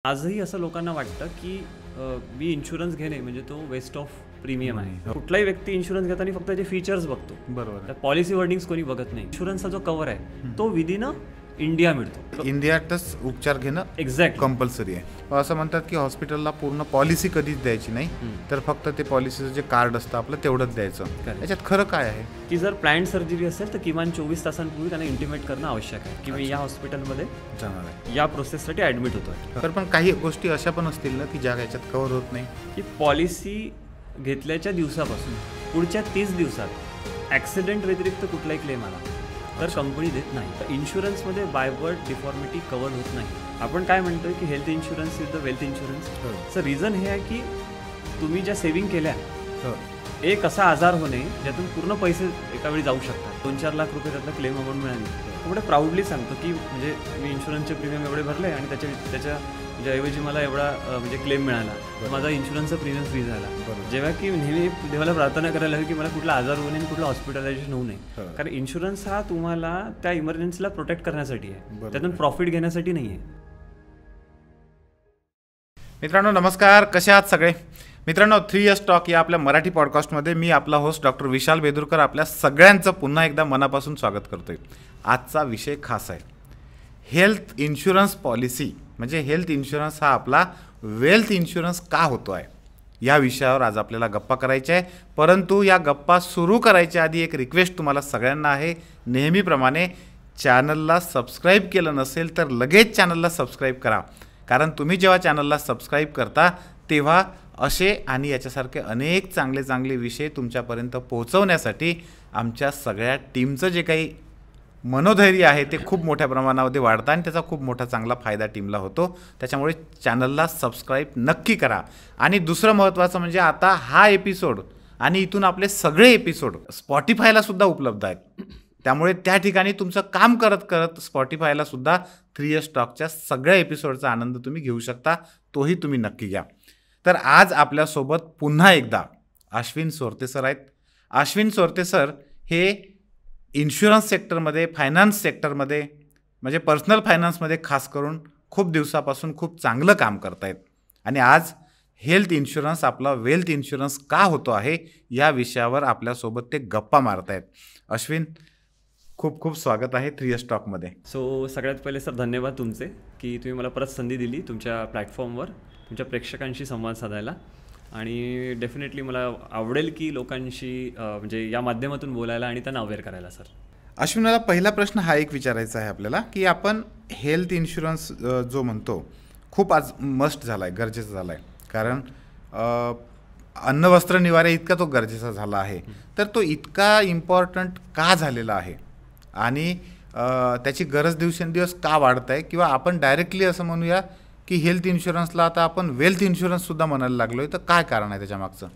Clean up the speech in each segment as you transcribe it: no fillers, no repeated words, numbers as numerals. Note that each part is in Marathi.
आजही असं लोकांना वाटतं की मी इन्शुरन्स घेणे म्हणजे तो वेस्ट ऑफ प्रीमियम आहे. कुठलाही व्यक्ती इन्शुरन्स घेताना फक्त त्याचे फीचर्स बघतो, बरोबर. तर पॉलिसी वर्डिंग्स कोणी बघत नाही. इन्शुरन्सचा जो कव्हर आहे तो विदिन इंडिया मिळतो. इंडियातच उपचार घेणं एक्झॅक्ट कंपल्सरी आहे. असं म्हणतात की हॉस्पिटलला पूर्ण पॉलिसी कधीच द्यायची नाही, तर फक्त ते पॉलिसीचं जे कार्ड असतं आपलं तेवढंच द्यायचं. याच्यात खरं काय आहे की जर प्लॅन्ड सर्जरी असेल तर किमान 24 तासांपूर्वी त्यांना इंटिमेट करणं आवश्यक आहे की मी या हॉस्पिटलमध्ये जाणार आहे, या प्रोसेससाठी ॲडमिट होतोय. तर पण काही गोष्टी अशा पण असतील ना की ज्या याच्यात कव्हर होत नाही. की पॉलिसी घेतल्याच्या दिवसापासून पुढच्या 30 दिवसात ॲक्सिडेंट व्यतिरिक्त कुठलाही क्लेम आला तर कंपनी देत नाही. तर इन्शुरन्समध्ये बायबर्थ डिफॉर्मिटी कव्हर होत नाही. आपण काय म्हणतोय की health insurance is the wealth insurance. चं रिझन हे आहे की तुम्ही ज्या सेव्हिंग केल्या एक असा आजार होणे ज्यातून पूर्ण पैसे एका वेळी जाऊ शकतात. 2-4 लाख रुपये त्यातला क्लेम अमाऊंट मिळाली. एवढं प्राऊडली सांगतो की म्हणजे मी इन्शुरन्सचे प्रीमियम एवढे भरले आणि त्याच्या ऐवजी मला एवढा म्हणजे क्लेम मिळाला, माझा इन्शुरन्सचा प्रीमियम फ्री झाला. जेव्हा की नेहमी देवाला प्रार्थना करायला हवी की मला कुठला आजार होऊ नये आणि कुठलं हॉस्पिटलायझेशन होऊ नये. कारण इन्शुरन्स हा तुम्हाला त्या इमर्जन्सीला प्रोटेक्ट करण्यासाठी आहे, त्यातून प्रॉफिट घेण्यासाठी नाही आहे. मित्रांनो नमस्कार, कसे आहात सगळे? मित्रांनो 3S टॉक या आपल्या मराठी पॉडकास्टमध्ये मी आपला होस्ट डॉक्टर विशाल बेदुरकर आपल्या सगळ्यांचं पुन्हा एकदा मनापासून स्वागत करतोय. आजचा विषय खास आहे हेल्थ इन्शुरन्स पॉलिसी, म्हणजे हेल्थ इन्शुरन्स हा आपला वेल्थ इन्शुरन्स का होतो आहे या विषयावर आज आपल्याला गप्पा करायच्या आहे. परंतु या गप्पा सुरू करायच्या आधी एक रिक्वेस्ट तुम्हाला सगळ्यांना आहे. नेहमीप्रमाणे चॅनलला सबस्क्राईब केलं नसेल तर लगेच चॅनलला सबस्क्राईब करा, कारण तुम्ही जेव्हा चॅनलला सबस्क्राईब करता तेव्हा असे आणि याच्यासारखे अनेक चांगले चांगले विषय तुमच्यापर्यंत पोहोचवण्यासाठी आमच्या सगळ्या टीमचं जे काही मनोधैर्य आहे ते खूप मोठ्या प्रमाणामध्ये वाढतं आणि त्याचा खूप मोठा चांगला फायदा टीमला होतो. त्याच्यामुळे चॅनलला सबस्क्राईब नक्की करा. आणि दुसरं महत्त्वाचं म्हणजे आता हा एपिसोड आणि इथून आपले सगळे एपिसोड स्पॉटिफायला सुद्धा उपलब्ध आहेत. त्यामुळे त्या ठिकाणी तुमचं काम करत करत स्पॉटिफायला सुद्धा 3S टॉकच्या सगळ्या एपिसोडचा आनंद तुम्ही घेऊ शकता, तोही तुम्ही नक्की घ्या. तर आज आपल्यासोबत पुन्हा एकदा अश्विन सोरते सर आहेत. अश्विन सोरते सर हे इन्शुरन्स सेक्टरमध्ये, फायनान्स सेक्टरमध्ये, म्हणजे पर्सनल फायनान्समध्ये खास करून खूप दिवसापासून खूप चांगलं काम करत आहेत. आणि आज हेल्थ इन्शुरन्स आपला वेल्थ इन्शुरन्स का होतो आहे या विषयावर आपल्यासोबत ते गप्पा मारत आहेत. अश्विन, खूप खूप स्वागत आहे 3S टॉकमध्ये. सो सगळ्यात पहिले सर धन्यवाद तुमचे की तुम्ही मला परत संधी दिली तुमच्या प्लॅटफॉर्मवर तुमच्या प्रेक्षकांशी संवाद साधायला. आणि डेफिनेटली मला आवडेल की लोकांशी म्हणजे या माध्यमातून बोलायला आणि त्यांना अवेअर करायला. सर अश्विन, मला पहिला प्रश्न हा एक विचारायचा आहे आपल्याला की आपण हेल्थ इन्शुरन्स जो म्हणतो खूप आज मस्ट झाला आहे, गरजेचा झाला आहे. कारण अन्न वस्त्र निवारा इतका तो गरजेचा झाला आहे. तर तो इतका इम्पॉर्टंट का झालेला आहे आणि त्याची गरज दिवसेंदिवस का वाढत आहे, किंवा आपण डायरेक्टली असं म्हणूया की हेल्थ इन्शुरन्सला आता आपण वेल्थ इन्शुरन्ससुद्धा म्हणायला लागलो आहे, तर काय कारण आहे त्याच्यामागचं?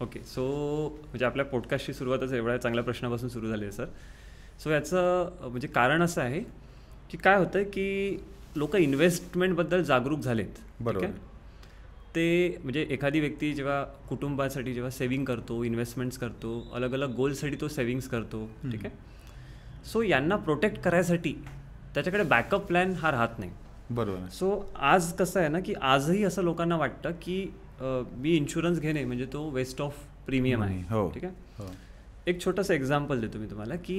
ओके, सो म्हणजे आपल्या पॉडकास्टची सुरुवातच एवढ्या चांगल्या प्रश्नापासून सुरू झाली आहे सर. सो याचं म्हणजे कारण असं आहे की काय होतं की लोक इन्व्हेस्टमेंटबद्दल जागरूक झालेत. बरोबर. ते म्हणजे एखादी व्यक्ती जेव्हा कुटुंबासाठी जेव्हा सेव्हिंग करतो, इन्व्हेस्टमेंट्स करतो, अलग अलग गोल्ससाठी तो सेव्हिंग्स करतो, ठीक आहे. सो यांना प्रोटेक्ट करायसाठी त्याच्याकडे बॅकअप प्लॅन हा राहत नाही. बरोबर. सो आज कसं आहे ना की आजही असं लोकांना वाटतं की मी इन्शुरन्स घेणे म्हणजे तो वेस्ट ऑफ प्रीमियम आहे. हो, ठीक आहे. एक छोटंसं एक्झाम्पल देतो मी तुम्हाला की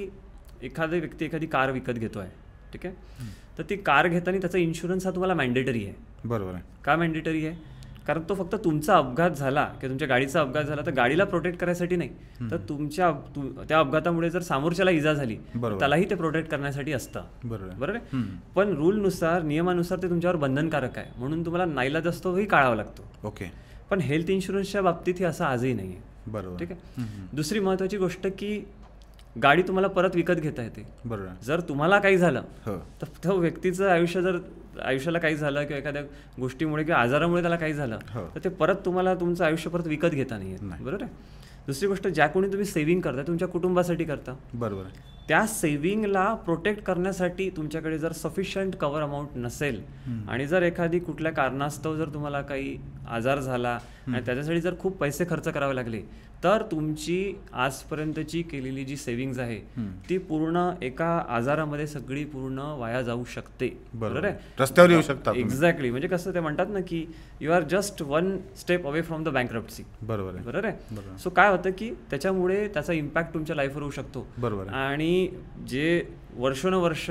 एखादी व्यक्ती एखादी कार विकत घेतो आहे, ठीक आहे. तर ती कार घेताना त्याचा इन्शुरन्स हा तुम्हाला मॅन्डेटरी आहे. बरोबर आहे. का मॅन्डेटरी आहे? कारण तो फक्त तुमचा अपघात झाला किंवा तुमच्या गाडीचा अपघात झाला तर गाडीला प्रोटेक्ट करायसाठी नाही, तर त्या अपघातामुळे जर समोरच्याला इजा झाली त्यालाही ते प्रोटेक्ट करण्यासाठी असतं. बरोबर आहे. पण रूलनुसार, नियमानुसार ते तुमच्यावर बंधनकारक आहे, म्हणून तुम्हाला नाईलाजास्तोही काढावा लागतो. ओके. पण हेल्थ इन्शुरन्सच्या बाबतीत हे असं आजही नाही आहे. बरोबर. ठीक आहे. दुसरी महत्त्वाची गोष्ट की गाडी तुम्हाला परत विकत घेता येते. बरोबर. जर तुम्हाला काही झालं तर त्या व्यक्तीचं आयुष्याला काही झालं किंवा एखाद्या गोष्टीमुळे किंवा आजारामुळे त्याला काही झालं तर ते परत तुम्हाला तुमचं आयुष्य परत विकत घेता नाही येत. बरोबर आहे. दुसरी गोष्ट, ज्या कोणी तुम्ही सेव्हिंग करता तुमच्या कुटुंबासाठी करता. बरोबर. त्या सेव्हिंगला प्रोटेक्ट करण्यासाठी तुमच्याकडे जर सफिशियंट कव्हर अमाऊंट नसेल आणि जर एखादी कुठल्या कारणास्तव जर तुम्हाला काही आजार झाला आणि त्याच्यासाठी जर खूप पैसे खर्च करावे लागले तर तुमची आजपर्यंतची केलेली जी सेव्हिंग्ज आहे ती पूर्ण एका आजारामध्ये सगळी पूर्ण वाया जाऊ शकते. बरोबर आहे, रस्त्यावर येऊ शकतात. एक्झॅक्टली. म्हणजे कसं ते म्हणतात ना की you are just one step away from the bankruptcy. बरोबर आहे. सो काय होतं की त्याच्यामुळे त्याचा इम्पॅक्ट तुमच्या लाईफवर होऊ शकतो. बरोबर. आणि जे वर्षोनवर्ष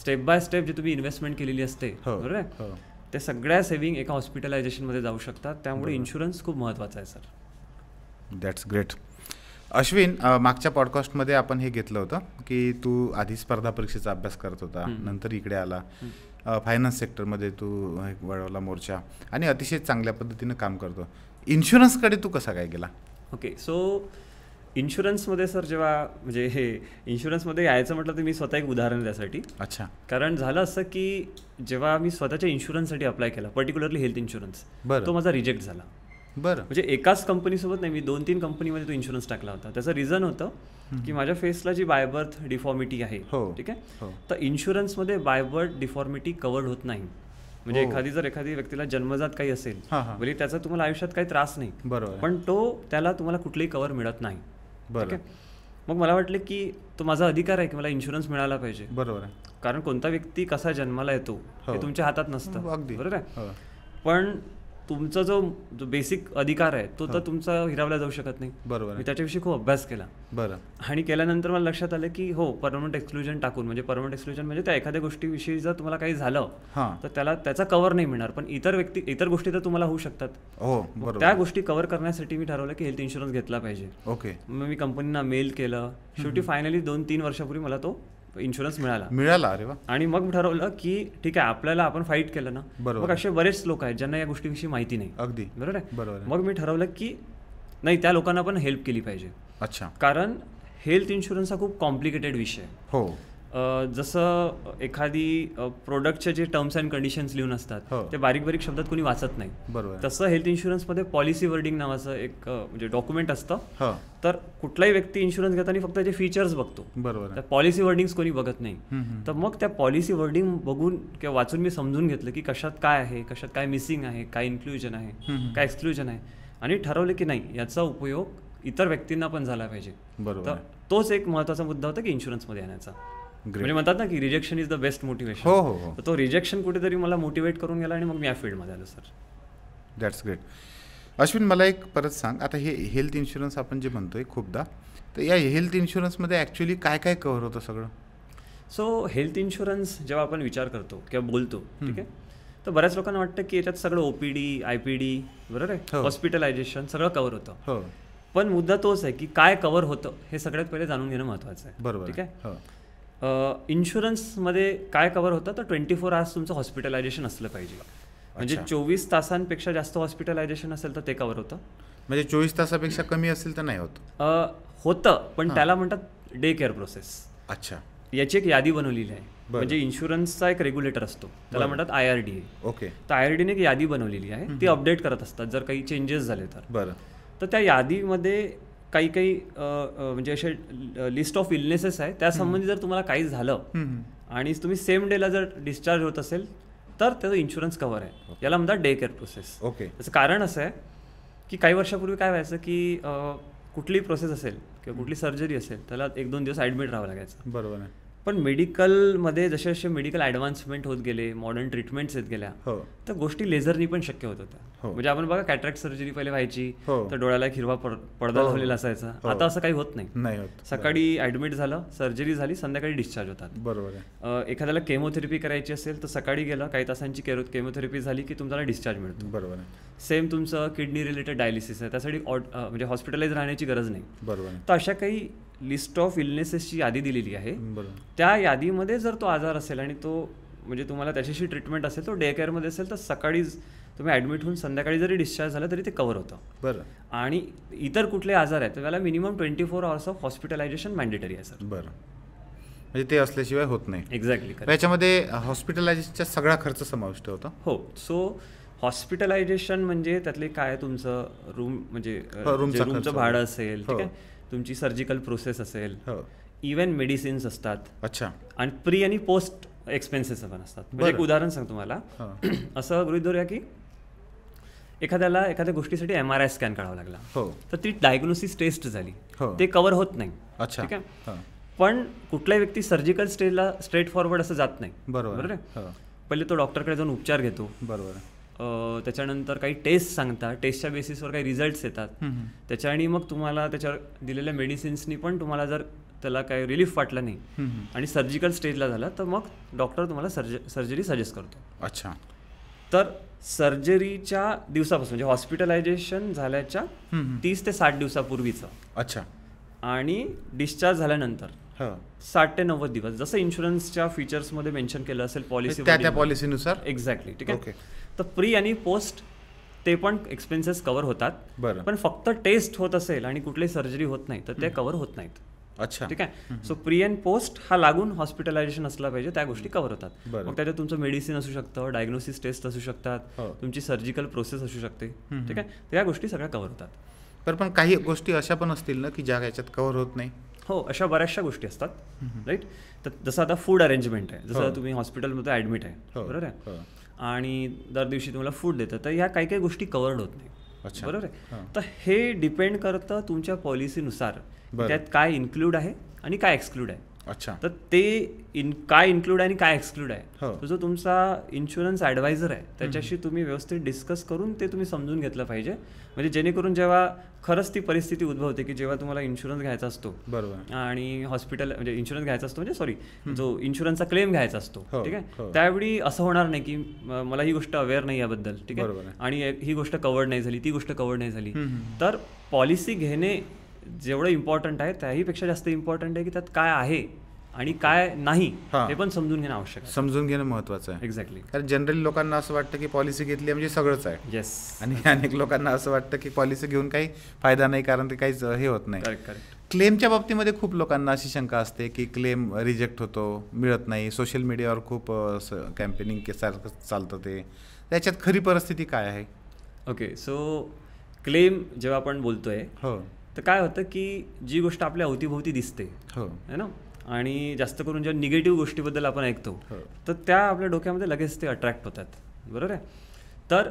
स्टेप बाय स्टेप जे तुम्ही इन्व्हेस्टमेंट केलेली असते, बरोबर आहे, ते सगळ्या सेव्हिंग एका हॉस्पिटलायझेशनमध्ये जाऊ शकतात. त्यामुळे इन्शुरन्स खूप महत्त्वाचा आहे सर. That's great. अश्विन, मागच्या पॉडकास्टमध्ये आपण हे घेतलं होतं की तू आधी स्पर्धा परीक्षेचा अभ्यास करत होता, नंतर इकडे आला, फायनान्स सेक्टरमध्ये तू वळवला मोर्चा आणि अतिशय चांगल्या पद्धतीनं काम करतो. इन्शुरन्सकडे तू कसा काय गेला? ओके, सो इन्शुरन्समध्ये सर जेव्हा म्हणजे हे इन्शुरन्समध्ये यायचं म्हटलं तर मी स्वतः एक उदाहरण त्यासाठी. अच्छा. कारण झालं असं की जेव्हा मी स्वतःच्या इन्शुरन्ससाठी अप्लाय केला, पर्टिक्युलरली हेल्थ इन्शुरन्स, तो माझा रिजेक्ट झाला. बरं. म्हणजे एकाच कंपनीसोबत नाही, मी 2-3 कंपनीमध्ये तो इन्शुरन्स टाकला होता. त्याचं रिझन होतं की माझ्या फेसला जी बायबर्थ डिफॉर्मिटी आहे, ठीक आहे, तर इन्शुरन्समध्ये बायबर्थ डिफॉर्मिटी कव्हर्ड होत नाही. म्हणजे एखादी व्यक्तीला जन्मजात काही असेल, म्हणजे त्याचा तुम्हाला आयुष्यात काही त्रास नाही, बरोबर, पण त्याला तुम्हाला कुठलंही कव्हर मिळत नाही. ठीक आहे. मग मला वाटलं की तो माझा अधिकार आहे की मला इन्शुरन्स मिळाला पाहिजे. बरोबर आहे. कारण कोणता व्यक्ती कसा जन्माला येतो हे तुमच्या हातात नसतं. बरोबर आहे. पण तुमचा जो बेसिक अधिकार आहे तो तर तुमचा हिरावला जाऊ शकत नाही. बरोबर. मी त्याच्याविषयी खूप अभ्यास केला. बरं. आणि केल्यानंतर मला लक्षात आलं की हो, परमनंट एक्सक्लुजन टाकून, म्हणजे परमनंट एक्सक्लुजन म्हणजे त्या एखाद्या गोष्टीविषयी जर तुम्हाला काही झालं तर त्याचा कव्हर नाही मिळणार, पण इतर गोष्टी तर तुम्हाला होऊ शकतात. त्या गोष्टी कव्हर करण्यासाठी मी ठरवलं की हेल्थ इन्शुरन्स घेतला पाहिजे. ओके. मग मी कंपनीना मेल केलं. शेवटी फायनली 2-3 वर्षापूर्वी मला तो इन्शुरन्स मिळाला. अरे वा. आणि मग ठरवलं की ठीक आहे, आपल्याला आपण फाईट केलं ना. मग असे बरेच लोक आहेत ज्यांना या गोष्टीविषयी माहिती नाही. अगदी बरोबर आहे. मग मी ठरवलं की नाही, त्या लोकांना पण हेल्प केली पाहिजे. अच्छा. कारण हेल्थ इन्शुरन्स हा खूप कॉम्प्लिकेटेड विषय आहे. हो. जसं एखादी प्रोडक्टचे जे टर्म्स अँड कंडिशन्स लिहून असतात ते बारीक बारीक शब्दात कोणी वाचत नाही. बरोबर. तसं हेल्थ इन्शुरन्समध्ये पॉलिसी वर्डिंग नावाचं एक म्हणजे डॉक्युमेंट असतं. तर कुठलाही व्यक्ती इन्शुरन्स घेताना फक्त त्याचे फीचर्स बघतो. बरोबर. पॉलिसी वर्डिंग्स कोणी बघत नाही. तर मग त्या पॉलिसी वर्डिंग बघून किंवा वाचून मी समजून घेतलं की कशात काय आहे, कशात काय मिसिंग आहे, काय इन्क्लुजन आहे, काय एक्सक्लुजन आहे, आणि ठरवलं की नाही, याचा उपयोग इतर व्यक्तींना पण झाला पाहिजे. बरोबर. तर तोच एक महत्त्वाचा मुद्दा होता की इन्शुरन्समध्ये येण्याचा. म्हणजे म्हणतात ना की rejection is the best motivation. हो. तो रिजेक्शन कुठेतरी मला मोटिवेट करून गेला आणि मग मी या फील्डमध्ये आलो सर. That's great. अश्विन, मला एक परत सांग, आता हे हेल्थ इन्शुरन्स आपण जे म्हणतोय खूपदा, तर या हेल्थ इन्शुरन्समध्ये ॲक्च्युली काय काय कव्हर होतं सगळं? सो हेल्थ इन्शुरन्स जेव्हा आपण विचार करतो किंवा बोलतो, ठीक आहे, तर बऱ्याच लोकांना वाटतं की याच्यात सगळं OPD, IPD, बरोबर आहे, हॉस्पिटलायझेशन सगळं कव्हर होतं. पण मुद्दा तोच आहे की काय कव्हर होतं हे सगळ्यात पहिले जाणून घेणं महत्त्वाचं आहे. बरोबर. ठीक आहे. इन्शुरन्समध्ये काय कव्हर होतं तर 24 आवर्स तुमचं हॉस्पिटलायझेशन असलं पाहिजे. म्हणजे 24 तासांपेक्षा जास्त हॉस्पिटलायझेशन असेल तर ते कव्हर होतं. म्हणजे 24 तासापेक्षा कमी असेल तर नाही होतं, पण त्याला म्हणतात डे केअर प्रोसेस. अच्छा. याची एक यादी बनवलेली आहे. म्हणजे इन्शुरन्सचा एक रेग्युलेटर असतो, त्याला म्हणतात IRDA. ओके. तर IRDA ने एक यादी बनवलेली आहे, ती अपडेट करत असतात जर काही चेंजेस झाले तर. बरं. तर त्या यादीमध्ये काही म्हणजे असे लिस्ट ऑफ इलनेसेस आहे, त्यासंबंधी जर तुम्हाला काही झालं आणि तुम्ही सेम डेला जर डिस्चार्ज होत असेल तर त्याचं इन्शुरन्स कव्हर आहे. याला म्हणतात डे केअर प्रोसेस. ओके. त्याचं कारण असं आहे की काही वर्षापूर्वी काय व्हायचं की कुठलीही प्रोसेस असेल किंवा कुठली सर्जरी असेल त्याला 1-2 दिवस ॲडमिट राहावं लागायचं. बरोबर आहे. पण मेडिकलमध्ये जसे जसे मेडिकल ॲडव्हान्समेंट होत गेले, मॉडर्न ट्रीटमेंट्स येत गेल्या, तर गोष्टी लेझरनी पण शक्य होत होत्या. म्हणजे आपण बघा, कॅटरॅक्ट सर्जरी पहिले व्हायची तर डोळ्याला एक हिरवा पडदा लावलेला असायचा. आता असं काही होत नाही. सकाळी ॲडमिट झालं, सर्जरी झाली, संध्याकाळी डिस्चार्ज होतात. बरोबर. एखाद्याला केमोथेरपी करायची असेल तर सकाळी गेलं, काही तासांची केमोथेरपी झाली की तुम्हाला डिस्चार्ज मिळतो. बरोबर. सेम तुमचं किडनी रिलेटेड डायलिसिस आहे, त्यासाठी म्हणजे हॉस्पिटलाइज राहण्याची गरज नाही. बरोबर. तर अशा काही लिस्ट ऑफ इलनेसेसची यादी दिलेली आहे. त्या यादीमध्ये जर तो आजार असेल आणि तो म्हणजे तुम्हाला त्याच्याशी ट्रीटमेंट असेल, तो डे केअरमध्ये असेल, तर सकाळीच तुम्ही ॲडमिट होऊन संध्याकाळी जरी डिस्चार्ज झाला तरी ते कव्हर होतं. बरं. आणि इतर कुठले आजार आहेत तर त्याला minimum 24 hours of hospitalisation mandatory आहे सर. बरं. म्हणजे ते असल्याशिवाय होत नाही. एक्झॅक्टली. याच्यामध्ये हॉस्पिटलायझेशनचा सगळा खर्च समाविष्ट होतो. हो. सो हॉस्पिटलायझेशन म्हणजे त्यातले काय, तुमचं रूम म्हणजे रूमचं भाडं असेल, ठीक आहे, तुमची सर्जिकल प्रोसेस असेल, इवन मेडिसिन्स असतात. अच्छा. आणि प्री आणि पोस्ट एक्सपेन्सेस पण असतात. म्हणजे एक उदाहरण सांगतो तुम्हाला. असं गृहीत धरूया की एखाद्याला एखाद्या गोष्टीसाठी MRI स्कॅन काढावा लागला. तर ती डायग्नोसिस टेस्ट झाली, ते कव्हर होत नाही. ठीक आहे. पण कुठलाही व्यक्ती सर्जिकल स्टेजला स्ट्रेट फॉरवर्ड असं जात नाही. बरोबर आहे. पहिले तो डॉक्टरकडे जाऊन उपचार घेतो. बरोबर. त्याच्यानंतर काही टेस्ट सांगतात, टेस्टच्या बेसिसवर काही रिझल्ट्स येतात त्याच्या, आणि मग तुम्हाला त्याच्यावर दिलेल्या मेडिसिन्सनी पण तुम्हाला जर त्याला काही रिलीफ वाटला नाही आणि सर्जिकल स्टेजला झाला तर मग डॉक्टर तुम्हाला सर्जरी सजेस्ट करतो. अच्छा. तर सर्जरीच्या दिवसापासून म्हणजे हॉस्पिटलायझेशन झाल्याच्या 30 ते 60 दिवसापूर्वीचं. अच्छा. आणि डिस्चार्ज झाल्यानंतर 60 ते 90 दिवस, जसं इन्शुरन्सच्या फीचर्समध्ये मेन्शन केलं असेल पॉलिसीनुसार. एक्झॅक्टली. ठीक आहे. तर प्री आणि पोस्ट ते पण एक्सपेन्सेस कव्हर होतात. पण फक्त टेस्ट होत असेल आणि कुठलीही सर्जरी होत नाही तर ते कव्हर होत नाहीत. अच्छा. ठीक आहे. सो प्री अँड पोस्ट हा लागून हॉस्पिटलायझेशन असला पाहिजे, त्या गोष्टी कव्हर होतात. मग त्याच्यात तुमचं मेडिसिन असू शकतं, डायग्नोसिस टेस्ट असू शकतात, तुमची सर्जिकल प्रोसेस असू शकते. ठीक आहे. त्या गोष्टी सगळ्या कव्हर होतात. पण काही गोष्टी अशा पण असतील ना की ज्या याच्यात कव्हर होत नाही. हो, अशा बऱ्याचशा गोष्टी असतात. राईट. तर जसं आता फूड अरेंजमेंट आहे, जसं तुम्ही हॉस्पिटलमध्ये ॲडमिट आहे, बरोबर आहे, आणि दर दिवशी तुम्हाला फूड देतं, तर ह्या काही काही गोष्टी कव्हर्ड होत नाही. बरोबर आहे. तर हे डिपेंड करतं तुमच्या पॉलिसीनुसार त्यात काय इन्क्लूड आहे आणि काय एक्सक्लूड आहे. अच्छा. तर ते काय इन्क्लूड आहे आणि काय एक्सक्लूड आहे, तो जो तुमचा इन्शुरन्स ॲडवायझर आहे त्याच्याशी तुम्ही व्यवस्थित डिस्कस करून ते तुम्ही समजून घेतलं पाहिजे. म्हणजे जेणेकरून जेव्हा खरंच ती परिस्थिती उद्भवते की जेव्हा तुम्हाला इन्शुरन्स घ्यायचा असतो, बरोबर, आणि हॉस्पिटल म्हणजे इन्शुरन्स घ्यायचा असतो, म्हणजे सॉरी, जो इन्शुरन्सचा क्लेम घ्यायचा असतो, ठीक आहे, त्यावेळी असं होणार नाही की मला ही गोष्ट अवेअर नाही याबद्दल, ठीक आहे, आणि ही गोष्ट कव्हर्ड नाही झाली, ती गोष्ट कव्हर्ड नाही झाली. तर पॉलिसी घेणे जेवढं इम्पॉर्टंट आहे त्याहीपेक्षा जास्त इम्पॉर्टंट आहे की त्यात काय आहे आणि काय नाही हे पण समजून घेणं आवश्यक आहे. समजून घेणं महत्त्वाचं आहे. एक्झॅक्टली. कारण जनरली लोकांना असं वाटतं की पॉलिसी घेतली म्हणजे सगळंच आहे. येस. आणि अनेक लोकांना असं वाटतं की पॉलिसी घेऊन काही फायदा नाही, कारण ते काहीच हे होत नाही. Correct correct. क्लेमच्या बाबतीमध्ये खूप लोकांना अशी शंका असते की क्लेम रिजेक्ट होतो, मिळत नाही. सोशल मीडियावर खूप कॅम्पेनिंग सारखं चालतं ते. त्याच्यात खरी परिस्थिती काय आहे? ओके. सो क्लेम जेव्हा आपण बोलतोय, हो, तर काय होतं की जी गोष्ट आपल्या अवतीभोवती दिसते, हो, है ना, आणि जास्त करून ज्या निगेटिव्ह गोष्टीबद्दल आपण ऐकतो तर त्या आपल्या डोक्यामध्ये लगेच ते अट्रॅक्ट होतात. बरोबर आहे. तर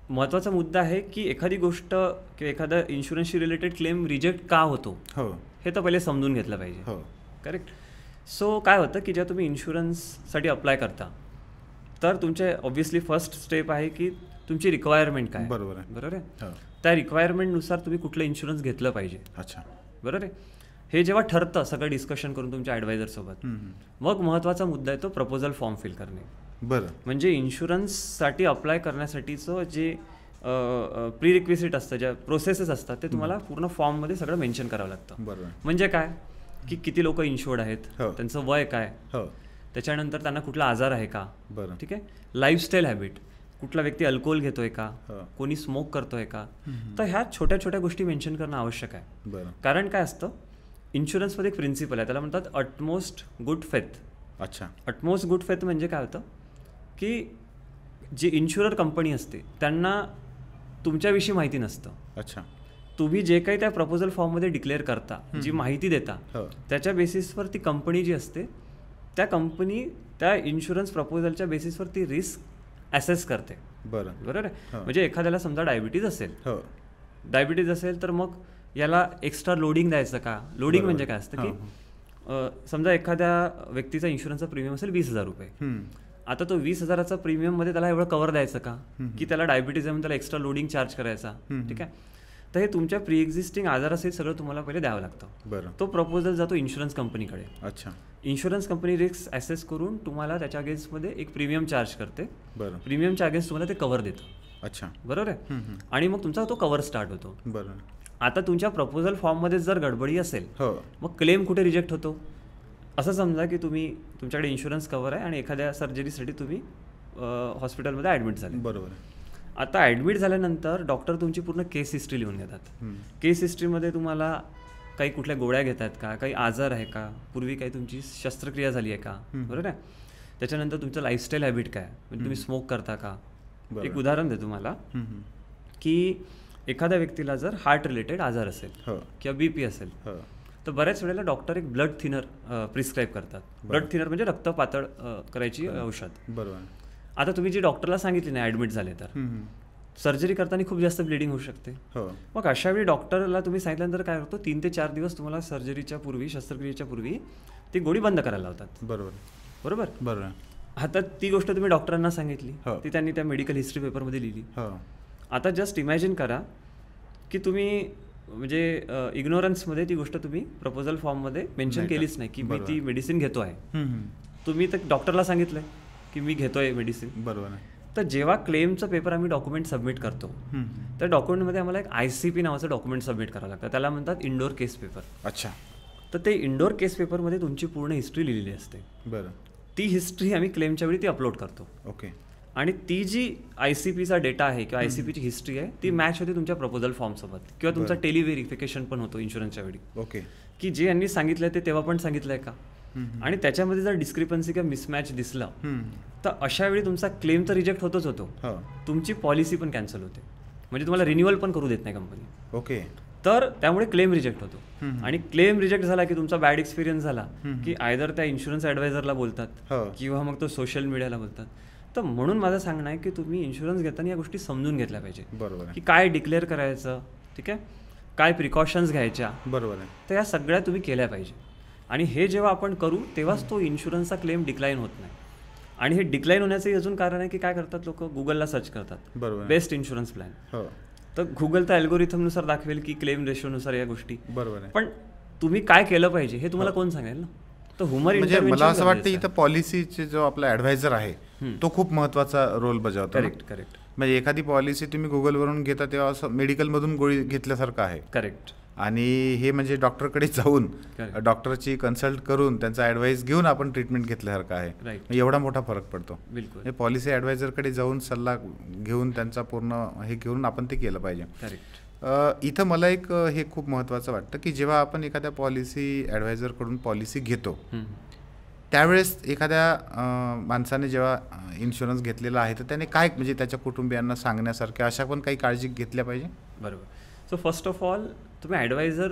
महत्त्वाचा मुद्दा आहे की एखादी गोष्ट किंवा एखादा इन्शुरन्सशी रिलेटेड क्लेम रिजेक्ट का होतो हे तर पहिले समजून घेतलं पाहिजे. करेक्ट. सो काय होतं की जेव्हा तुम्ही इन्शुरन्ससाठी अप्लाय करता तर तुमचे ऑब्व्हियसली फर्स्ट स्टेप आहे की तुमची रिक्वायरमेंट काय. बरोबर आहे. बरोबर आहे. त्या रिक्वायरमेंटनुसार तुम्ही कुठलं इन्शुरन्स घेतलं पाहिजे. अच्छा. बरोबर आहे. हे जेव्हा ठरतं सगळं डिस्कशन करून तुमच्या ॲडवायझरसोबत, मग महत्त्वाचा मुद्दा आहे तो प्रपोजल फॉर्म फिल करणे. बरं. म्हणजे इन्शुरन्ससाठी अप्लाय करण्यासाठीचं जे प्री रिक्विजिट असतं, ज्या प्रोसेसेस असतात ते तुम्हाला पूर्ण फॉर्ममध्ये सगळं मेन्शन करावं लागतं. बरोबर. म्हणजे काय की किती लोक इन्शुर्ड आहेत, त्यांचं वय काय, त्याच्यानंतर त्यांना कुठला आजार आहे का, बरं, ठीक आहे, लाईफस्टाईल हॅबिट, कुठला व्यक्ती अल्कोहोल घेतोय का, कोणी स्मोक करतोय का. तर ह्या छोट्या छोट्या गोष्टी मेन्शन करणं आवश्यक आहे. बरं. कारण काय असतं, इन्शुरन्समध्ये एक प्रिन्सिपल आहे, त्याला म्हणतात अटमोस्ट गुड फेथ. अच्छा. अटमोस्ट गुड फेथ म्हणजे काय होतं की जी इन्शुरर कंपनी असते त्यांना तुमच्याविषयी माहिती नसतं. अच्छा. तुम्ही जे काही त्या प्रपोजल फॉर्ममध्ये डिक्लेअर करता, जी माहिती देता, त्याच्या बेसिसवर ती कंपनी जी असते त्या कंपनी त्या इन्शुरन्स प्रपोजलच्या बेसिसवर ती रिस्क ॲसेस करते. बरोबर आहे. म्हणजे एखाद्याला समजा डायबिटीज असेल तर मग याला एक्स्ट्रा लोडिंग द्यायचं का. लोडिंग म्हणजे काय असतं की समजा एखाद्या व्यक्तीचा इन्शुरन्सचा प्रीमियम असेल 20,000 रुपये. आता तो 20,000चा प्रीमियममध्ये त्याला एवढं कव्हर द्यायचं का, की त्याला डायबिटीज आहे म्हणून त्याला एक्स्ट्रा लोडिंग चार्ज करायचा. ठीक आहे. तर हे तुमच्या प्री एक्झिस्टिंग आजार असेल सगळं तुम्हाला पहिले द्यावं लागतं. बरं. तो प्रपोजल जातो इन्शुरन्स कंपनीकडे. अच्छा. इन्शुरन्स कंपनी रिस्क ॲसेस करून तुम्हाला त्याच्या अगेन्स्टमध्ये एक प्रीमियम चार्ज करते. बरं. प्रीमियमच्या अगेन्स्ट तुम्हाला ते कव्हर देतं. अच्छा. बरोबर आहे. आणि मग तुमचा तो कव्हर स्टार्ट होतो. बरं. आता तुमच्या प्रपोजल फॉर्ममध्ये जर गडबडी असेल मग क्लेम कुठे रिजेक्ट होतो. असं समजा की तुमच्याकडे इन्शुरन्स कव्हर आहे आणि एखाद्या सर्जरीसाठी तुम्ही हॉस्पिटलमध्ये ॲडमिट झाले. बरोबर. आता ॲडमिट झाल्यानंतर डॉक्टर तुमची पूर्ण केस हिस्ट्री लिहून घेतात. केस हिस्ट्रीमध्ये तुम्हाला काही कुठल्या गोळ्या घेतात का, काही आजार आहे का, पूर्वी काही तुमची शस्त्रक्रिया झाली आहे का, बरोबर आहे. त्याच्यानंतर तुमचं लाईफस्टाईल हॅबिट काय, म्हणजे तुम्ही स्मोक करता का. एक उदाहरण देतो तुम्हाला की एखाद्या व्यक्तीला जर हार्ट रिलेटेड आजार असेल किंवा BP असेल तर बऱ्याच वेळेला डॉक्टर एक ब्लड थिनर प्रिस्क्राईब करतात. ब्लड थिनर म्हणजे रक्त पातळ करायची औषध. बरोबर. आता तुम्ही जी डॉक्टरला सांगितली नाही ॲडमिट झाले तर सर्जरी करताना खूप जास्त ब्लिडिंग होऊ शकते. मग अशा वेळी डॉक्टरला तुम्ही सांगितल्यानंतर काय करतो, 3 ते 4 दिवस तुम्हाला सर्जरीच्या पूर्वी, शस्त्रक्रियेच्या पूर्वी ती गोळी बंद करायला लावतात. बरोबर. आता ती गोष्ट तुम्ही डॉक्टरांना सांगितली, ती त्यांनी त्या मेडिकल हिस्ट्री पेपरमध्ये लिहिली. आता जस्ट इमॅजिन करा की तुम्ही म्हणजे इग्नोरन्समध्ये ती गोष्ट तुम्ही प्रपोजल फॉर्ममध्ये मेन्शन केलीच नाही की मी ती मेडिसिन घेतो आहे. तुम्ही तर डॉक्टरला सांगितलंय की मी घेतोय मेडिसिन. बरोबर. तर जेव्हा क्लेमचं पेपर आम्ही डॉक्युमेंट सबमिट करतो त्या डॉक्युमेंटमध्ये आम्हाला एक ICP नावाचं डॉक्युमेंट सबमिट करावं लागतं. त्याला म्हणतात इंडोर केस पेपर. अच्छा. तर ते इंडोर केस पेपरमध्ये तुमची पूर्ण हिस्ट्री लिहिलेली असते. बरं. ती हिस्ट्री आम्ही क्लेमच्या वेळी ती अपलोड करतो. ओके. आणि ती जी ICPचा डेटा आहे किंवा ICPची हिस्ट्री आहे ती मॅच होते तुमच्या प्रपोजल फॉर्मसोबत किंवा तुमचा टेलिव्हेरिफिकेशन पण होतो इन्शुरन्सच्या वेळी. ओके. की जे यांनी सांगितलंय ते तेव्हा पण सांगितलंय का, आणि त्याच्यामध्ये जर डिस्क्रिपन्सी किंवा मिसमॅच दिसला तर अशा वेळी तुमचा क्लेम तर रिजेक्ट होतच होतो, तुमची पॉलिसी पण कॅन्सल होते, म्हणजे तुम्हाला रिन्युअल पण करू देत नाही कंपनी. ओके. तर त्यामुळे क्लेम रिजेक्ट होतो. आणि क्लेम रिजेक्ट झाला की तुमचा बॅड एक्सपिरियन्स झाला की आयदर त्या इन्शुरन्स ॲडवायझरला बोलतात किंवा मग तो सोशल मीडियाला बोलतात. तर म्हणून माझं सांगणं आहे की तुम्ही इन्शुरन्स घेताना या गोष्टी समजून घेतल्या पाहिजे. बरोबर. की काय डिक्लेअर करायचं, ठीक आहे, काय प्रिकॉशन्स घ्यायच्या. बरोबर आहे. तर या सगळ्या तुम्ही केल्या पाहिजे. आणि हे जेव्हा आपण करू तेव्हाच तो इन्शुरन्सचा क्लेम डिक्लाइन होत नाही. आणि हे डिक्लाइन होण्याचंही अजून कारण आहे की काय करतात लोक, गुगलला सर्च करतात. बरोबर. Best insurance plan. तर गुगल तर अल्गोरिथमनुसार दाखवेल की क्लेम रेशोनुसार या गोष्टी. बरोबर. पण तुम्ही काय केलं पाहिजे हे तुम्हाला कोण सांगेल ना. तर ह्युमन म्हणजे मला असं वाटतं इथं पॉलिसीचे जो आपला ॲडवायझर आहे तो खूप महत्त्वाचा रोल बजावतो. करेक्ट. म्हणजे एखादी पॉलिसी तुम्ही गुगलवरून घेता तेव्हा असं मेडिकलमधून गोळी घेतल्यासारखं आहे. करेक्ट. आणि हे म्हणजे डॉक्टरकडे जाऊन डॉक्टरची कन्सल्ट करून त्यांचा ॲडवाईस घेऊन आपण ट्रीटमेंट घेतल्यासारखं आहे. एवढा मोठा फरक पडतो. बिलकुल. पॉलिसी ॲडवायझरकडे जाऊन सल्ला घेऊन त्यांचा पूर्ण हे घेऊन आपण ते केलं पाहिजे. करेक्ट. इथं मला एक हे खूप महत्त्वाचं वाटतं की जेव्हा आपण एखाद्या पॉलिसी ॲडवायझरकडून पॉलिसी घेतो त्यावेळेस एखाद्या माणसाने जेव्हा इन्शुरन्स घेतलेला आहे तर त्याने काय म्हणजे त्याच्या कुटुंबियांना सांगण्यासारख्या अशा पण काही काळजी घेतल्या पाहिजे. बरोबर. सो फर्स्ट ऑफ ऑल तुम्ही ॲडवायझर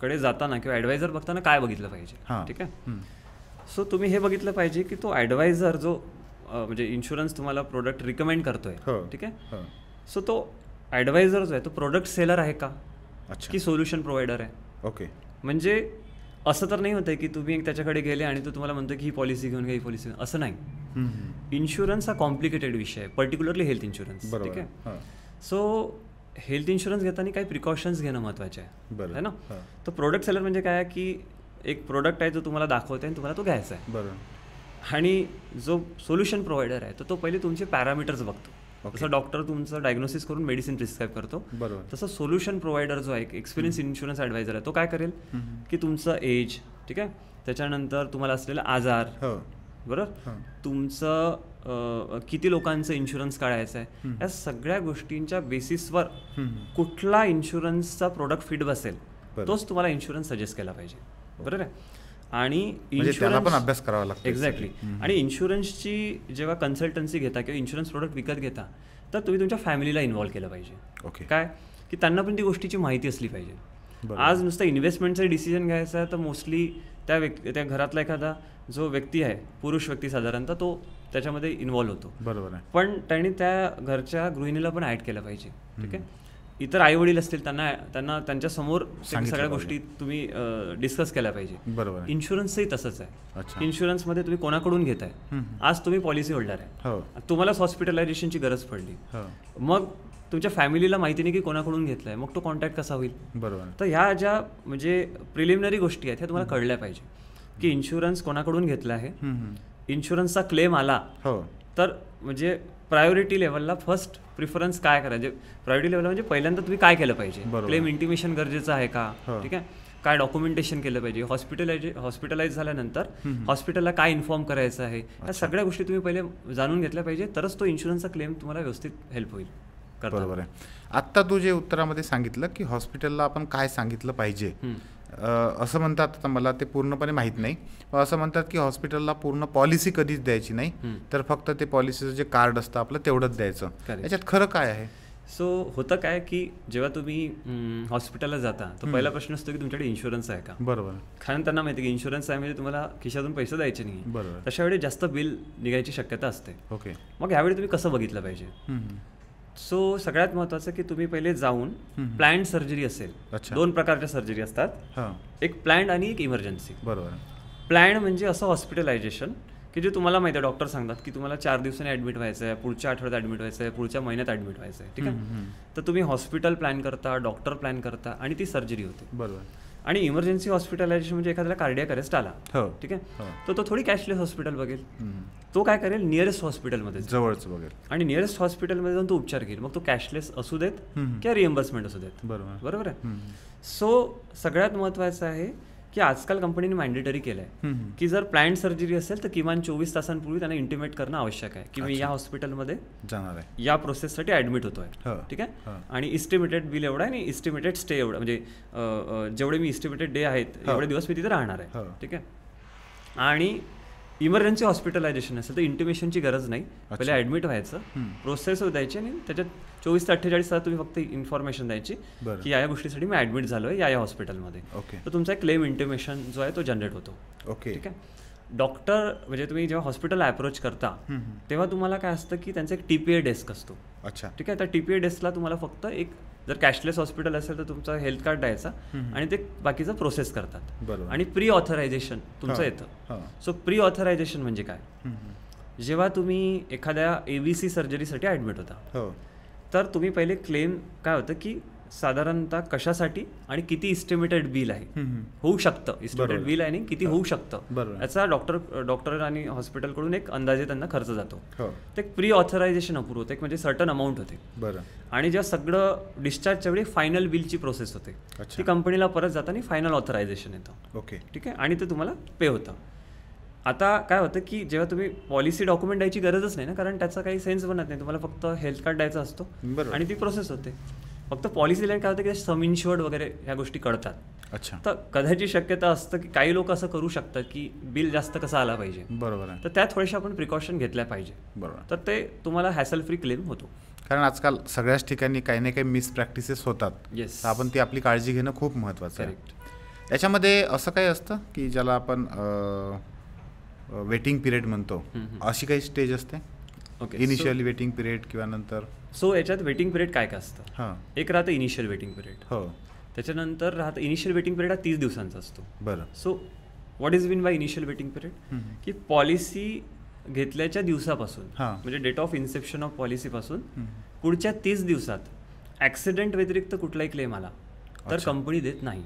कडे जाताना किंवा ॲडवायझर बघताना काय बघितलं पाहिजे, ठीक आहे. सो तुम्ही हे बघितलं पाहिजे की तो ॲडवायझर जो म्हणजे इन्शुरन्स तुम्हाला प्रोडक्ट रिकमेंड करतोय, ठीक आहे, सो तो ॲडवायझर जो आहे तो प्रोडक्ट सेलर आहे का की सोल्युशन प्रोव्हायडर आहे. ओके. म्हणजे असं तर नाही होतं की तुम्ही त्याच्याकडे गेले आणि तो तुम्हाला म्हणतो की ही पॉलिसी घेऊन घ्या, ही पॉलिसी, असं नाही. इन्शुरन्स हा कॉम्प्लिकेटेड विषय आहे, पर्टिक्युलरली हेल्थ इन्शुरन्स, ठीक आहे. सो हेल्थ इन्शुरन्स घेताना काही प्रिकॉशन्स घेणं महत्त्वाचे आहे ना. तर प्रोडक्ट सेलर म्हणजे काय की एक प्रोडक्ट आहे जो तुम्हाला दाखवते आणि तुम्हाला तो घ्यायचा आहे. बरोबर. आणि जो सोल्युशन प्रोव्हायडर आहे तो पहिले तुमचे पॅरामीटर्स बघतो. जसं डॉक्टर तुमचं डायग्नोसिस करून मेडिसिन प्रिस्क्राईब करतो, तसं सोल्युशन प्रोव्हायडर जो आहे एक्सपिरियन्स इन्शुरन्स ॲडवायझर आहे तो काय करेल की तुमचं एज, ठीक आहे, त्याच्यानंतर तुम्हाला असलेला आजार, बरोबर, तुमचं किती लोकांचं इन्शुरन्स काढायचं आहे, या सगळ्या गोष्टींच्या बेसिसवर कुठला इन्शुरन्सचा प्रोडक्ट फिट बसेल तोच तुम्हाला इन्शुरन्स सजेस्ट केला पाहिजे. बरोबर आहे. आणि इन्शुरन्स पण अभ्यास करावा लागतो. एक्झॅक्टली. आणि इन्शुरन्सची जेव्हा कन्सल्टन्सी घेता किंवा इन्शुरन्स प्रोडक्ट विकत घेता तर तुम्ही तुमच्या फॅमिलीला इन्व्हॉल्व केलं पाहिजे. ओके. काय की त्यांना पण ती गोष्टीची माहिती असली पाहिजे. आज नुसतं इन्व्हेस्टमेंटचं डिसिजन घ्यायचं आहे तर मोस्टली त्या घरातला एखादा जो व्यक्ती आहे, पुरुष व्यक्ती साधारणतः, तो त्याच्यामध्ये इन्व्हॉल्व होतो. बरोबर आहे. पण त्यांनी त्या घरच्या गृहिणीला पण ॲड केलं पाहिजे, ठीक आहे. इतर आई वडील असतील त्यांना त्यांच्या समोर सगळ्या गोष्टी तुम्ही डिस्कस केल्या पाहिजे. बरोबर. इन्शुरन्सही तसंच आहे. इन्शुरन्समध्ये तुम्ही कोणाकडून घेताय, आज तुम्ही पॉलिसी होल्डर आहे, तुम्हालाच हॉस्पिटलायझेशनची गरज पडली, मग तुमच्या फॅमिलीला माहिती नाही की कोणाकडून घेतलाय, मग तो कॉन्टॅक्ट कसा होईल. बरोबर. तर ह्या ज्या म्हणजे प्रिलिमिनरी गोष्टी आहेत ह्या तुम्हाला कळल्या पाहिजे की इन्शुरन्स कोणाकडून घेतला आहे, इन्शुरन्सचा क्लेम आला तर म्हणजे प्रायोरिटी लेवलला फर्स्ट प्रिफरन्स काय करायचे. प्रायोरिटी लेवलला म्हणजे पहिल्यांदा तुम्ही काय केलं पाहिजे, क्लेम इंटिमेशन गरजेचं आहे का, ठीक आहे, काय डॉक्युमेंटेशन केलं पाहिजे, हॉस्पिटलाइज झाल्यानंतर हॉस्पिटलला काय इन्फॉर्म करायचं आहे, या सगळ्या गोष्टी तुम्ही पहिले जाणून घेतल्या पाहिजे, तरच तो इन्शुरन्सचा क्लेम तुम्हाला व्यवस्थित हेल्प होईल. बरोबर आहे. आत्ता तू जे उत्तरामध्ये सांगितलं की हॉस्पिटलला आपण काय सांगितलं पाहिजे, असं म्हणतात, आता मला ते पूर्णपणे माहीत नाही, असं म्हणतात की हॉस्पिटलला पूर्ण पॉलिसी कधीच द्यायची नाही, तर फक्त ते पॉलिसीचं जे कार्ड असतं आपलं तेवढंच द्यायचं. याच्यात खरं काय आहे? सो होतं काय की जेव्हा तुम्ही हॉस्पिटलला जाता तर पहिला प्रश्न असतो की तुमच्याकडे इन्शुरन्स आहे का. बरोबर. कारण त्यांना माहिती की इन्शुरन्स आहे म्हणजे तुम्हाला खिशातून पैसे द्यायचे नाही. बरोबर. तशा वेळी जास्त बिल निघायची शक्यता असते. ओके. मग यावेळी तुम्ही कसं बघितलं पाहिजे. सो सगळ्यात महत्त्वाचं की तुम्ही पहिले जाऊन प्लॅन्ड सर्जरी असेल. 2 प्रकारच्या सर्जरी असतात, एक प्लॅन्ड आणि एक इमर्जन्सी. बरोबर. प्लॅन्ड म्हणजे असं हॉस्पिटलायझेशन की जे तुम्हाला माहिती आहे, डॉक्टर सांगतात की तुम्हाला 4 दिवसांनी ॲडमिट व्हायचं आहे, पुढच्या आठवड्यात ॲडमिट व्हायचं आहे, पुढच्या महिन्यात ॲडमिट व्हायचं आहे. ठीक आहे. तर तुम्ही हॉस्पिटल प्लॅन करता, डॉक्टर प्लॅन करता आणि ती सर्जरी होते. बरोबर. आणि इमर्जन्सी हॉस्पिटलायझेशन म्हणजे एखाद्याला कार्डियाक अरेस्ट आला. ठीक आहे. तर तो थोडी कॅशलेस हॉस्पिटल बघेल. तो काय करेल, नियरेस्ट हॉस्पिटलमध्ये जवळच बघेल आणि नियरेस्ट हॉस्पिटलमध्ये जाऊन तो उपचार घेईल. मग तो कॅशलेस असू देत किंवा रिएम्बर्समेंट असू देत. बरोबर आहे. सो सगळ्यात महत्त्वाचं आहे की आजकाल कंपनीने मॅन्डेटरी केलं आहे की जर प्लॅन्ड सर्जरी असेल तर किमान 24 तासांपूर्वी त्यांना इंटिमेट करणं आवश्यक आहे की मी या हॉस्पिटलमध्ये जाणार आहे, या प्रोसेससाठी ॲडमिट होतोय. ठीक आहे. आणि इस्टिमेटेड बिल एवढा आहे आणि इस्टिमेटेड स्टे एवढा, म्हणजे जेवढे मी इस्टिमेटेड डे आहेत एवढे दिवस मी तिथे राहणार आहे. ठीक आहे. आणि इमर्जन्सी हॉस्पिटलायझेशन असेल तर इंटिमेशनची गरज नाही, पहिले ॲडमिट व्हायचं, प्रोसेस द्यायची आणि त्याच्यात 24 ते 48 तास तुम्ही फक्त इन्फॉर्मेशन द्यायची की या गोष्टीसाठी मी ॲडमिट झालो आहे या हॉस्पिटलमध्ये. तर तुमचा एक क्लेम इंटिमेशन जो आहे तो जनरेट होतो. ओके. ठीक आहे. डॉक्टर म्हणजे तुम्ही जेव्हा हॉस्पिटलला अप्रोच करता तेव्हा तुम्हाला काय असतं की त्यांचा एक TPA डेस्क असतो. अच्छा. ठीक आहे. त्या TPA डेस्कला तुम्हाला फक्त एक, जर कॅशलेस हॉस्पिटल असेल तर तुमचा हेल्थ कार्ड द्यायचा आणि ते बाकीचं प्रोसेस करतात. आणि प्री ऑथरायझेशन तुमचं येतं. सो प्री ऑथरायझेशन म्हणजे काय, जेव्हा तुम्ही एखाद्या ABC सर्जरीसाठी ॲडमिट होता तर तुम्ही पहिले क्लेम काय होतं की साधारणतः कशासाठी आणि किती इस्टिमेटेड बिल आहे, होऊ शकतं, इस्टिमेटेड बिल आहे आणि किती होऊ शकतं याचा डॉक्टर आणि हॉस्पिटलकडून एक अंदाजे त्यांना खर्च जातो. ते प्री ऑथरायझेशन अप्रूव्ह होते, म्हणजे सर्टन अमाऊंट होते. आणि जेव्हा सगळं डिस्चार्जच्या वेळी फायनल बिलची प्रोसेस होते ती कंपनीला परत जाताना फायनल ऑथरायझेशन येतं. ओके. ठीक आहे. आणि ते तुम्हाला पे होतं. आता काय होतं की जेव्हा तुम्ही पॉलिसी डॉक्युमेंट द्यायची गरजच नाही ना, कारण त्याचा काही सेन्स बनत नाही, तुम्हाला फक्त हेल्थ कार्ड द्यायचा असतो आणि ती प्रोसेस होते. फक्त पॉलिसी लाईन काय होतं की सम इन्शुअर्ड वगैरे ह्या गोष्टी कळतात. अच्छा. तर कदाचित शक्यता असतं की काही लोक असं करू शकतात की बिल जास्त कसं आला पाहिजे. बरोबर आहे. तर त्या थोड्याशा आपण प्रिकॉशन घेतल्या पाहिजे. बरोबर. तर ते तुम्हाला हॅसल फ्री क्लेम होतो. कारण आजकाल सगळ्याच ठिकाणी काही ना काही मिस प्रॅक्टिसेस होतात. येस. आपण ती आपली काळजी घेणं खूप महत्त्वाचं आहे. याच्यामध्ये असं काही असतं की ज्याला आपण वेटिंग पिरियड म्हणतो, अशी काही स्टेज असते. ओके. इनिशियली वेटिंग पिरियड किंवा नंतर. सो याच्यात वेटिंग पिरियड काय काय असतं. एक राहतं इनिशियल वेटिंग पिरियड. हो. त्याच्यानंतर राहतं इनिशियल वेटिंग पिरियड हा 30 दिवसांचा असतो. बरं. So what is mean by initial waiting period, की पॉलिसी घेतल्याच्या दिवसापासून म्हणजे डेट ऑफ इन्सेप्शन ऑफ पॉलिसीपासून पुढच्या 30 दिवसात ॲक्सिडेंट व्यतिरिक्त कुठलाही क्लेम आला तर कंपनी देत नाही.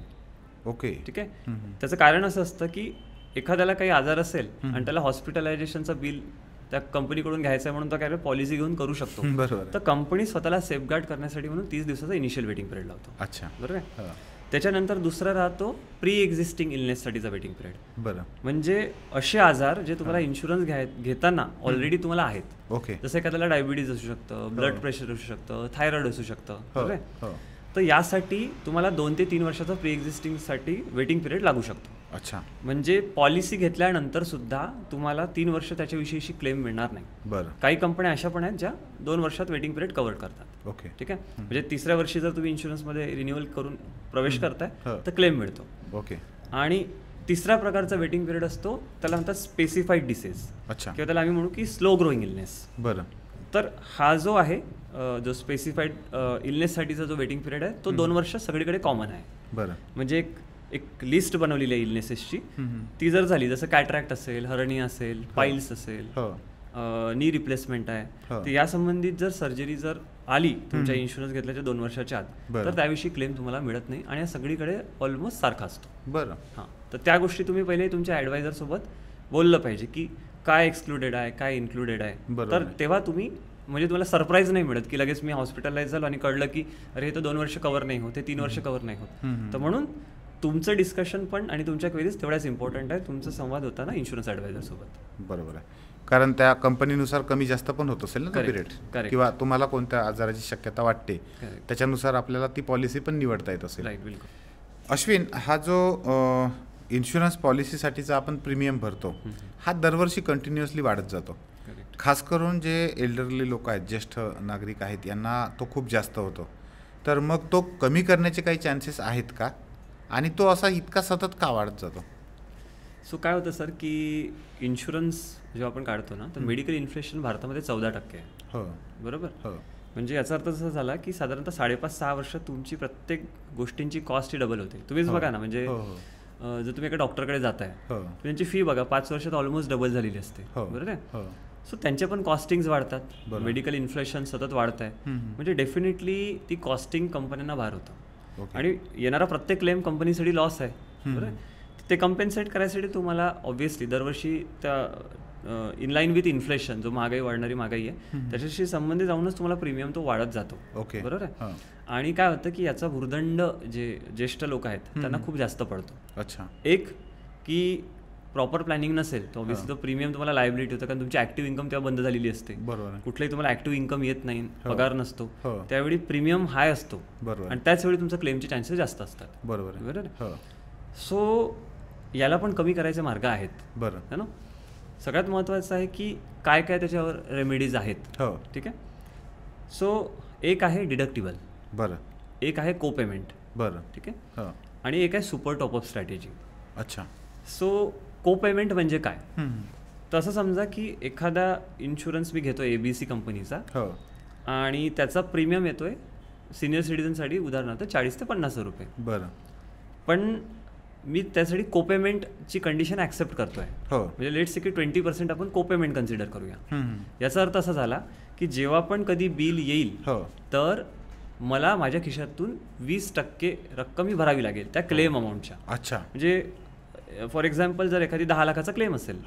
ओके. ठीक आहे. त्याचं कारण असं असतं की एखाद्याला काही आजार असेल आणि त्याला हॉस्पिटलायझेशनचं बिल त्या कंपनीकडून घ्यायचं आहे म्हणून तो काय पॉलिसी घेऊन करू शकतो. तर कंपनी स्वतःला सेफगार्ड करण्यासाठी म्हणून 30 दिवसाचा इनिशियल वेटिंग पिरियड लावतो. अच्छा. बरोबर आहे. त्याच्यानंतर दुसरा राहतो प्री एक्झिस्टिंग इलनेससाठीचा वेटिंग पिरियड. बरं. म्हणजे असे आजार जे तुम्हाला इन्शुरन्स घेताना ऑलरेडी तुम्हाला आहेत. ओके. जसं एखाद्याला डायबिटीज असू शकतं, ब्लड प्रेशर असू शकतं, थायरॉइड असू शकतं. बरोबर आहे. तर यासाठी तुम्हाला 2 ते 3 वर्षाचा प्री एक्झिस्टिंगसाठी वेटिंग पिरियड लागू शकतो. अच्छा. म्हणजे पॉलिसी घेतल्यानंतर सुद्धा तुम्हाला 3 वर्ष त्याच्याविषयीची क्लेम मिळणार नाही. बरं. काही कंपन्या अशा पण आहेत ज्या 2 वर्षात वेटिंग पिरियड कव्हर करतात. ओके. ठीक आहे. म्हणजे 3ऱ्या वर्षी जर तुम्ही इन्शुरन्समध्ये रिन्युअल करून प्रवेश करताय तर क्लेम मिळतो. ओके. आणि तिसऱ्या प्रकारचा वेटिंग पिरियड असतो त्याला म्हणतात स्पेसिफाईड डिसीज. अच्छा. किंवा त्याला आम्ही म्हणू की स्लो ग्रोईंग इलनेस. बरं. तर हा जो आहे जो स्पेसिफाईड इलनेससाठीचा जो वेटिंग पिरियड आहे तो 2 वर्ष सगळीकडे कॉमन आहे. बरं. म्हणजे एक लिस्ट बनवलेली आहे इलनेसेसची. ती जर झाली, जसं कॅटरॅक्ट असेल, हर्निया असेल, पाईल्स असेल, नी रिप्लेसमेंट आहे, तर या संबंधित जर सर्जरी जर आली तुमच्या इन्शुरन्स घेतल्याच्या 2 वर्षाच्या आत तर त्याविषयी क्लेम तुम्हाला मिळत नाही आणि सगळीकडे ऑलमोस्ट सारखा असतो. बरं. हां. तर त्या गोष्टी तुम्ही पहिले तुमच्या ॲडवायझर सोबत बोललं पाहिजे की काय एक्सक्लुडेड आहे, काय इन्क्लुडेड आहे. तर तेव्हा तुम्ही म्हणजे तुम्हाला सरप्राईज नाही मिळत की लगेच मी हॉस्पिटलाइज झालो आणि कळलं की अरे हे तर 2 वर्ष कव्हर नाही होत, हे 3 वर्ष कव्हर नाही होत. तर म्हणून तुमचं डिस्कशन पण आणि तुमच्या क्वेरीज तेवढ्याच इम्पॉर्टंट आहे तुमचा संवाद होताना इन्शुरन्स ॲडवायझर सोबत. बरोबर आहे. कारण त्या कंपनीनुसार कमी जास्त पण होत असेल ना पिरियड, किंवा तुम्हाला कोणत्या आजाराची शक्यता वाटते त्याच्यानुसार आपल्याला ती पॉलिसी पण निवडता येत असेल. राईट. बिलकुल. अश्विन, हा जो इन्शुरन्स पॉलिसीसाठीचा आपण प्रीमियम भरतो हा दरवर्षी कंटिन्युअसली वाढत जातो. खास करून जे एल्डरली लोक आहेत, ज्येष्ठ नागरिक आहेत, यांना तो खूप जास्त होतो. तर मग तो कमी करण्याचे काही चान्सेस आहेत का, आणि तो असा इतका सतत का वाढत जातो? सो काय होतं सर की इन्शुरन्स जेव्हा आपण काढतो ना, तर मेडिकल इन्फ्लेशन भारतामध्ये 14% आहे. हो बरोबर. हो म्हणजे याचा अर्थ असा झाला की साधारणतः 5.5-6 वर्ष तुमची प्रत्येक गोष्टींची कॉस्ट ही डबल होते. तुम्हीच बघा ना, म्हणजे जर तुम्ही एका डॉक्टरकडे जाताय, त्यांची फी बघा 5 वर्षात ऑलमोस्ट डबल झालेली असते. बरोबर आहे. सो त्यांचे पण कॉस्टिंग्स वाढतात, मेडिकल इन्फ्लेशन सतत वाढत आहे, म्हणजे डेफिनेटली ती कॉस्टिंग कंपन्यांना भार होतं. आणि येणारा प्रत्येक क्लेम कंपनीसाठी लॉस आहे. बरोबर. ते कम्पेन्सेट करायसाठी तुम्हाला ऑब्व्हियसली दरवर्षी त्या इनलाईन विथ इन्फ्लेशन, जो महागाई वाढणारी महागाई आहे त्याच्याशी संबंधित जाऊनच तुम्हाला प्रीमियम तो वाढत जातो. बरोबर आहे. आणि काय होतं की याचा भुर्दंड जे ज्येष्ठ लोक आहेत त्यांना खूप जास्त पडतो. अच्छा. एक की प्रॉपर प्लॅनिंग नसेल तर ऑब्व्हियसली तो प्रीमियम तुम्हाला लायबिलिटी होतं, कारण तुमची ऍक्टिव्ह इन्कम तेव्हा बंद झालेली असते. बरोबर. कुठलाही तुम्हाला ऍक्टिव्ह इन्कम येत नाही, पगार नसतो, त्यावेळी प्रीमियम हाय असतो. बरोबर. आणि त्याच वेळी तुमचा क्लेमचे चान्सेस जास्त असतात. बरोबर. बरोबर. सो याला पण कमी करायचे मार्ग आहेत. बरं है ना. सगळ्यात महत्त्वाचं आहे की काय काय त्याच्यावर रेमेडीज आहेत. ठीक आहे. सो एक आहे डिडक्टिबल. बरं. एक आहे को पेमेंट. बरं. ठीक आहे. आणि एक आहे सुपर टॉपअप स्ट्रॅटेजी. अच्छा. सो को पेमेंट म्हणजे काय, तर असं समजा की एखादा इन्शुरन्स मी घेतोय ABC कंपनीचा, आणि त्याचा प्रीमियम येतोय सिनियर सिटीजनसाठी उदाहरणार्थ 40 ते 50 रुपये. बरं. पण मी त्यासाठी को पेमेंटची कंडिशन ॲक्सेप्ट करतोय. म्हणजे लेट्स से की 20% आपण को पेमेंट कन्सिडर करूया. याचा अर्थ असा झाला की जेव्हा पण कधी बिल येईल तर मला माझ्या खिशातून 20% रक्कम ही भरावी लागेल त्या क्लेम अमाऊंटच्या. अच्छा. म्हणजे फॉर एक्झाम्पल जर एखादी 10 लाखाचा क्लेम असेल,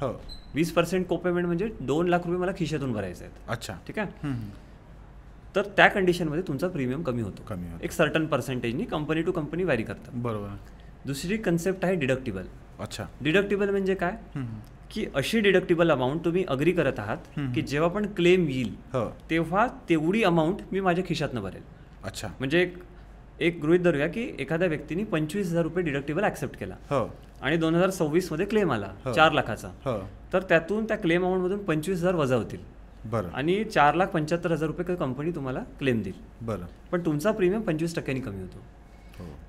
20% को पेमेंट म्हणजे 2 लाख रुपये मला खिशातून भरायचे आहेत. अच्छा. ठीक आहे. तर त्या कंडिशनमध्ये तुमचा प्रीमियम कमी होतो. एक सर्टन पर्सेंटेजनी कंपनी टू कंपनी व्हॅरी करतात. बरोबर. दुसरी कन्सेप्ट आहे डिडक्टिबल. अच्छा. डिडक्टिबल म्हणजे काय की अशी डिडक्टिबल अमाऊंट तुम्ही अग्री करत आहात की जेव्हा पण क्लेम येईल तेव्हा तेवढी अमाऊंट मी माझ्या खिशातनं भरेल. अच्छा. म्हणजे एक गृहीत धरूया की एखाद्या व्यक्तीने 25,000 रुपये डिडक्टिबल ऍक्सेप्ट केला आणि 2026 मध्ये क्लेम आला 4 लाखाचा, तर त्यातून त्या क्लेम अमाऊंटमधून 25,000 वजा होतील. बरं. आणि 4,75,000 रुपये कंपनी तुम्हाला क्लेम देईल. बरं. पण तुमचा प्रीमियम 25% कमी होतो.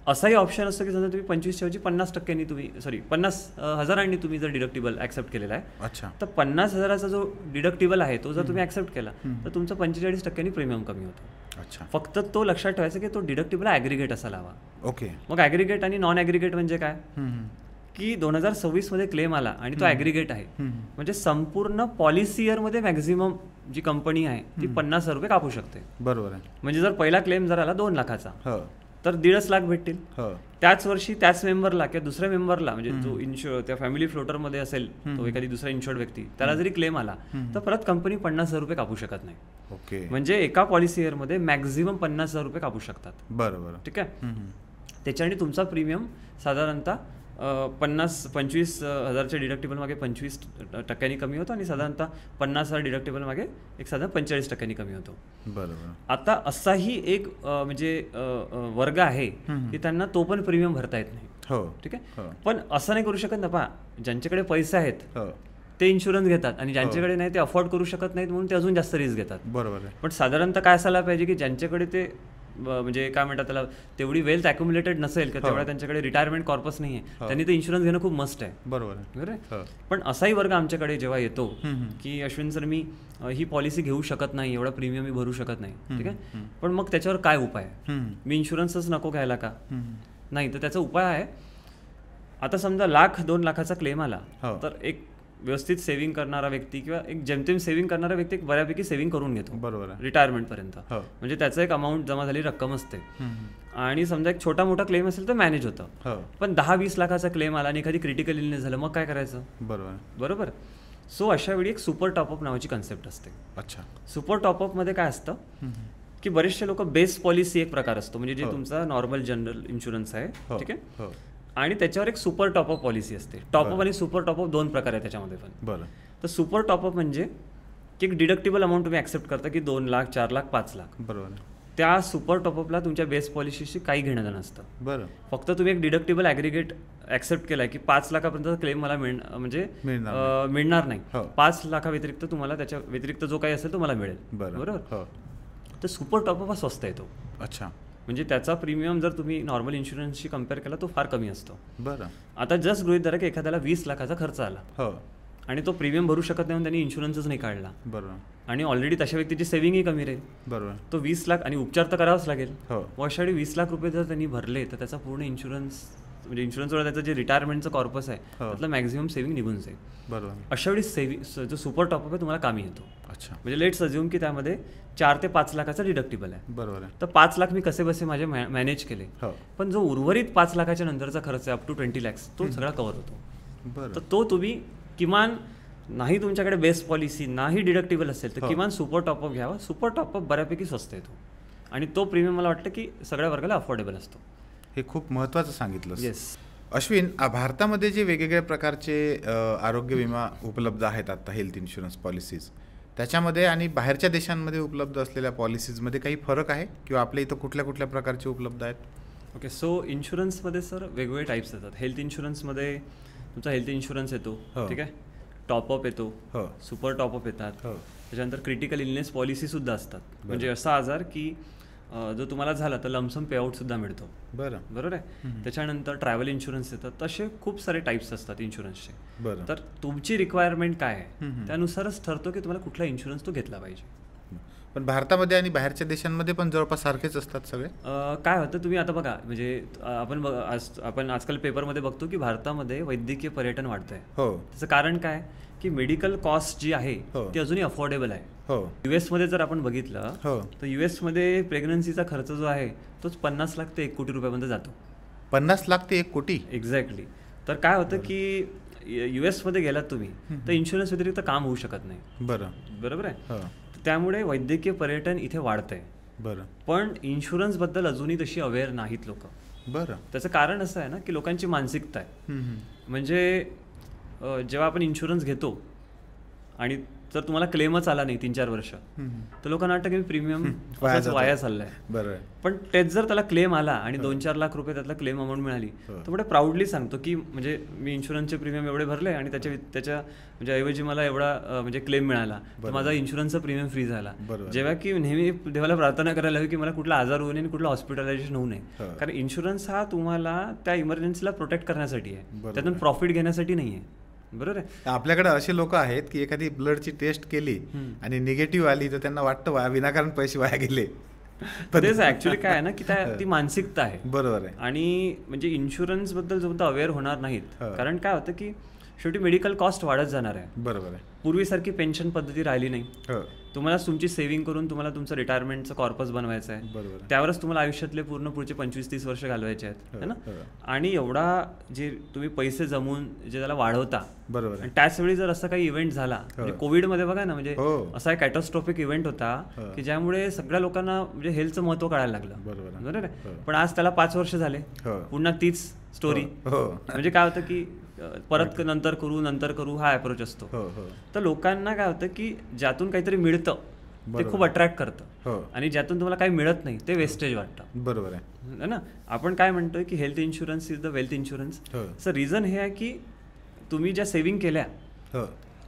असाही ऑप्शन असतो की समजा तुम्ही 25च्या ऐवजी 50% तुम्ही 50,000 तुम्ही जर डिडक्टिबल ऍक्सेप्ट केलेला आहे. अच्छा. तर 50,000चा जो डिडक्टिबल आहे तो जर तुम्ही ऍक्सेप्ट केला तर तुमचा 45% प्रीमियम कमी होतो. अच्छा. फक्त तो लक्षात ठेवायचा की तो डिडक्टिबल ॲग्रिगेट असायला हवा. ओके. मग ॲग्रिगेट आणि नॉन ॲग्रिगेट म्हणजे काय की 2026 मध्ये क्लेम आला आणि तो ॲग्रिगेट आहे, म्हणजे संपूर्ण पॉलिसी इयरमध्ये मॅक्झिमम जी कंपनी आहे ती 50,000 रुपये कापू शकते. बरोबर आहे. म्हणजे जर पहिला क्लेम जर आला 2 लाखाचा तर 1.5 लाख भेटतील. त्याच वर्षी त्याच मेंबरला किंवा दुसऱ्या मेंबरला, म्हणजे जो त्या फॅमिली फ्लोटरमध्ये असेल तो एखादी दुसरा इन्शुर्ड व्यक्ती, त्याला जरी क्लेम आला तर परत कंपनी 50,000 रुपये कापू शकत नाही. ओके. म्हणजे एका पॉलिसी इयरमध्ये मॅक्झिमम 50,000 रुपये कापू शकतात. बरोबर. ठीक आहे. त्याच्याने तुमचा प्रीमियम साधारणतः 25,000च्या डिडक्टिबल मागे 25% कमी होतो आणि साधारणतः 50,000 डिडक्टिबल मागे एक साधारण 45% कमी होतो. बरोबर. आता असाही एक म्हणजे वर्ग आहे की त्यांना तो पण प्रीमियम भरता येत नाही. ठीक आहे. पण असं नाही करू शकत ना. पहा, ज्यांच्याकडे पैसे आहेत ते इन्शुरन्स घेतात आणि ज्यांच्याकडे नाही ते अफोर्ड करू शकत नाहीत म्हणून ते अजून जास्त रिस्क घेतात. बरोबर. पण साधारणतः काय असायला पाहिजे की ज्यांच्याकडे ते म्हणजे काय म्हणतात त्याला तेवढी वेल्थ अक्युम्युलेटेड नसेल किंवा तेवढा त्यांच्याकडे रिटायरमेंट कॉर्पस नाही आहे, त्यांनी ते इन्शुरन्स घेणं खूप मस्ट आहे. बरोबर. पण असाही वर्ग आमच्याकडे जेव्हा येतो की अश्विन सर मी ही पॉलिसी घेऊ शकत नाही, एवढा प्रीमियम मी भरू शकत नाही. ठीक आहे. पण मग त्याच्यावर काय उपाय आहे? मी इन्शुरन्सच नको घ्यायला का? नाही, तर त्याचा उपाय आहे. आता समजा 1,00,000-2 लाखाचा क्लेम आला तर एक व्यवस्थित सेव्हिंग करणारा व्यक्ती किंवा एक जेमतेम सेव्हिंग करणारा व्यक्ती एक बऱ्यापैकी सेव्हिंग करून घेतो. बरोबर. रिटायरमेंट पर्यंत. म्हणजे त्याचं एक अमाऊंट जमा झाली रक्कम असते आणि समजा एक छोटा मोठा क्लेम असेल तर मॅनेज होतं. पण 10-20 लाखाचा क्लेम आला आणि एखादी क्रिटिकल इलनेस झालं मग काय करायचं? बरोबर. सो अशा वेळी एक सुपर टॉपअप नावाची कन्सेप्ट असते. अच्छा. सुपर टॉपअपमध्ये काय असतं की बरेचसे लोक बेस पॉलिसी एक प्रकार असतो, म्हणजे जे तुमचा नॉर्मल जनरल इन्शुरन्स आहे. ठीक आहे. आणि त्याच्यावर एक सुपर टॉपअप पॉलिसी असते. टॉपअप आणि सुपर टॉपअप 2 प्रकार आहे त्याच्यामध्ये पण. बरं. तर सुपर टॉपअप म्हणजे की एक डिडक्टिबल अमाऊंट तुम्ही ऍक्सेप्ट करता की 2 लाख, 4 लाख, 5 लाख. बरोबर. त्या सुपर टॉपअपला तुमच्या बेस पॉलिसीशी काही घेणं नसतं. बरं. फक्त तुम्ही एक डिडक्टिबल ॲग्रिगेट ॲक्सेप्ट केलाय की 5 लाखापर्यंत क्लेम मला मिळणार नाही. 5 लाखाव्यतिरिक्त तुम्हाला त्याच्या व्यतिरिक्त जो काही असेल तो मला मिळेल. बरोबर. तर सुपर टॉपअप हा स्वस्त येतो. अच्छा. म्हणजे त्याचा प्रीमियम जर तुम्ही नॉर्मल इन्शुरन्सशी कम्पेअर केला तो फार कमी असतो. बरं. आता जस्ट गृहीत धरा की एखाद्याला 20 लाखाचा खर्च आला आणि तो प्रीमियम भरू शकत नाही, त्यांनी इन्शुरन्सच नाही काढला. बरोबर. आणि ऑलरेडी तशा व्यक्तीची सेव्हिंगही कमी राहील. बरोबर. तो 20 लाख आणि उपचार तर करावाच लागेल. वर्षाडी 20 लाख रुपये जर त्यांनी भरले तर त्याचा पूर्ण इन्शुरन्स म्हणजे इन्शुरन्सवर त्याचं जे रिटायरमेंटचं कॉर्पस आहे त्यातलं मॅक्झिमम सेव्हिंग निघून जाईल. बरोबर. अशा वेळी जो सुपर टॉपअप आहे तुम्हाला कामी येतो. अच्छा. म्हणजे लेट्स अज्युम की त्यामध्ये 4 ते 5 लाखाचा डिडक्टिबल आहे. बरोबर आहे. तर 5 लाख मी कसे बसे माझे मॅनेज केले. पण जो उर्वरित 5 लाखाच्या नंतरचा खर्च आहे अप टू 20 lakhs तो सगळा कव्हर होतो. तर तो तुम्ही किमान नाही तुमच्याकडे बेस्ट पॉलिसी नाही डिडक्टिबल असेल तर किमान सुपर टॉपअप घ्यावा. सुपर टॉपअप बऱ्यापैकी स्वस्त येतो आणि तो प्रीमियम मला वाटतं की सगळ्या वर्गाला अफोर्डेबल असतो. हे खूप महत्त्वाचं सांगितलं. येस. अश्विन, भारतामध्ये जे वेगवेगळ्या प्रकारचे आरोग्य विमा उपलब्ध आहेत आता, हेल्थ इन्शुरन्स पॉलिसीज, त्याच्यामध्ये आणि बाहेरच्या देशांमध्ये उपलब्ध असलेल्या पॉलिसीजमध्ये काही फरक आहे किंवा आपल्या इथं कुठल्या कुठल्या प्रकारचे उपलब्ध आहेत? ओके. सो इन्शुरन्समध्ये सर वेगवेगळे टाईप्स येतात. हेल्थ इन्शुरन्समध्ये तुमचा हेल्थ इन्शुरन्स येतो. ठीक आहे. टॉपअप येतो. सुपर टॉपअप येतात. त्याच्यानंतर क्रिटिकल इलनेस पॉलिसीसुद्धा असतात. म्हणजे असा आजार की जो तुम्हाला झाला तर लमसम पेआउटसुद्धा मिळतो. बरोबर आहे. त्याच्यानंतर ट्रॅव्हल इन्शुरन्स येतात. तसे खूप सारे टाईप्स असतात इन्शुरन्सचे. तर तुमची रिक्वायरमेंट काय आहे त्यानुसारच ठरतो की तुम्हाला कुठला इन्शुरन्स तो घेतला पाहिजे. पण भारतामध्ये आणि बाहेरच्या देशांमध्ये पण जवळपास सारखेच असतात सगळे. काय होतं तुम्ही आता बघा, म्हणजे आपण आजकाल पेपरमध्ये बघतो की भारतामध्ये वैद्यकीय पर्यटन वाढतंय. त्याचं कारण काय की मेडिकल कॉस्ट जी आहे ती अजूनही अफोर्डेबल आहे. US मध्ये जर आपण बघितलं तर US मध्ये प्रेग्नन्सीचा खर्च जो आहे तोच 50 लाख ते 1 कोटी रुपयापर्यंत जातो. 50 लाख ते 1 कोटी? एक्झॅक्टली. तर काय होतं की US मध्ये गेलात तुम्ही तर इन्शुरन्स व्यतिरिक्त काम होऊ शकत नाही. बरोबर आहे. त्यामुळे वैद्यकीय पर्यटन इथे वाढतंय. पण इन्शुरन्स बद्दल अजूनही तशी अवेअर नाहीत लोक. त्याचं कारण असं आहे ना की लोकांची मानसिकता आहे. म्हणजे जेव्हा आपण इन्शुरन्स घेतो आणि जर तुम्हाला क्लेमच आला नाही 3-4 वर्ष तर लोकांना वाटतं की प्रीमियम वाया चाललाय. पण तेच जर त्याला क्लेम आला आणि 2-4 लाख रुपये त्यातला क्लेम अमाऊंट मिळाली तर पुढे प्राऊडली सांगतो की म्हणजे मी इन्शुरन्सचे प्रीमियम एवढे भरले आणि त्याच्या म्हणजे ऐवजी मला एवढा म्हणजे क्लेम मिळाला तर माझा इन्शुरन्सचा प्रीमियम फ्री झाला. जेव्हा की नेहमी देवाला प्रार्थना करायला हवी की मला कुठला आजार होऊ नये आणि कुठलं हॉस्पिटलायझेशन होऊ नये. कारण इन्शुरन्स हा तुम्हाला त्या इमर्जन्सीला प्रोटेक्ट करण्यासाठी आहे, त्यातून प्रॉफिट घेण्यासाठी नाही आहे. बरोबर आहे. आपल्याकडे असे लोक आहेत की एखादी ब्लडची टेस्ट केली आणि निगेटिव्ह आली तर त्यांना वाटतं विनाकारण पैसे वाया गेले. तेच ऍक्च्युअली काय आहे ना की ती मानसिकता आहे. बरोबर आहे. आणि म्हणजे इन्शुरन्स बद्दल सुद्धा अवेअर होणार नाहीत. कारण काय होतं की शेवटी मेडिकल कॉस्ट वाढत जाणार आहे. बरोबर आहे. पूर्वीसारखी पेन्शन पद्धती राहिली नाही. तुम्हाला तुमची सेव्हिंग करून तुम्हाला तुमचं रिटायरमेंटचं कॉर्पस बनवायचं आहे. त्यावरच तुम्हाला आयुष्यातले पूर्ण पुढचे 25-30 वर्ष घालवायचे आहेत ना. आणि एवढा जे तुम्ही पैसे जमून जे त्याला वाढवता. बरोबर. आणि त्याच वेळी जर असा काही इव्हेंट झाला म्हणजे कोविडमध्ये बघा ना, म्हणजे असा एक कॅटॅस्ट्रॉफिक इव्हेंट होता की ज्यामुळे सगळ्या लोकांना म्हणजे हेल्थचं महत्व कळायला लागलं. बरोबर आहे. पण आज त्याला 5 वर्ष झाले पुन्हा तीच स्टोरी. म्हणजे काय होतं की परत नंतर करू हा अप्रोच असतो. तर लोकांना काय होतं की ज्यातून काहीतरी मिळतं ते खूप अट्रॅक्ट करतं आणि ज्यातून तुम्हाला काही मिळत नाही ते वेस्टेज वाटतं. बरोबर आहे ना. आपण काय म्हणतोय की health insurance is the wealth insurance. Sir reason हे आहे की तुम्ही ज्या सेव्हिंग केल्या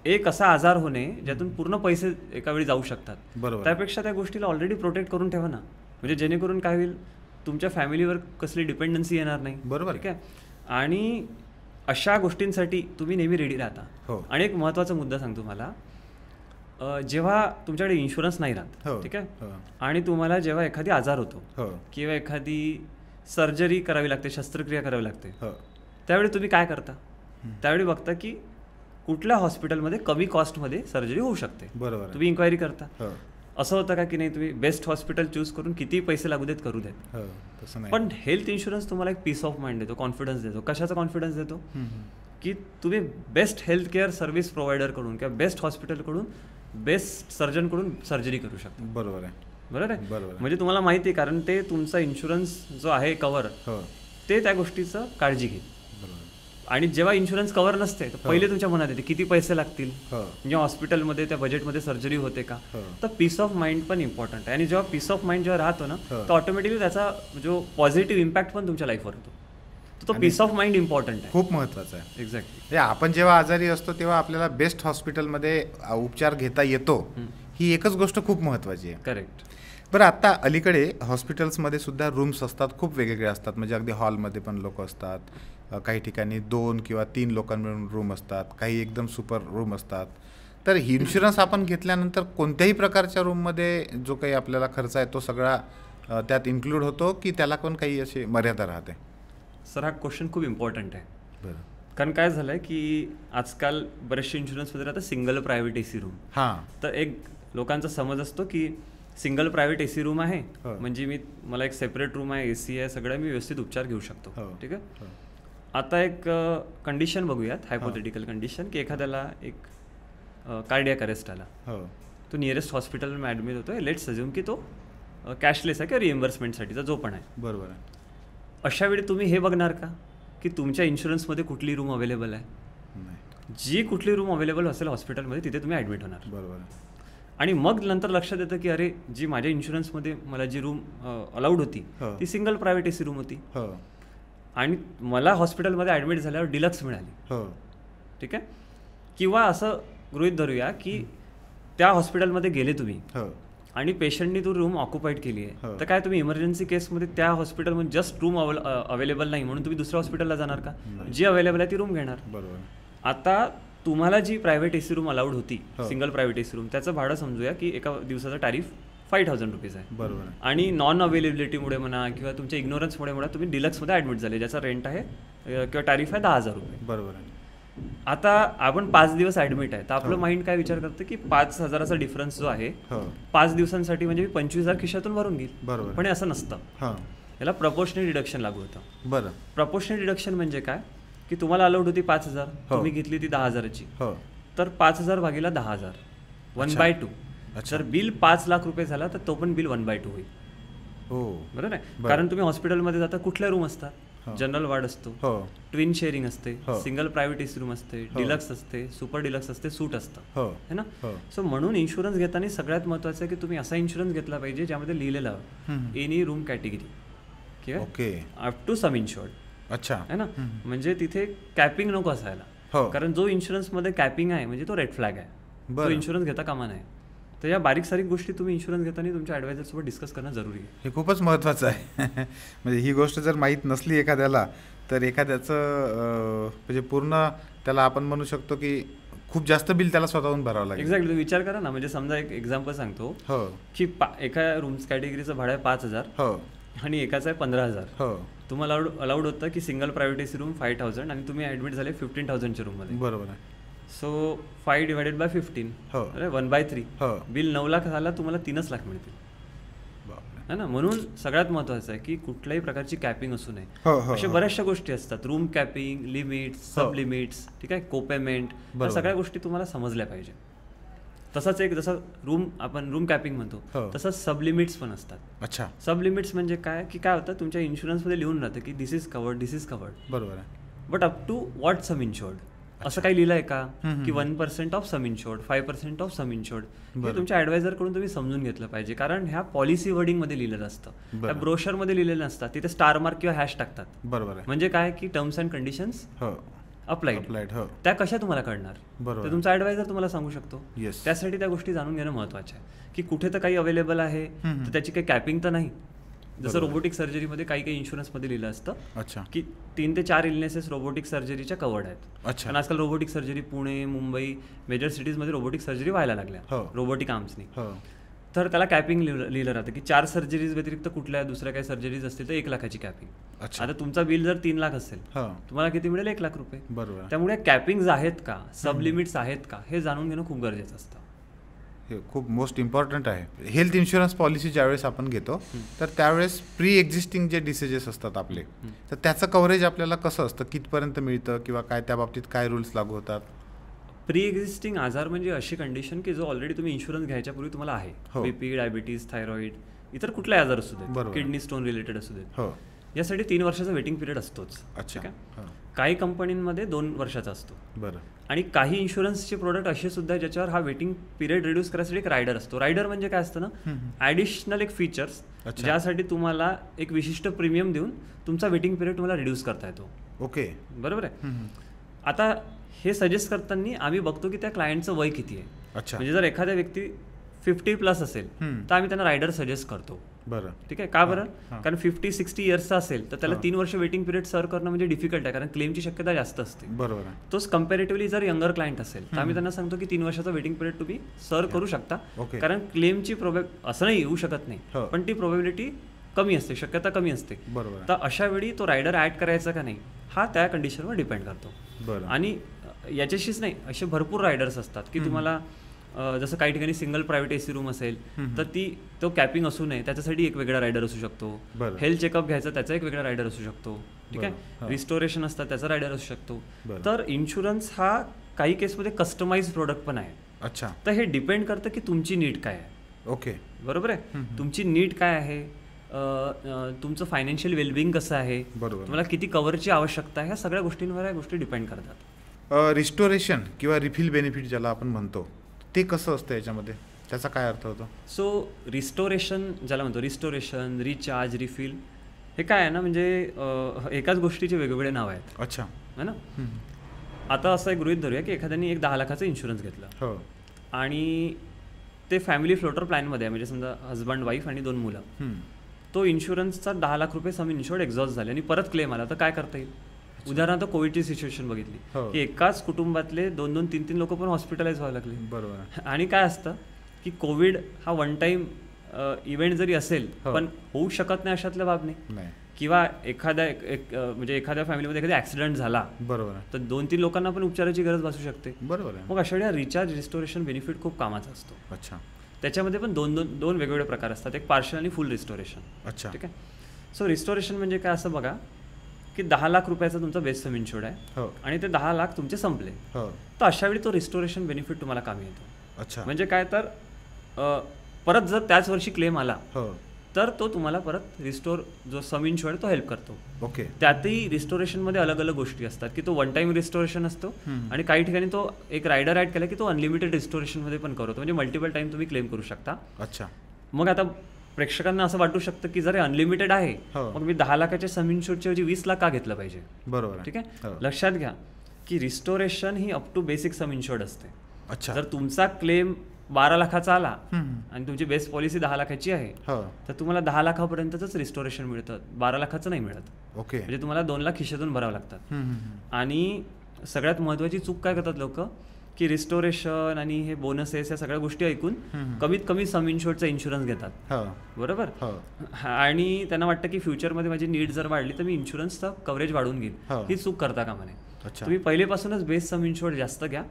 एक असा आजार होणे ज्यातून पूर्ण पैसे एका वेळी जाऊ शकतात. त्यापेक्षा त्या गोष्टीला ऑलरेडी प्रोटेक्ट करून ठेवा ना, म्हणजे जेणेकरून काय होईल तुमच्या फॅमिलीवर कसली डिपेंडन्सी येणार नाही. बरोबर. ठीक आहे. आणि अशा गोष्टींसाठी तुम्ही नेहमी रेडी राहता. आणि एक महत्त्वाचा मुद्दा सांगतो तुम्हाला, जेव्हा तुमच्याकडे इन्शुरन्स नाही राहत, ठीक आहे, आणि तुम्हाला जेव्हा एखादी आजार होतो किंवा एखादी सर्जरी करावी लागते, शस्त्रक्रिया करावी लागते, त्यावेळी तुम्ही काय करता? त्यावेळी बघता की कुठल्या हॉस्पिटलमध्ये कमी कॉस्टमध्ये सर्जरी होऊ शकते. बरोबर. तुम्ही इन्क्वायरी करता. असं होतं का की नाही तुम्ही बेस्ट हॉस्पिटल चूज करून किती पैसे लागू देत करू देत. पण हेल्थ इन्शुरन्स तुम्हाला एक पीस ऑफ माइंड देतो, कॉन्फिडन्स देतो. कशाचा कॉन्फिडन्स देतो? की तुम्ही बेस्ट हेल्थ केअर सर्व्हिस प्रोव्हायडरकडून किंवा बेस्ट हॉस्पिटलकडून बेस्ट सर्जनकडून सर्जरी करू शकता. बरोबर आहे. बरोबर आहे. म्हणजे तुम्हाला माहिती आहे, कारण ते तुमचा इन्शुरन्स जो आहे कव्हर ते त्या गोष्टीचं काळजी घेईल. आणि जेव्हा इन्शुरन्स कव्हर नसते तर पहिले तुमच्या मनात येते किती पैसे लागतील, हो. म्हणजे हॉस्पिटलमध्ये त्या बजेटमध्ये सर्जरी होते का. हो. तर पीस ऑफ माइंड पण इम्पॉर्टंट आहे, आणि जेव्हा पीस ऑफ माइंड जेव्हा राहतो ना हो. तर ऑटोमॅटिकली त्याचा जो पॉझिटिव्ह इम्पॅक्ट पण तुमच्या लाईफवर होतो. तर तो पीस ऑफ माइंड इम्पॉर्टंट आहे. खूप महत्त्वाचं आहे. एक्झॅक्टली. आपण जेव्हा आजारी असतो तेव्हा आपल्याला बेस्ट हॉस्पिटलमध्ये उपचार घेता येतो, ही एकच गोष्ट खूप महत्त्वाची आहे. करेक्ट. बरं, आता अलीकडे हॉस्पिटल्समध्ये सुद्धा रूम्स असतात, खूप वेगवेगळे असतात. म्हणजे अगदी हॉलमध्ये पण लोक असतात, काही ठिकाणी 2 किंवा 3 लोकांमिळून रूम असतात, काही एकदम सुपर रूम असतात. तर इन्शुरन्स आपण घेतल्यानंतर कोणत्याही प्रकारच्या रूममध्ये जो काही आपल्याला खर्च आहे तो सगळा त्यात इन्क्लूड होतो, की त्याला पण काही अशी मर्यादा राहते? सर, हा क्वेश्चन खूप इम्पॉर्टंट आहे. बरं. कारण काय झालं आहे की आजकाल बरेचसे इन्शुरन्समध्ये राहतात सिंगल प्रायव्हेट AC रूम. हां. तर एक लोकांचा समज असतो की सिंगल प्रायव्हेट AC रूम आहे म्हणजे मला एक सेपरेट रूम आहे, AC आहे, सगळं मी व्यवस्थित उपचार घेऊ शकतो. ठीक आहे. आता एक कंडिशन बघूयात, हायपोथेटिकल कंडिशन, की एखाद्याला एक कार्डियक अरेस्ट आला, तो नियरेस्ट हॉस्पिटलमध्ये ॲडमिट होतो. लेट्स अज्युम की तो कॅशलेस आहे किंवा रिएम्बर्समेंटसाठीचा जो पण आहे. बरोबर आहे. अशा वेळी तुम्ही हे बघणार का की तुमच्या इन्शुरन्समध्ये कुठली रूम अवेलेबल आहे? जी कुठली रूम अवेलेबल असेल हॉस्पिटलमध्ये तिथे तुम्ही ॲडमिट होणार. बरोबर आहे. आणि मग नंतर लक्षात येतं की अरे, जी माझ्या इन्शुरन्समध्ये मला जी रूम अलाउड होती ती सिंगल प्रायव्हेट AC रूम होती, आणि मला हॉस्पिटलमध्ये ॲडमिट झाल्यावर डिलक्स मिळाली. ठीक आहे. किंवा असं गृहीत धरूया की त्या हॉस्पिटलमध्ये गेले तुम्ही आणि पेशंटनी तो रूम ऑक्युपाईड केली आहे, तर काय तुम्ही इमर्जन्सी केसमध्ये त्या हॉस्पिटलमध्ये जस्ट रूम अवेलेबल नाही म्हणून तुम्ही दुसऱ्या हॉस्पिटलला जाणार का? जी अवेलेबल आहे ती रूम घेणार. बरोबर. आता तुम्हाला जी प्रायव्हेट AC रूम अलाउड होती, सिंगल प्रायव्हेट AC रूम, त्याचं भाडं समजूया की एका दिवसाचा टॅरिफ 5,000 रुपीज आहे. बरोबर. आणि नॉन अवेलेबिलिटीमुळे म्हणा किंवा तुमच्या इग्नोरन्समुळे म्हणा तुम्ही डिलक्समध्ये ॲडमिट झाले, ज्याचा रेंट आहे किंवा टॅरिफ आहे 10,000 रुपये. बरोबर आहे. आता आपण 5 दिवस ॲडमिट आहे, तर आपलं माइंड काय विचार करतं की 5,000चा डिफरन्स जो आहे 5 दिवसांसाठी म्हणजे मी 25,000 खिशातून भरून घेईल. बरोबर. पण हे असं नसतं. याला प्रपोर्शनल डिडक्शन लागू होतं. बरं. प्रपोर्शनल डिडक्शन म्हणजे काय की तुम्हाला अलाउड होती 5,000, तुम्ही घेतली ती 10,000ची, तर 5,000 भागीला 10,000 1/2. जर बिल 5 लाख रुपये झाला तर तो पण बिल 1/2 होईल. बरोबर आहे. कारण तुम्ही हॉस्पिटलमध्ये जाता, कुठल्या रूम असतात? जनरल वार्ड असतो, ट्विन शेअरिंग असते, सिंगल प्रायव्हेट AC रूम असते, डिलक्स असते, सुपर डिलक्स असते, सूट असतं, है ना. सो म्हणून इन्शुरन्स घेताना सगळ्यात महत्त्वाचं आहे की तुम्ही असा इन्शुरन्स घेतला पाहिजे ज्यामध्ये लिहिलेलं एनी रूम कॅटेगरी किंवा अप टू सम इन्शुर्ड. अच्छा. है ना. म्हणजे तिथे कॅपिंग नको असायला, कारण जो इन्शुरन्समध्ये कॅपिंग आहे म्हणजे तो रेड फ्लॅग आहे, तो इन्शुरन्स घेता कामा नये. तर या बारीक सारीक गोष्टी तुम्ही इन्शुरन्स घेताना तुमच्या ॲडवायझरसोबत डिस्कस करणं जरुरी आहे. हे खूपच महत्त्वाचं आहे. म्हणजे ही गोष्ट जर माहीत नसली एखाद्याला तर एखाद्याचं म्हणजे पूर्ण त्याला आपण म्हणू शकतो की खूप जास्त बिल त्याला स्वतःहून भरावं लागेल. एक्झॅक्टली. विचार करा ना, म्हणजे समजा एक एक्झाम्पल सांगतो की एका रूम्स कॅटेगरीचं भाडं आहे 5,000 आणि एकाचं आहे 15,000. तुम्हाला अलाउड होतं की सिंगल प्रायव्हेट AC रूम 5,000 आणि तुम्ही ॲडमिट झाले 15,000च्या रूममध्ये. बरोबर आहे. सो 5 / 15 अरे 1/3 बिल 9 लाख झाला, तुम्हाला 3 लाख मिळतील, है ना. म्हणून सगळ्यात महत्त्वाचं आहे की कुठल्याही प्रकारची कॅपिंग असू नये. अशा बऱ्याचशा गोष्टी असतात, रूम कॅपिंग, लिमिट्स, सब लिमिट्स, ठीक आहे, कोपेमेंट, या सगळ्या गोष्टी तुम्हाला समजल्या पाहिजे. तसंच एक जसं आपण रूम कॅपिंग म्हणतो तसंच सब लिमिट्स पण असतात. अच्छा. सब लिमिट्स म्हणजे काय की काय होतं, तुमच्या इन्शुरन्समध्ये लिहून राहतं की this is covered, this is covered. बरोबर आहे. But up to what sum insured असं काही लिहिलं आहे का की 1% ऑफ सम इन्शुर्ड, 5% ऑफ सम इन्शुर्ड. हे तुमच्या ॲडवायझरकडून तुम्ही समजून घेतलं पाहिजे, कारण ह्या पॉलिसी वर्डिंगमध्ये लिहिलेलं असतं, त्या ब्रोशरमध्ये लिहिलेलं नसतात. तिथे स्टार मार्क किंवा हॅश टाकतात. बरोबर आहे. म्हणजे काय की टर्म्स अँड कंडिशन्स अप्लाइड. त्या कशा तुम्हाला कळणार? तर तुमचा ॲडवायझर तुम्हाला सांगू शकतो. त्यासाठी त्या गोष्टी जाणून घेणं महत्त्वाचं आहे की कुठे तर काही अवेलेबल आहे, तर त्याची काही कॅपिंग तर नाही. जसं रोबोटिक सर्जरीमध्ये काही इन्शुरन्समध्ये लिहिलं असतं की 3 ते 4 इलनेसेस रोबोटिक सर्जरीच्या कवर्ड आहेत. आणि आजकाल robotic surgery Pune, Mumbai, major सिटीजमध्ये रोबोटिक सर्जरी व्हायला लागल्या रोबोटिक आर्म्सनी. तर त्याला कॅपिंग लिहिलं राहतं की 4 सर्जरीज व्यतिरिक्त कुठल्या दुसऱ्या काही सर्जरीज असतील तर 1 लाखाची कॅपिंग. आता तुमचा बिल जर 3 लाख असेल, तुम्हाला किती मिळेल? 1 लाख रुपये. त्यामुळे कॅपिंग्स आहेत का, सब लिमिट्स आहेत का, हे जाणून घेणं खूप गरजेचं असतं. हे खूप मोस्ट इम्पॉर्टंट आहे. हेल्थ इन्शुरन्स पॉलिसी ज्यावेळेस आपण घेतो तर त्यावेळेस प्री एक्झिस्टिंग जे डिसीजेस असतात आपले, तर त्याचं कव्हरेज आपल्याला कसं असतं, कितपर्यंत मिळतं किंवा काय, त्या बाबतीत काय रूल्स लागू होतात? प्री एक्झिस्टिंग आजार म्हणजे अशी कंडिशन की जो ऑलरेडी तुम्ही इन्शुरन्स घ्यायच्या पूर्वी तुम्हाला आहे. BP, डायबिटीज, थायरॉइड, इतर कुठलाही आजार असू देत, किडनी स्टोन रिलेटेड असू देत, यासाठी 3 वर्षाचा वेटिंग पिरियड असतोच. अच्छा. ठीक आहे. काही कंपनीमध्ये 2 वर्षाचा असतो. बरं. आणि काही इन्शुरन्सचे प्रोडक्ट असे सुद्धा ज्याच्यावर हा वेटिंग पिरियड रिड्यूस करायसाठी एक रायडर असतो. रायडर म्हणजे काय असतं ना, ॲडिशनल एक फीचर्स ज्यासाठी तुम्हाला एक विशिष्ट प्रीमियम देऊन तुमचा वेटिंग पिरियड तुम्हाला रिड्यूस करता येतो. ओके, बरोबर आहे. आता हे सजेस्ट करताना आम्ही बघतो की त्या क्लायंटचं वय किती आहे. अच्छा. म्हणजे जर एखाद्या व्यक्ती 50+ असेल तर आम्ही त्यांना रायडर सजेस्ट करतो. बरं. ठीक आहे. का बरं? कारण 50-60 इयर्सचा असेल तर त्याला 3 वर्ष वेटिंग पिरियड सर्व करणं म्हणजे डिफिकल्ट आहे, कारण क्लेमची शक्यता जास्त असते. बरोबर आहे. तोच कम्पॅरेटिव्हली जर यंगर क्लायंट असेल तर आम्ही त्यांना सांगतो की 3 वर्षाचा वेटिंग पिरियड तुम्ही सर्व करू शकता. कारण क्लेमची असं नाही येऊ शकत नाही, पण ती प्रोबॅबिलिटी कमी असते, शक्यता कमी असते. बरोबर. तर अशा वेळी तो रायडर ॲड करायचा का नाही हा त्या कंडिशनवर डिपेंड करतो. बरं. आणि याच्याशीच नाही, असे भरपूर रायडर्स असतात की तुम्हाला जसं काही ठिकाणी सिंगल प्रायव्हेट एसी रूम असेल तर तो कॅपिंग असू नये त्याच्यासाठी एक वेगळा रायडर असू शकतो. हेल्थ चेकअप घ्यायचा त्याचा एक वेगळा रायडर असू शकतो. ठीक आहे. रिस्टोरेशन असतात त्याचा रायडर असू शकतो. तर इन्शुरन्स हा काही केसमध्ये कस्टमाइज प्रोडक्ट पण आहे. अच्छा. तर हे डिपेंड करतं की तुमची नीड काय आहे. ओके, बरोबर आहे. तुमची नीड काय आहे, तुमचं फायनान्शियल वेलबिंग कसं आहे, तुम्हाला किती कव्हरची आवश्यकता आहे, ह्या सगळ्या गोष्टींवर या गोष्टी डिपेंड करतात. रिस्टोरेशन किंवा रिफिल बेनिफिट ज्याला आपण म्हणतो ते कसं असतं याच्यामध्ये, त्याचा काय अर्थ होतो? सो रिस्टोरेशन ज्याला म्हणतो, रिस्टोरेशन, रिचार्ज, रिफिल, हे काय आहे ना, म्हणजे एकाच गोष्टीचे वेगवेगळे नाव आहेत. अच्छा. है ना. आता असं एक गृहीत धरूया की एखाद्याने एक 10 लाखाचा इन्शुरन्स घेतला आणि ते फॅमिली फ्लोटर प्लॅनमध्ये आहे, म्हणजे समजा हजबंड, वाईफ आणि 2 मुलं. तो इन्शुरन्सचा 10 लाख रुपये सम इन्शुर्ड एक्झॉस्ट झाले आणि परत क्लेम आला तर काय करता येईल? उदाहरणार्थ कोविडची सिच्युएशन बघितली की एकाच कुटुंबातले 2-2, 3-3 लोक पण हॉस्पिटलाइज व्हायला लागले. बरोबर. आणि काय असतं की कोविड हा वन टाइम इव्हेंट जरी असेल पण होऊ शकत नाही अशातल्या बाब नाही. किंवा म्हणजे एखाद्या फॅमिलीमध्ये एखादा ऍक्सिडेंट झाला, बरोबर, तर 2-3 लोकांना पण उपचाराची गरज भासू शकते. बरोबर. मग अशा वेळी रिचार्ज रिस्टोरेशन बेनिफिट खूप कामाचा असतो. अच्छा. त्याच्यामध्ये पण दोन वेगवेगळे प्रकार असतात, एक पार्शल आणि फुल रिस्टोरेशन. अच्छा. ठीक आहे. सो रिस्टोरेशन म्हणजे काय असं बघा की 10 लाख रुपयाचा तुमचा बेस सम इन्शुर्ड आहे आणि ते 10 लाख तुमचे संपले, तर अशा वेळी तो रिस्टोरेशन बेनिफिट तुम्हाला कामी येतो. अच्छा. म्हणजे काय तर परत जर त्याच वर्षी क्लेम आला तर तो तुम्हाला परत रिस्टोर जो सम इन्शुर्ड तो हेल्प करतो. ओके. त्यातही रिस्टोरेशनमध्ये अलग अलग गोष्टी असतात की तो वन टाइम रिस्टोरेशन असतो आणि काही ठिकाणी तो एक रायडर ॲड केला की तो अनलिमिटेड रिस्टोरेशनमध्ये पण करतो, म्हणजे मल्टिपल टाइम तुम्ही क्लेम करू शकता. अच्छा. मग आता प्रेक्षकांना असं वाटू शकतं की जर हे अनलिमिटेड आहे मग मी 10 लाखाच्या सम इन्शुर्डच्या ऐवजी 20 लाख का घेतलं पाहिजे? बरोबर. ठीक आहे. लक्षात घ्या की रिस्टोरेशन ही up to basic sum insured असते. अच्छा. जर तुमचा क्लेम 12 लाखाचा आला आणि तुमची बेस पॉलिसी 10 लाखाची आहे तर तुम्हाला 10 लाखापर्यंतच रिस्टोरेशन मिळतं, 12 लाखाचं नाही मिळत. ओके. म्हणजे तुम्हाला 2 लाख खिशातून भरावं लागतात. आणि सगळ्यात महत्वाची चूक काय करतात लोक की रिस्टोरेशन आणि हे बोनसेस या सगळ्या गोष्टी ऐकून कमीत कमी सम इन्शुर्डचा इन्शुरन्स घेतात. बरोबर. आणि त्यांना वाटतं की फ्युचरमध्ये माझी नीड जर वाढली तर मी इन्शुरन्सचा कव्हरेज वाढवून घेईल. ही चूक करता कामा नये. तुम्ही पहिलेपासूनच बेस सम इन्शुर्ड जास्त घ्या,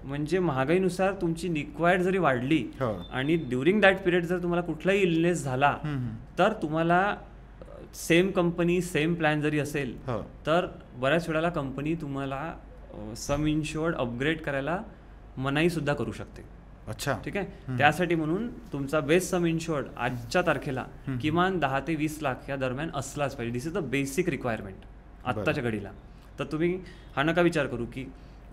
म्हणजे महागाईनुसार तुमची रिक्वायर्ड जरी वाढली आणि ड्युरिंग दॅट पिरियड जर तुम्हाला कुठलाही इलनेस झाला तर तुम्हाला सेम कंपनी सेम प्लॅन जरी असेल तर बऱ्याच वेळेला कंपनी तुम्हाला सम इन्शुर्ड अपग्रेड करायला मनाई सुद्धा करू शकते. अच्छा. ठीक आहे. त्यासाठी म्हणून तुमचा बेस सम इन्शुर्ड आजच्या तारखेला किमान 10 ते 20 लाख या दरम्यान असलाच पाहिजे. दिस इज द बेसिक रिक्वायरमेंट आत्ताच्या घडीला. तर तुम्ही हा नका विचार करू की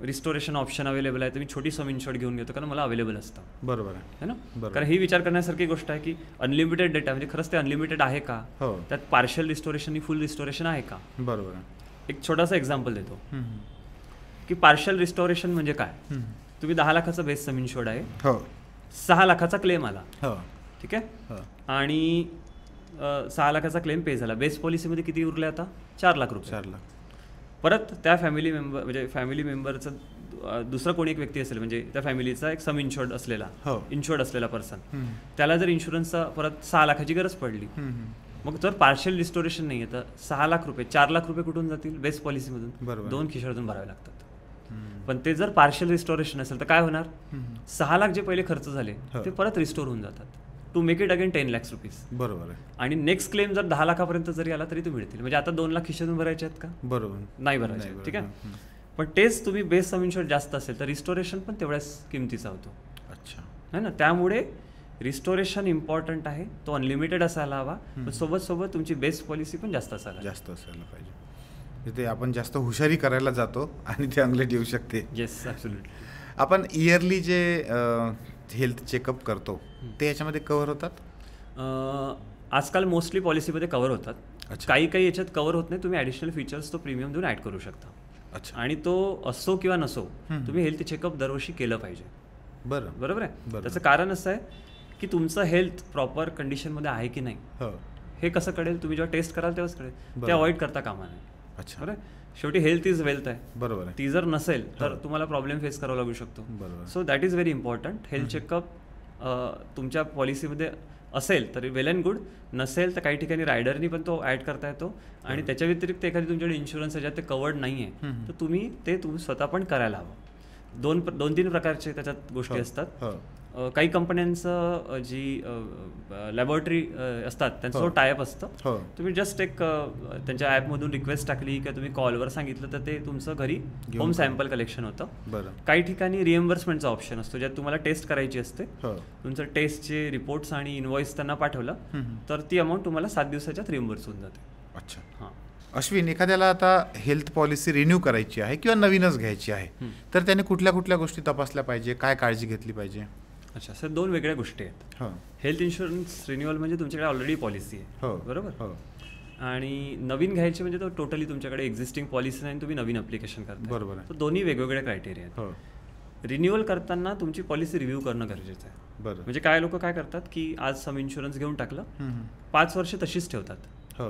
रिस्टोरेशन ऑप्शन अवेलेबल आहे तर मी छोटी सम इन्शुर्ड घेऊन घेतो कारण मला अवेलेबल असतं. बरोबर आहे ना. कारण ही विचार करण्यासारखी गोष्ट आहे की अनलिमिटेड डेटा म्हणजे खरंच ते अनलिमिटेड आहे का, त्यात पार्शल रिस्टोरेशन आणि फुल रिस्टोरेशन आहे का. बरोबर. एक छोटासा एक्झाम्पल देतो की पार्शल रिस्टोरेशन म्हणजे काय. तुम्ही 10 लाखाचा बेस सम इन्शुर्ड आहे, 6 लाखाचा क्लेम आला, ठीक आहे, आणि 6 लाखाचा क्लेम पे झाला, बेस पॉलिसीमध्ये किती उरले आता 4 लाख रुपये. 4 लाख. परत त्या फॅमिली मेंबर म्हणजे फॅमिली मेंबरचं दुसरा कोणी एक व्यक्ती असेल म्हणजे त्या फॅमिलीचा एक सम इन्शुर्ड असलेला पर्सन, त्याला जर इन्शुरन्सचा परत 6 लाखाची गरज पडली, मग जर पार्शियल रिस्टोरेशन नाही आहे तर 6 लाख रुपये 4 लाख रुपये कुठून जातील बेस पॉलिसीमधून, 2 खिशातून भरावे लागतात. पण ते जर पार्शियल रिस्टोरेशन असेल तर काय होणार, 6 लाख जे पहिले खर्च झाले ते परत रिस्टोर होऊन जातात to make it again 10 lakhs rupees. बरोबर आहे. आणि नेक्स्ट क्लेम जर 10 लाखापर्यंत जरी आला तरी तो मिळतील. म्हणजे आता 2 लाख खिशातून भरायचे आहेत का, बरोबर नाही भरायचे. ठीक आहे. पण तेच तुम्ही बेस सम इन्शुर्ड जास्त असेल तर रिस्टोरेशन पण तेवढ्याच किमतीचा होतो. अच्छा आहे ना. त्यामुळे रिस्टोरेशन इम्पॉर्टंट आहे, तो अनलिमिटेड असायला हवा, पण सोबत तुमची बेस्ट पॉलिसी पण जास्त असायला पाहिजे. तिथे आपण जास्त हुशारी करायला जातो आणि ते अंगलट येऊ शकते. Yes, absolutely. आपण इयरली जे हेल्थ चेकअप करतो ते याच्यामध्ये कव्हर होतात? आजकाल मोस्टली पॉलिसीमध्ये कव्हर होतात. अच्छा. काही याच्यात कव्हर होत नाही. तुम्ही ॲडिशनल फीचर्स तो प्रीमियम देऊन ॲड करू शकता. अच्छा. आणि तो असो किंवा नसो, तुम्ही हेल्थ चेकअप दरवर्षी केलं पाहिजे. बरोबर आहे. त्याचं कारण असं आहे की तुमचं हेल्थ प्रॉपर कंडिशनमध्ये आहे की नाही, हे कसं कळेल? तुम्ही जेव्हा टेस्ट कराल तेव्हाच कळेल. ते अवॉइड करता कामा नये. अच्छा. बरोबर. शेवटी हेल्थ इज वेल्थ आहे. बरोबर आहे. ती जर नसेल तर तुम्हाला प्रॉब्लेम फेस करावा लागू शकतो. So that is very important. Health checkup तुमच्या पॉलिसीमध्ये असेल तर वेल अँड गुड, नसेल तर काही ठिकाणी रायडरनी पण तो ॲड करता येतो. आणि त्याच्या व्यतिरिक्त एखादी तुमच्याकडे इन्शुरन्स ज्याच्यात ते कवर्ड नाही आहे तर तुम्ही स्वतः पण करायला हवं. 2-3 प्रकारचे त्याच्यात गोष्टी असतात. काही कंपन्यांचं जी लॅबॉरेटरी असतात त्यांचं टायअप असतं. तुम्ही जस्ट एक त्यांच्या ॲपमधून रिक्वेस्ट टाकली किंवा तुम्ही कॉलवर सांगितलं तर ते तुमचं घरी होम सॅम्पल कलेक्शन होतं. काही ठिकाणी रिएम्बर्समेंटचा ऑप्शन असतो, ज्यात तुम्हाला टेस्ट करायची असते. तुमचं टेस्टचे रिपोर्ट्स आणि इनवॉइस त्यांना पाठवलं तर ती अमाऊंट तुम्हाला 7 दिवसाच्यात रिएम्बर्स होऊन जाते. अच्छा. हां. अश्विन, एखाद्याला आता हेल्थ पॉलिसी रिन्यू करायची आहे किंवा नवीनच घ्यायची आहे तर त्याने कुठल्या गोष्टी तपासल्या पाहिजे, काय काळजी घेतली पाहिजे? अच्छा सर, 2 वेगळ्या गोष्टी आहेत. हेल्थ इन्शुरन्स रिन्युअल म्हणजे तुमच्याकडे ऑलरेडी पॉलिसी आहे. बरोबर. आणि नवीन घ्यायची म्हणजे तो टोटली तुमच्याकडे एक्झिस्टिंग पॉलिसी नाही, तुम्ही नवीन अप्लिकेशन करता. बरोबर. तर दोन्ही वेगवेगळे क्रायटेरिया आहेत. रिन्युअल करताना तुमची पॉलिसी रिव्ह्यू करणं गरजेचं आहे. म्हणजे काय लोक काय करतात की आज सम इन्शुरन्स घेऊन टाकलं, 5 वर्ष तशीच ठेवतात.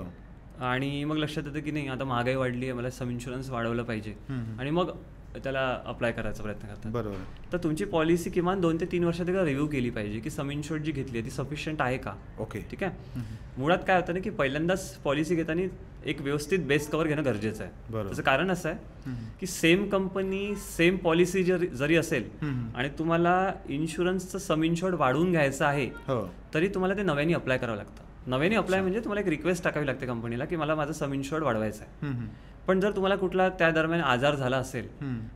आणि मग लक्षात येतं की नाही आता महागाई वाढली आहे, मला सम इन्शुरन्स वाढवलं पाहिजे, आणि मग त्याला अप्लाय करायचा प्रयत्न करतात. बरोबर. तर तुमची पॉलिसी किमान 2 ते 3 वर्षात एकदा रिव्ह्यू केली पाहिजे की सम इन्शुर्ड जी घेतली आहे ती सफिशियंट आहे का. ओके. ठीक आहे. मुळात काय होतं ना की पहिल्यांदाच पॉलिसी घेताना एक व्यवस्थित बेस कव्हर घेणं गरजेचं आहे. त्याचं कारण असं आहे की सेम कंपनी सेम पॉलिसी जरी असेल आणि तुम्हाला इन्शुरन्सचं सम इन्शुर्ड वाढवून घ्यायचं आहे तरी तुम्हाला ते नव्याने अप्लाय करावं लागतं. नव्याने अप्लाय म्हणजे तुम्हाला एक रिक्वेस्ट टाकावी लागते कंपनीला की मला माझं सम इन्शुर्ड वाढवायचं आहे. पण जर तुम्हाला कुठला त्या दरम्यान आजार झाला असेल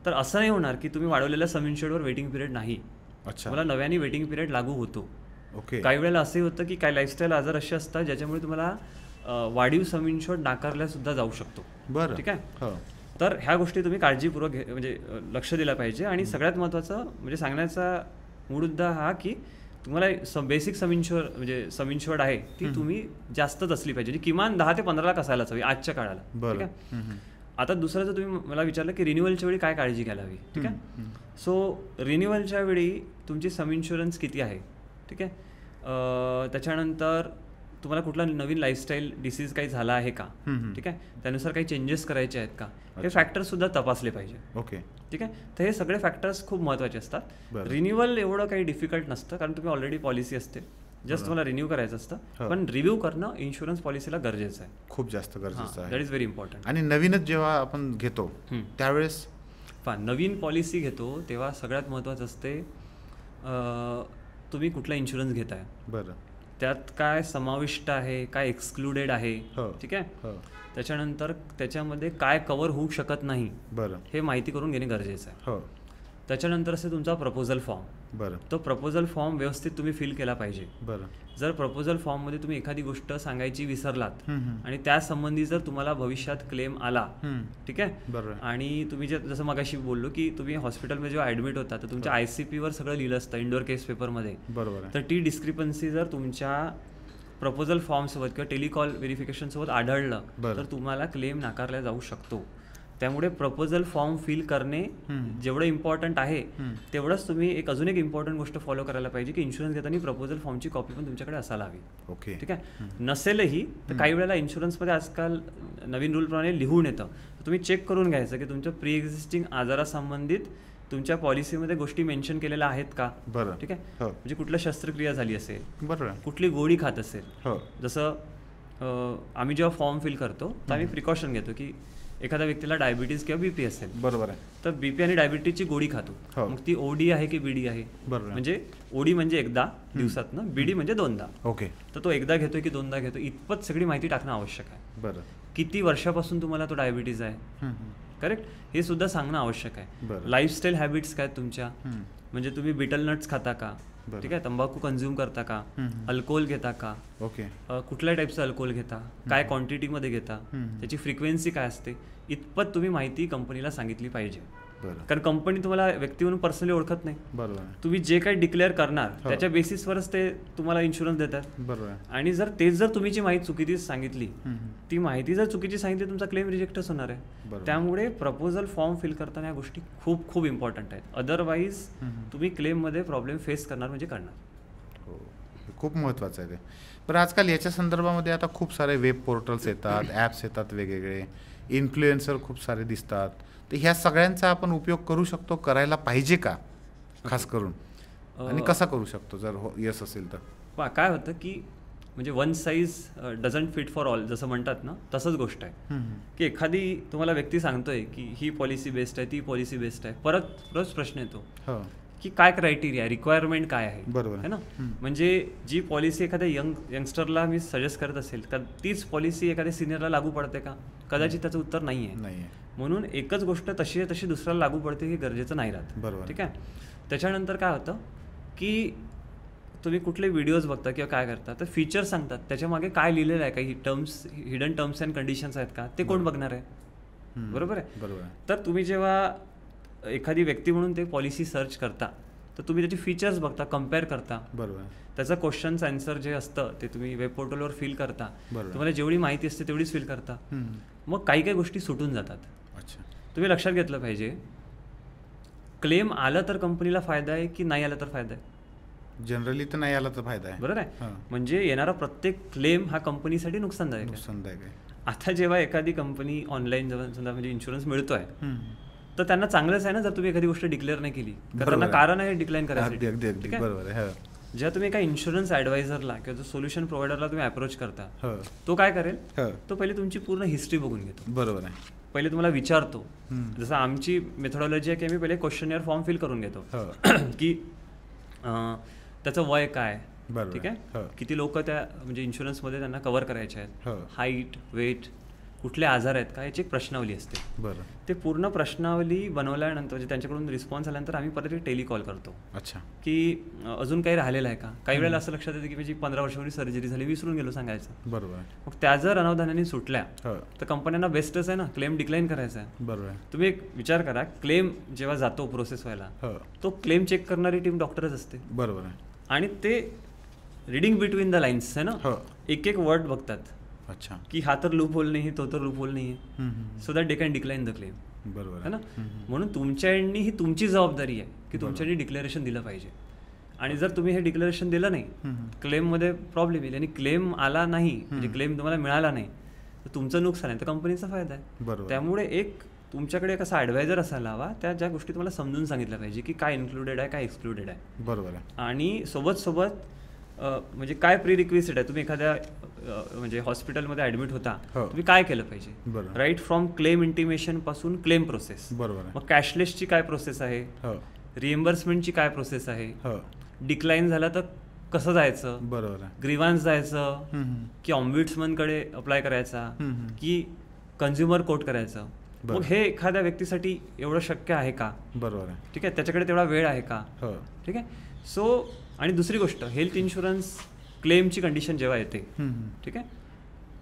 तर असं नाही होणार की तुम्ही वाढवलेल्या सम इन्शुर्डवर वेटिंग पिरियड नाही. तुम्हाला नव्याने वेटिंग पिरियड लागू होतो. काही वेळेला असंही होतं की काही लाईफस्टाईल आजार असे असतात ज्याच्यामुळे तुम्हाला वाढीव सम इन्शुर्ड नाकारल्या सुद्धा जाऊ शकतो. ठीक आहे. तर ह्या गोष्टी तुम्ही काळजीपूर्वक म्हणजे लक्ष दिलं पाहिजे. आणि सगळ्यात महत्त्वाचं म्हणजे सांगण्याचा मुद्दा हा की तुम्हाला बेसिक सम इन्शुर्ड आहे ती तुम्ही जास्तच असली पाहिजे, किमान 10 ते 15 लाख असायलाच हवी आजच्या काळाला. ठीक आहे. आता दुसरं जर तुम्ही मला विचारलं की रिन्युअलच्या वेळी काय काळजी घ्यायला हवी. ठीक आहे. सो रिन्युअलच्या वेळी तुमची सम इन्शुरन्स किती आहे. ठीक आहे. त्याच्यानंतर तुम्हाला कुठला नवीन लाईफस्टाईल डिसीज काही झाला आहे का. ठीक आहे. त्यानुसार काही चेंजेस करायचे आहेत का, हे फॅक्टर्स सुद्धा तपासले पाहिजे. ओके. ठीक आहे. तर हे सगळे फॅक्टर्स खूप महत्त्वाचे असतात. रिन्युअल एवढं काही डिफिकल्ट नसतं कारण तुम्ही ऑलरेडी पॉलिसी असते, जस्ट तुम्हाला रिन्यू करायचं असतं. पण रिव्ह्यू करणं इन्शुरन्स पॉलिसीला गरजेचं आहे, खूप जास्त गरजेचं आहे. That is very important. आणि नवीनच जेव्हा आपण घेतो त्यावेळेस नवीन पॉलिसी घेतो तेव्हा सगळ्यात महत्त्वाचं असते तुम्ही कुठला इन्शुरन्स घेताय. बरं. त्यात काय समाविष्ट आहे, काय एक्सक्लुडेड आहे. ठीक आहे. त्याच्यानंतर त्याच्यामध्ये काय कव्हर होऊ शकत नाही, बरं, हे माहिती करून घेणे गरजेचं आहे. त्याच्यानंतर असे तुमचा प्रपोजल फॉर्म. बरं. तो प्रपोजल फॉर्म व्यवस्थित तुम्ही फिल केला पाहिजे. बरं. जर प्रपोजल फॉर्ममध्ये तुम्ही एखादी गोष्ट सांगायची विसरलात आणि त्यासंबंधी जर तुम्हाला भविष्यात क्लेम आला, ठीक आहे, बरोबर, आणि तुम्ही जसं मगाशी बोललो की तुम्ही हॉस्पिटलमध्ये जेव्हा ॲडमिट होता तर तुमच्या ICP-वर सगळं लिहिलं असतं इंडोर केस पेपरमध्ये. बरोबर. तर ती डिस्क्रिपन्सी जर तुमच्या प्रपोजल फॉर्मसोबत किंवा टेलिकॉल व्हेरिफिकेशनसोबत आढळलं तर तुम्हाला क्लेम नाकारला जाऊ शकतो. त्यामुळे प्रपोजल फॉर्म फिल करणे जेवढं इम्पॉर्टंट आहे तेवढंच तुम्ही अजून एक इम्पॉर्टंट गोष्ट फॉलो करायला पाहिजे की इन्शुरन्स घेताना प्रपोजल फॉर्मची कॉपी पण तुमच्याकडे असायला हवी. ओके. ठीक आहे. नसेलही तर काही वेळेला इन्शुरन्समध्ये आजकाल नवीन रूलप्रमाणे लिहून येतं, तुम्ही चेक करून घ्यायचं की तुमच्या प्री एक्झिस्टिंग आजारासंबंधित तुमच्या पॉलिसीमध्ये गोष्टी मेन्शन केलेल्या आहेत का. बरं. ठीक आहे. म्हणजे कुठलं शस्त्रक्रिया झाली असेल, बरोबर, कुठली गोळी खात असेल. जसं आम्ही जेव्हा फॉर्म फिल करतो तर आम्ही प्रिकॉशन घेतो की एखाद्या व्यक्तीला डायबिटीज किंवा BP असेल, बरोबर आहे, तर BP आणि डायबिटीजची गोळी खातो, मग ती OD आहे की BD आहे. बरोबर. म्हणजे OD म्हणजे एकदा दिवसातनं, BD म्हणजे 2दा. ओके. तर तो एकदा घेतोय की 2दा घेतो इतपत सगळी माहिती टाकणं आवश्यक आहे. बरं. किती वर्षापासून तुम्हाला तो डायबिटीज आहे, करेक्ट, हे सुद्धा सांगणं आवश्यक आहे. लाईफस्टाईल हॅबिट्स काय तुमच्या, म्हणजे तुम्ही बिटल नट्स खाता का, बरं. ठीक आहे. तंबाखू कन्झ्युम करता का, अल्कोहोल घेता का, ओके. कुठल्या टाईपचं अल्कोहोल घेता, काय क्वांटिटीमध्ये घेता, त्याची फ्रिक्वेन्सी काय असते, इतपत तुम्ही माहिती कंपनीला सांगितली पाहिजे. बरं. कारण कंपनी तुम्हाला व्यक्ती म्हणून पर्सनली ओळखत नाही. बरोबर. तुम्ही जे काही डिक्लेअर करणार त्याच्या बेसिसवरच ते तुम्हाला इन्शुरन्स देतात. बरोबर. आणि जर तुम्ही माहिती चुकीची सांगितली, ती माहिती जर चुकीची सांगितली, तुमचा क्लेम रिजेक्टच होणार आहे. त्यामुळे प्रपोजल फॉर्म फिल करताना या गोष्टी खूप खूप इम्पॉर्टंट आहेत. अदरवाईज तुम्ही क्लेममध्ये प्रॉब्लेम फेस करणार म्हणजे करणार. हो, खूप महत्त्वाचं आहे ते. पण आजकाल याच्या संदर्भामध्ये आता खूप सारे वेब पोर्टल्स येतात, ॲप्स येतात वेगवेगळे, इन्फ्लुएन्सर खूप सारे दिसतात. तर ह्या सगळ्यांचा आपण उपयोग करू शकतो, करायला पाहिजे का खास करून, आणि कसा करू शकतो जर यस असेल तर? काय होतं की म्हणजे one size doesn't fit for all जसं म्हणतात ना, तसंच गोष्ट आहे की एखादी तुम्हाला व्यक्ती सांगतोय की ही पॉलिसी बेस्ट आहे, ती पॉलिसी बेस्ट आहे, परत प्रश्न येतो की काय क्रायटेरिया, रिक्वायरमेंट काय आहे. बरोबर आहे ना. म्हणजे जी पॉलिसी एखाद्या यंगस्टरला मी सजेस्ट करत असेल का तीच पॉलिसी एखाद्या सिनियरला लागू पडते का, कदाचित त्याचं उत्तर नाही आहे. म्हणून एकच गोष्ट तशी आहे तशी दुसऱ्याला लागू पडते हे गरजेचं नाही राहत. बरोबर. ठीक आहे. त्याच्यानंतर काय होतं की तुम्ही कुठले व्हिडिओज बघता किंवा काय करता तर फीचर्स सांगतात, त्याच्या मागे काय लिहिलेलं आहे, काही हिडन टर्म्स अँड कंडिशन्स आहेत का, ते कोण बघणार आहे. बरोबर आहे. बरोबर. तर तुम्ही जेव्हा एखादी व्यक्ती म्हणून ते पॉलिसी सर्च करता तर तुम्ही त्याची फीचर्स बघता, कम्पेअर करता. बरोबर. त्याचं क्वेश्चन्स आन्सर जे असतं ते तुम्ही वेब पोर्टलवर फिल करता. तुम्हाला जेवढी माहिती असते तेवढीच फिल करता. मग काही गोष्टी सुटून जातात. अच्छा. तुम्ही लक्षात घेतलं पाहिजे, क्लेम आलं तर कंपनीला फायदा आहे की नाही आलं तर फायदा आहे. जनरली तर नाही आला तर फायदा आहे. बरोबर आहे. म्हणजे येणारा प्रत्येक क्लेम हा कंपनीसाठी नुकसानदायक आहे. आता जेव्हा एखादी कंपनी ऑनलाईन समजा म्हणजे इन्शुरन्स मिळतोय तर त्यांना चांगलंच आहे ना जर तुम्ही एखादी गोष्ट डिक्लेअर नाही केली, त्यांना कारण आहे डिक्लाइन करायसाठी. बरोबर आहे. जेव्हा तुम्ही एका इन्शुरन्स ॲडवायझरला किंवा जो सोल्युशन प्रोव्हायडरला तुम्ही अप्रोच करता, तो काय करेल, तो पहिले तुमची पूर्ण हिस्ट्री बघून घेतो. बरोबर आहे. पहिले तुम्हाला विचारतो, जसं आमची मेथोडॉलॉजी आहे की आम्ही पहिले क्वेश्चनर फॉर्म फिल करून घेतो की त्याचं वय काय, ठीक आहे, किती लोक त्या म्हणजे इन्शुरन्समध्ये त्यांना कव्हर करायचे आहेत, हाईट, वेट, कुठले आजार आहेत का, याची एक प्रश्नावली असते. बरं. ते पूर्ण प्रश्नावली बनवल्यानंतर म्हणजे त्यांच्याकडून रिस्पॉन्स आल्यानंतर आम्ही परत एक टेलिकॉल करतो. अच्छा. की अजून काही राहिलेलं आहे का. काही वेळेला असं लक्षात येतं की माझी 15 वर्षापूर्वी सर्जरी झाली, विसरून गेलो सांगायचं. बरोबर. मग त्या जर अनावधानाने सुटल्या तर कंपन्यांना बेस्टच आहे ना, क्लेम डिक्लाइन करायचा आहे. बरोबर. तुम्ही एक विचार करा, क्लेम जेव्हा जातो प्रोसेस व्हायला तो क्लेम चेक करणारी टीम डॉक्टरच असते. बरोबर आहे. आणि ते रिडिंग बिटवीन द लाईन्स आहे ना, एक एक वर्ड बघतात. अच्छा. की हा तर लूप होल नाही, तो तर लूप होल नाही आहे, so that they can decline the claim. बरोबर आहे ना. म्हणून तुमच्या एंडनी ही तुमची जबाबदारी आहे की तुमच्या डिक्लेरेशन दिलं पाहिजे. आणि जर तुम्ही हे डिक्लेरेशन दिलं नाही, क्लेममध्ये प्रॉब्लेम येईल. आणि क्लेम आला नाही म्हणजे क्लेम तुम्हाला मिळाला नाही तर तुमचं नुकसान आहे, तर कंपनीचा फायदा आहे. बरोबर. त्यामुळे एक तुमच्याकडे एक असा ॲडवायझर असायला हवा, त्या ज्या गोष्टी तुम्हाला समजून सांगितल्या पाहिजे की काय इन्क्लुडेड आहे, काय एक्सक्लुडेड आहे. बरोबर आहे. आणि सोबत म्हणजे काय प्री रिक्विजिट आहे, तुम्ही एखाद्या म्हणजे हॉस्पिटलमध्ये ॲडमिट होता, तुम्ही काय केलं पाहिजे, राईट फ्रॉम क्लेम इंटिमेशन पासून क्लेम प्रोसेस. बरोबर. मग कॅशलेसची काय प्रोसेस आहे, रिएम्बर्समेंटची काय प्रोसेस आहे, डिक्लाइन झाला तर कसं जायचं, बरोबर, ग्रीवान्स जायचं की ऑम्ब्युड्समनकडे अप्लाय करायचा की कन्झ्युमर कोर्ट करायचं. मग हे एखाद्या व्यक्तीसाठी एवढं शक्य आहे का. बरोबर. ठीक आहे. त्याच्याकडे तेवढा वेळ आहे का. ठीक आहे. सो आणि दुसरी गोष्ट, हेल्थ इन्शुरन्स क्लेमची कंडिशन जेव्हा येते, ठीक आहे,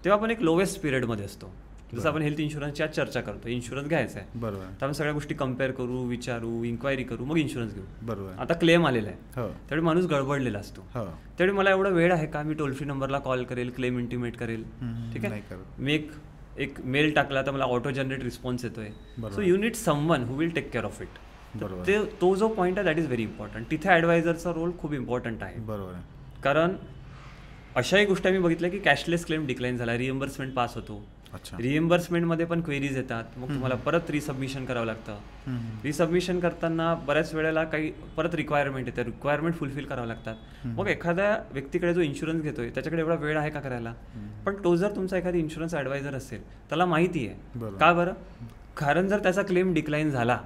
तेव्हा आपण एक लोवेस्ट पिरियडमध्ये असतो. जसं आपण हेल्थ इन्शुरन्सची आज चर्चा करतो, इन्शुरन्स घ्यायचा आहे, बरोबर, तर आपण सगळ्या गोष्टी कम्पेअर करू, विचारू, इन्क्वायरी करू, मग इन्शुरन्स घेऊ. बरोबर. आता क्लेम आलेला आहे, त्यावेळी माणूस गडबडलेला असतो. त्यावेळी मला एवढा वेळ आहे का, मी टोल फ्री नंबरला कॉल करेल, क्लेम इंटिमेट करेल, ठीक आहे, मी एक मेल टाकला तर मला ऑटो जनरेट रिस्पॉन्स येतोय. So you need someone who will take care of it. तो जो पॉईंट आहे दॅट इज व्हेरी इम्पॉर्टंट. तिथे ॲडवायझरचा रोल खूप इम्पॉर्टंट आहे. बरोबर. कारण अशाही गोष्टी आम्ही बघितल्या की कॅशलेस क्लेम डिक्लाइन झाला, रिएम्बर्समेंट पास होतो. रिएम्बर्समेंटमध्ये पण क्वेरीज येतात, मग तुम्हाला परत रिसबमिशन करावं लागतं. रिसबमिशन करताना बऱ्याच वेळेला काही परत रिक्वायरमेंट येते, रिक्वायरमेंट फुलफिल करावं लागतात. मग एखाद्या व्यक्तीकडे जो इन्शुरन्स घेतोय त्याच्याकडे एवढा वेळ आहे का करायला. पण तो जर तुमचा एखादी इन्शुरन्स ॲडवायझर असेल, त्याला माहिती आहे का, बरं, कारण जर त्याचा क्लेम डिक्लाइन झाला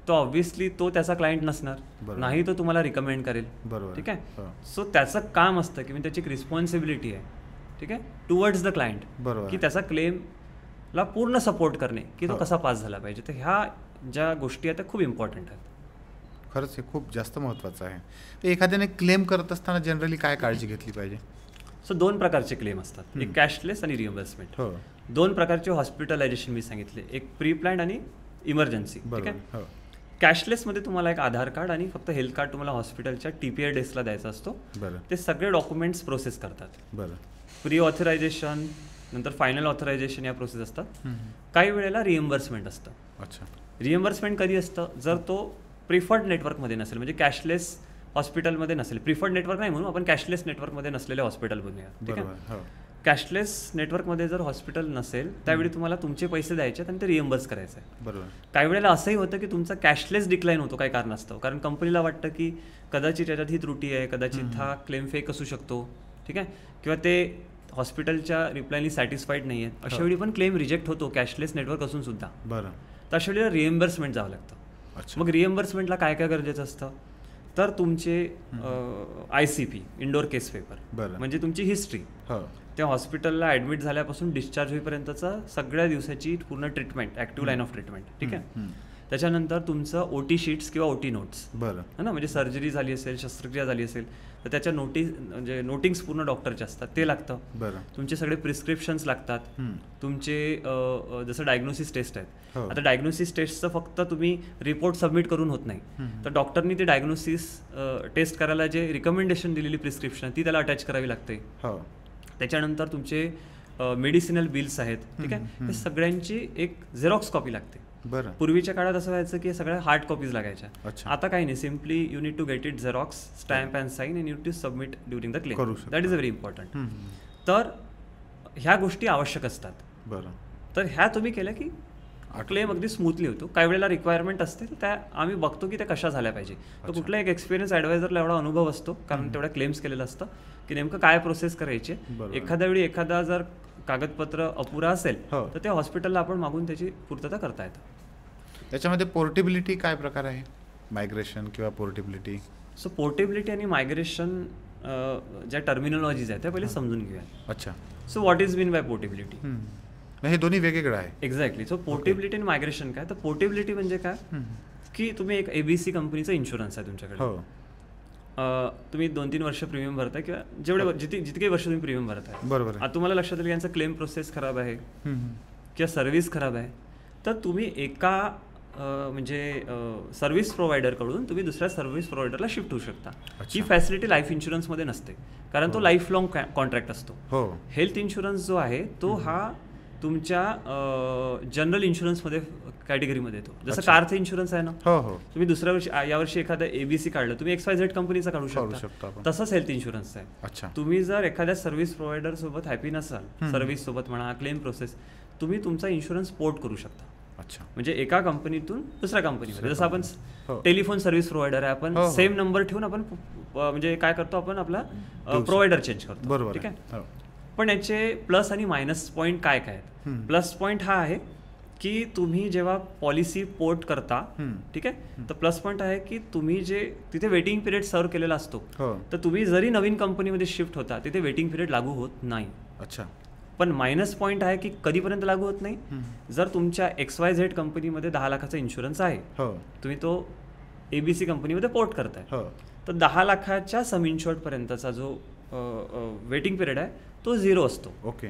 तो ऑब्व्हियसली तो त्याचा क्लायंट नसणार, नाही तो तुम्हाला रिकमेंड करेल. बरोबर. ठीक आहे. सो त्याचं काम असतं की त्याची एक रिस्पॉन्सिबिलिटी आहे, ठीक आहे, टुवर्ड्स द क्लायंट, की त्याचा क्लेमला पूर्ण सपोर्ट करणे की तो कसा पास झाला पाहिजे. तर ह्या ज्या गोष्टी आहेत त्या खूप इम्पॉर्टंट आहेत. खरंच हे खूप जास्त महत्त्वाचं आहे. एखाद्याने क्लेम करत असताना जनरली काय काळजी घेतली पाहिजे? सो 2 प्रकारचे क्लेम असतात, एक कॅशलेस आणि रिएम्बर्समेंट. हो 2 प्रकारचे हॉस्पिटलायझेशन मी सांगितले, एक प्री प्लॅन्ड आणि इमर्जन्सी. ठीक बरोबर. आहे. हो कॅशलेसमध्ये तुम्हाला एक आधार कार्ड आणि फक्त हेल्थ कार्ड तुम्हाला हॉस्पिटलच्या TPI डेस्कला द्यायचा असतो. बरं ते सगळे डॉक्युमेंट्स प्रोसेस करतात. बरं. प्री ऑथरायझेशन नंतर फायनल ऑथरायझेशन या प्रोसेस असतात. काही वेळेला रिएम्बर्समेंट असतं. अच्छा. रिएम्बर्समेंट कधी असतं, जर तो प्रिफर्ड नेटवर्कमध्ये नसेल, म्हणजे कॅशलेस हॉस्पिटलमध्ये नसेल. प्रिफर्ड नेटवर्क नाही म्हणून आपण कॅशलेस नेटवर्कमध्ये नसलेले हॉस्पिटल बनूया. ठीक आहे. बरोबर. हो कॅशलेस नेटवर्कमध्ये जर हॉस्पिटल नसेल त्यावेळी तुम्हाला तुमचे पैसे द्यायचे आणि ते रिएम्बर्स करायचं आहे. बरोबर. काही वेळेला असंही होतं की तुमचा कॅशलेस डिक्लाईन होतो काही कारणास्तव, कारण कंपनीला वाटतं की कदाचित याच्यात ही त्रुटी आहे, कदाचित हा क्लेम फेक असू शकतो. ठीक आहे. किंवा ते हॉस्पिटलच्या रिप्लायनी सॅटिस्फाईड नाही आहेत, अशा वेळी पण क्लेम रिजेक्ट होतो कॅशलेस नेटवर्क असून सुद्धा. बरं. तर अशा वेळेला रिएम्बर्समेंट जावं लागतं. अच्छा. मग रिएम्बर्समेंटला काय काय गरजेचं असतं, तर तुमचे ICP इंडोर केस पेपर, बरं. म्हणजे तुमची हिस्ट्री, हो त्या हॉस्पिटलला ॲडमिट झाल्यापासून डिस्चार्ज होईपर्यंतचा सगळ्या दिवसाची पूर्ण treatment, active line of treatment. ठीक आहे. त्याच्यानंतर तुमचं OT शीट्स किंवा OT नोट्स, बरं है ना, म्हणजे सर्जरी झाली असेल, शस्त्रक्रिया झाली असेल तर त्याच्या म्हणजे नोटिंग्स पूर्ण डॉक्टरचे असतात, ते लागतं. बरं. तुमचे सगळे प्रिस्क्रिप्शन्स लागतात. तुमचे जसं डायग्नोसिस टेस्ट आहेत, हो. आता डायग्नोसिस टेस्टचं फक्त तुम्ही रिपोर्ट सबमिट करून होत नाही, तर डॉक्टरनी ते डायग्नोसिस टेस्ट करायला जे रिकमेंडेशन दिलेली प्रिस्क्रिप्शन ती त्याला अटॅच करावी लागते. हो. त्याच्यानंतर तुमचे मेडिसिनल बिल्स आहेत. ठीक आहे. हे सगळ्यांची एक झेरॉक्स कॉपी लागते. बरं. पूर्वीच्या काळात असं व्हायचं की सगळ्या हार्ड कॉपीज लागायच्या. अच्छा. आता काही नाही, simply you need to get it xerox, stamp and sign and you to submit during the claim. करू शकता. That is very important. तर ह्या गोष्टी आवश्यक असतात. बरं. तर ह्या तुम्ही केल्या की क्लेम अगदी स्मूथली होतो. काही वेळेला रिक्वायरमेंट असते, त्या आम्ही बघतो की त्या कशा झाल्या पाहिजे. तर कुठला एक एक्सपिरियन्स ॲडवायझरला एवढा अनुभव असतो, कारण तेवढ्या क्लेम्स केलेलं असतं की नेमकं काय प्रोसेस करायची. एखाद्या वेळी एखादा जर कागदपत्र अपुरा असेल तर त्या हॉस्पिटलला आपण मागून त्याची पूर्तता करता येतं. त्याच्यामध्ये पोर्टेबिलिटी काय प्रकार आहे, मायग्रेशन किंवा पोर्टेबिलिटी? सो पोर्टेबिलिटी आणि मायग्रेशन ज्या टर्मिनॉलॉजीज आहेत त्या पहिले समजून घेऊया. अच्छा. So what is mean bye portability? हे दोन्ही वेगवेगळं आहे. एक्झॅक्टली. सो पोर्टेबिलिटी आणि मायग्रेशन काय, तर पोर्टेबिलिटी म्हणजे काय की तुम्ही एक ABC कंपनीचा इन्शुरन्स आहे तुमच्याकडे. हो. तुम्ही 2-3 वर्ष प्रीमियम भरताय किंवा जेवढे जितके वर्ष तुम्ही प्रीमियम भरताय. बरोबर. आता तुम्हाला लक्षात येईल यांचा क्लेम प्रोसेस खराब आहे किंवा सर्व्हिस खराब आहे, तर तुम्ही एका म्हणजे सर्व्हिस प्रोव्हायडरकडून तुम्ही दुसऱ्या सर्व्हिस प्रोव्हायडरला शिफ्ट होऊ शकता. ही फॅसिलिटी लाईफ इन्शुरन्समध्ये नसते, कारण तो लाईफ लॉंग कॉन्ट्रॅक्ट असतो. हो. हेल्थ इन्शुरन्स जो आहे तो हा तुमच्या जनरल इन्शुरन्समध्ये कॅटेगरीमध्ये येतो. जसं कारचं इन्शुरन्स आहे ना, हो हो, तुम्ही दुसऱ्या वर्षी यावर्षी एखादा ABC काढलं, तुम्ही XYZ कंपनीचा काढू शकता. तसंच हेल्थ इन्शुरन्स आहे. अच्छा. तुम्ही जर एखाद्या सर्व्हिस प्रोव्हायडर सोबत हॅपी नसाल, सर्व्हिस सोबत म्हणा, क्लेम प्रोसेस, तुम्ही तुमचा इन्शुरन्स पोर्ट करू शकता. अच्छा. म्हणजे एका कंपनीतून दुसऱ्या कंपनीमध्ये, जसं आपण टेलिफोन सर्व्हिस प्रोव्हायडर आहे, आपण सेम नंबर ठेवून आपण म्हणजे काय करतो, आपण आपला प्रोव्हायडर चेंज करतो. बरोबर. ठीक आहे. पण याचे प्लस आणि मायनस पॉईंट काय काय आहेत? प्लस पॉईंट हा आहे की तुम्ही जेव्हा पॉलिसी पोर्ट करता, ठीक आहे, तर प्लस पॉईंट आहे की तुम्ही जे तिथे वेटिंग पिरियड सर्व केलेला असतो, तर तुम्ही जरी नवीन कंपनीमध्ये शिफ्ट होता तिथे वेटिंग पिरियड लागू होत नाही. अच्छा. पण मायनस पॉईंट आहे की कधीपर्यंत लागू होत नाही, जर तुमच्या XYZ कंपनीमध्ये 10 लाखाचा इन्शुरन्स आहे, तुम्ही तो ABC कंपनीमध्ये पोर्ट करताय, तर 10 लाखाच्या सम इन्शुअर्ड पर्यंतचा जो वेटिंग पिरियड आहे तो 0 असतो. ओके.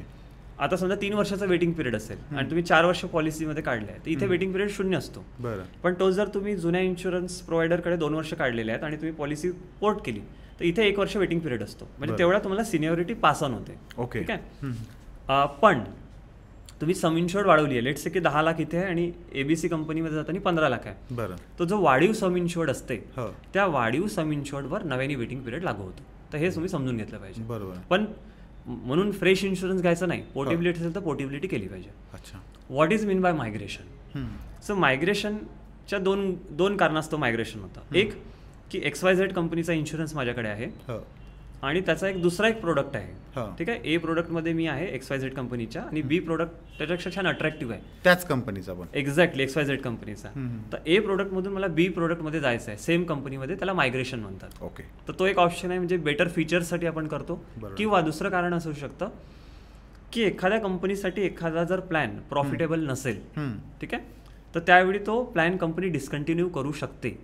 आता समजा 3 वर्षाचा वेटिंग पिरियड असेल आणि तुम्ही 4 वर्ष पॉलिसीमध्ये काढले आहे, तर इथे वेटिंग पिरियड 0 असतो. बरं. पण तो जर तुम्ही जुन्या इन्शुरन्स प्रोव्हायडरकडे 2 वर्ष काढलेले आहेत आणि तुम्ही पॉलिसी पोर्ट केली, तर इथे 1 वर्ष वेटिंग पिरियड असतो. म्हणजे तेवढा तुम्हाला सिनियरिटी पास ऑन होते. ओके. ठीक आहे. पण तुम्ही सम इन्शुअर्ड वाढवली आहे, लेट्स से की 10 लाख इथे आहे आणि ABC कंपनीमध्ये जाताना 15 लाख आहे. बरं. तो जो वाढीव सम इन्शुअर्ड असते, त्या वाढीव सम इन्शुअर्डवर नव्याने वेटिंग पिरियड लागू होतो. तर हे तुम्ही समजून घेतलं पाहिजे. बरोबर. पण म्हणून फ्रेश इन्शुरन्स घ्यायचा नाही, पोर्टेबिलिटी असेल तर पोर्टेबिलिटी केली पाहिजे. अच्छा. What is mean by migration? So मायग्रेशनच्या दोन कारणास्तव मायग्रेशन होतं. एक की XYZ कंपनीचा इन्शुरन्स माझ्याकडे आहे आणि त्याचा दुसरा एक प्रोडक्ट आहे. ठीक आहे. A प्रोडक्टमध्ये मी आहे XYZ कंपनीच्या, आणि B प्रोडक्ट त्याच्यापेक्षा छान अट्रॅक्टिव्ह आहे त्याच कंपनीचा पण. एक्झॅक्टली XYZ कंपनीचा. तर A प्रोडक्टमधून मला B प्रोडक्टमध्ये जायचं आहे, सेम कंपनीमध्ये, त्याला मायग्रेशन म्हणतात. ओके. तर तो एक ऑप्शन आहे, म्हणजे बेटर फीचर्ससाठी आपण करतो. किंवा दुसरं कारण असू शकतं की एखाद्या कंपनीसाठी एखादा जर प्लॅन प्रॉफिटेबल नसेल, ठीक आहे, तर त्यावेळी तो प्लॅन कंपनी डिस्कंटिन्यू करू शकते.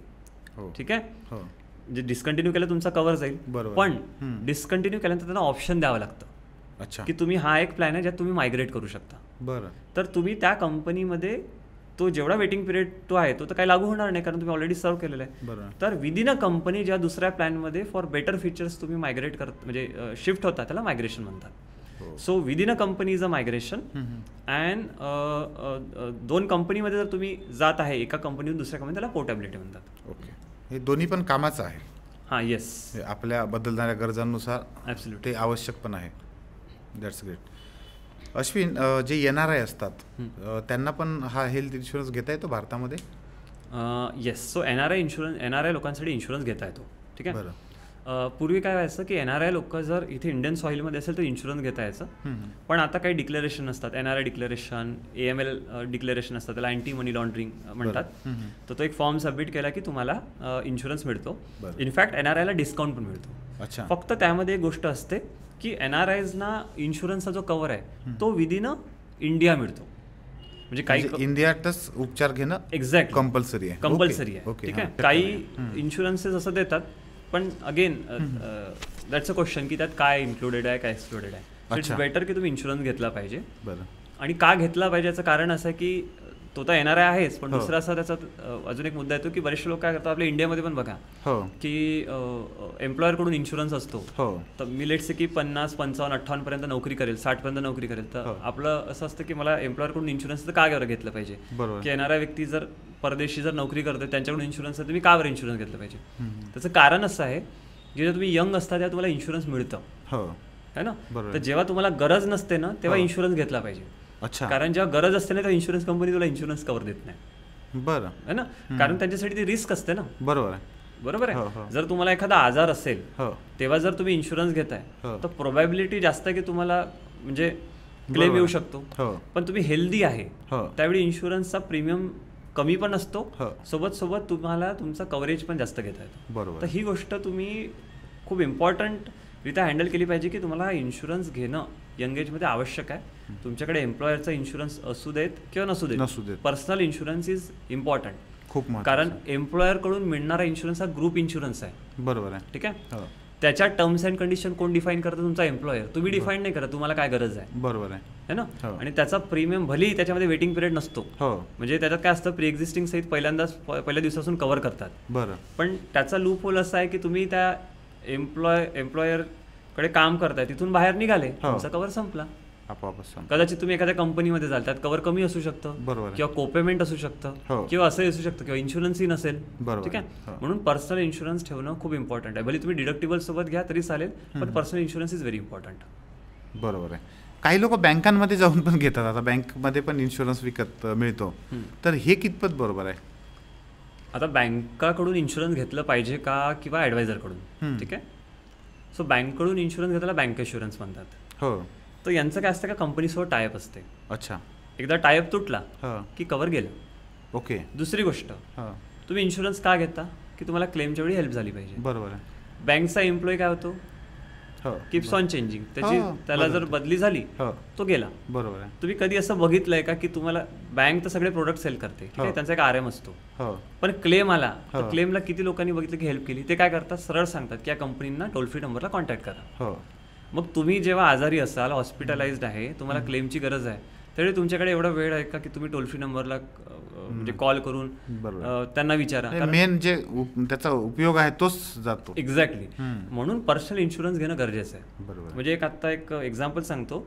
हो. ठीक आहे. हो जे डिस्कंटिन्यू केलं तुमचा कव्हर जाईल, बरोबर. पण डिस्कंटिन्यू केल्यानंतर त्यांना ऑप्शन द्यावं लागतं अच्छा की तुम्ही हा एक प्लॅन आहे ज्यात तुम्ही मायग्रेट करू शकता. बरं तर तुम्ही त्या कंपनीमध्ये तो जेवढा वेटिंग पिरियड तो आहे तो तर काही लागू होणार नाही, कारण तुम्ही ऑलरेडी सर्व केलेला आहे. बरं तर विदिन अ कंपनी ज्या दुसऱ्या प्लॅनमध्ये फॉर बेटर फीचर्स तुम्ही मायग्रेट करत म्हणजे शिफ्ट होता त्याला मायग्रेशन म्हणतात. हो. So within a company is a migration. And 2 कंपनीमध्ये जर तुम्ही जात आहे एका कंपनीतून दुसऱ्या कंपनी त्याला पोर्टेबिलिटी म्हणतात. ओके हे दोन्ही पण कामाचं आहे. हां येस हे आपल्या बदलणाऱ्या गरजांनुसार ॲब्सोल्युट. ते आवश्यक पण आहे. That's great. अश्विन जे NRI असतात त्यांना पण हा हेल्थ इन्शुरन्स घेता येतो भारतामध्ये? येस. सो NRI लोकांसाठी इन्शुरन्स घेता येतो. ठीक आहे. बरं पूर्वी काय व्हायचं की NRI लोक जर इथे इंडियन सॉईलमध्ये असेल तर इन्शुरन्स घेता यायचं. पण आता काही डिक्लेरेशन असतात, NRI डिक्लेरेशन, AML डिक्लेरेशन असतात, त्याला अँटी मनी लॉन्ड्रिंग म्हणतात. तर तो एक फॉर्म सबमिट केला की तुम्हाला इन्शुरन्स मिळतो. इनफॅक्ट NRIला डिस्काउंट पण मिळतो. अच्छा फक्त त्यामध्ये एक गोष्ट असते की NRIजना इन्शुरन्सचा जो कव्हर आहे तो विदिन इंडिया मिळतो. म्हणजे काही इंडियातच उपचार घेणं एक्झॅक्ट कंपल्सरी आहे. कंपल्सरी आहे. ठीक आहे. काही इन्शुरन्सेस असं देतात, पण अगेन दॅट्स अ क्वेश्चन की त्यात काय इन्क्लुडेड आहे काय एक्सक्लुडेड आहे. इट्स बेटर की तुम्ही इन्शुरन्स घेतला पाहिजे. बरं आणि का घेतला पाहिजे याचं कारण असं आहे की तो तर NRI आहेच, पण दुसरा असा त्याचा अजून एक मुद्दा येतो की बरेचसे लोक काय करतात आपल्या इंडियामध्ये पण बघा की एम्प्लॉयरकडून इन्शुरन्स असतो. तर मी लेट्स से की 50, 55, 58 पर्यंत नोकरी करेल, 60 पर्यंत नोकरी करेल. तर आपलं असं असतं की मला एम्प्लॉयरकडून इन्शुरन्स तर का घेतलं पाहिजे, की NRI व्यक्ती जर परदेशी जर नोकरी करते त्यांच्याकडून इन्शुरन्स आहे, तुम्ही का बरं इन्शुरन्स घेतलं पाहिजे. त्याचं कारण असं आहे की जेव्हा तुम्ही यंग असता तेव्हा तुम्हाला इन्शुरन्स मिळतं है ना. तर जेव्हा तुम्हाला गरज नसते ना तेव्हा इन्शुरन्स घेतला पाहिजे. अच्छा कारण जेव्हा गरज असते ना तेव्हा इन्शुरन्स कंपनी तुला इन्शुरन्स कव्हर देत नाही. बरं है ना. कारण त्यांच्यासाठी ती रिस्क असते ना. बरोबर आहे. जर तुम्हाला एखादा आजार असेल तेव्हा जर तुम्ही इन्शुरन्स घेताय तर प्रोबॅबिलिटी जास्त आहे की तुम्हाला म्हणजे क्लेम येऊ शकतो. पण तुम्ही हेल्दी आहे त्यावेळी इन्शुरन्सचा प्रीमियम कमी पण असतो, सोबत तुम्हाला तुमचा कव्हरेज पण जास्त घेता येतो. तर ही गोष्ट तुम्ही खूप इम्पॉर्टंट रित्या हँडल केली पाहिजे की तुम्हाला इन्शुरन्स घेणं यंग एजमध्ये आवश्यक आहे. तुमच्याकडे एम्प्लॉयरचा इन्शुरन्स असू देत किंवा नसू देत, पर्सनल इन्शुरन्स इज इम्पॉर्टंट. खूप कारण एम्प्लॉयरकडून मिळणारा इन्शुरन्स हा ग्रुप इन्शुरन्स आहे. बरोबर आहे. ठीक आहे. त्याच्या टर्म्स अँड कंडिशन कोण डिफाईन करतं? तुमचा एम्प्लॉयर. तुम्ही डिफाईन नाही करत तुम्हाला काय गरज आहे. बरोबर आहे है ना. आणि त्याचा प्रीमियम भलेही त्याच्यामध्ये वेटिंग पिरियड नसतो, म्हणजे त्याच्यात काय असतं प्री एक्झिस्टिंग सहित पहिल्या दिवसापासून कव्हर करतात. बरं. पण त्याचा लूप होल असा आहे की तुम्ही त्या एम्प्लॉयरकडे काम करताय तिथून बाहेर निघाले तुमचा कव्हर संपला. कदाचित तुम्ही एखाद्या कंपनीमध्ये जाल त्यात कव्हर कमी असू शकतं किंवा कोपेमेंट असू शकतं किंवा असंही असू शकतं किंवा इन्शुरन्सही नसेल. ठीक आहे. म्हणून पर्सनल इन्शुरन्स ठेवणं खूप इम्पॉर्टंट आहे. भले तुम्ही डिडक्टिबल सोबत घ्या तरी चालेल, पण personal insurance is very important. बरोबर आहे. काही लोक बँकांमध्ये जाऊन पण घेतात. आता बँकमध्ये पण इन्शुरन्स विकत मिळतो, तर हे कितपत बरोबर आहे? आता बँकाकडून इन्शुरन्स घेतलं पाहिजे का किंवा ॲडवायझरकडून? ठीक आहे. सो बँककडून इन्शुरन्स घेताना बँक इन्शुरन्स म्हणतात. तर यांचं काय असतं का कंपनीसोबत टायअप असते. अच्छा. एकदा टायअप तुटला की कव्हर गेलं. ओके. दुसरी गोष्ट, तुम्ही इन्शुरन्स का घेता की तुम्हाला क्लेमच्या वेळी हेल्प झाली पाहिजे. बरोबर आहे. बँकचा एम्प्लॉय काय होतो, किप्स ऑन चेंजिंग. त्याला जर बदली झाली तो गेला. बरोबर आहे. तुम्ही कधी असं बघितलंय का की तुम्हाला बँक तर सगळे प्रोडक्ट सेल करते, ठीक आहे, त्यांचा एक RM असतो, पण क्लेम आला तर क्लेमला किती लोकांनी बघितलं की हेल्प केली? ते काय करतात, सरळ सांगतात की या कंपनींना टोल फ्री नंबरला कॉन्टॅक्ट करा. मग तुम्ही जेव्हा आजारी असाल, हॉस्पिटलाइज्ड आहे, तुम्हाला क्लेमची गरज आहे, त्यावेळी तुमच्याकडे एवढा वेळ आहे का की तुम्ही टोल फ्री नंबरला म्हणजे कॉल करून त्यांना विचारा. मेन जे त्याचा उपयोग आहे तोच जातो. एक्झॅक्टली. म्हणून पर्सनल इन्शुरन्स घेणं गरजेचं आहे. म्हणजे आता एक एक्झाम्पल सांगतो.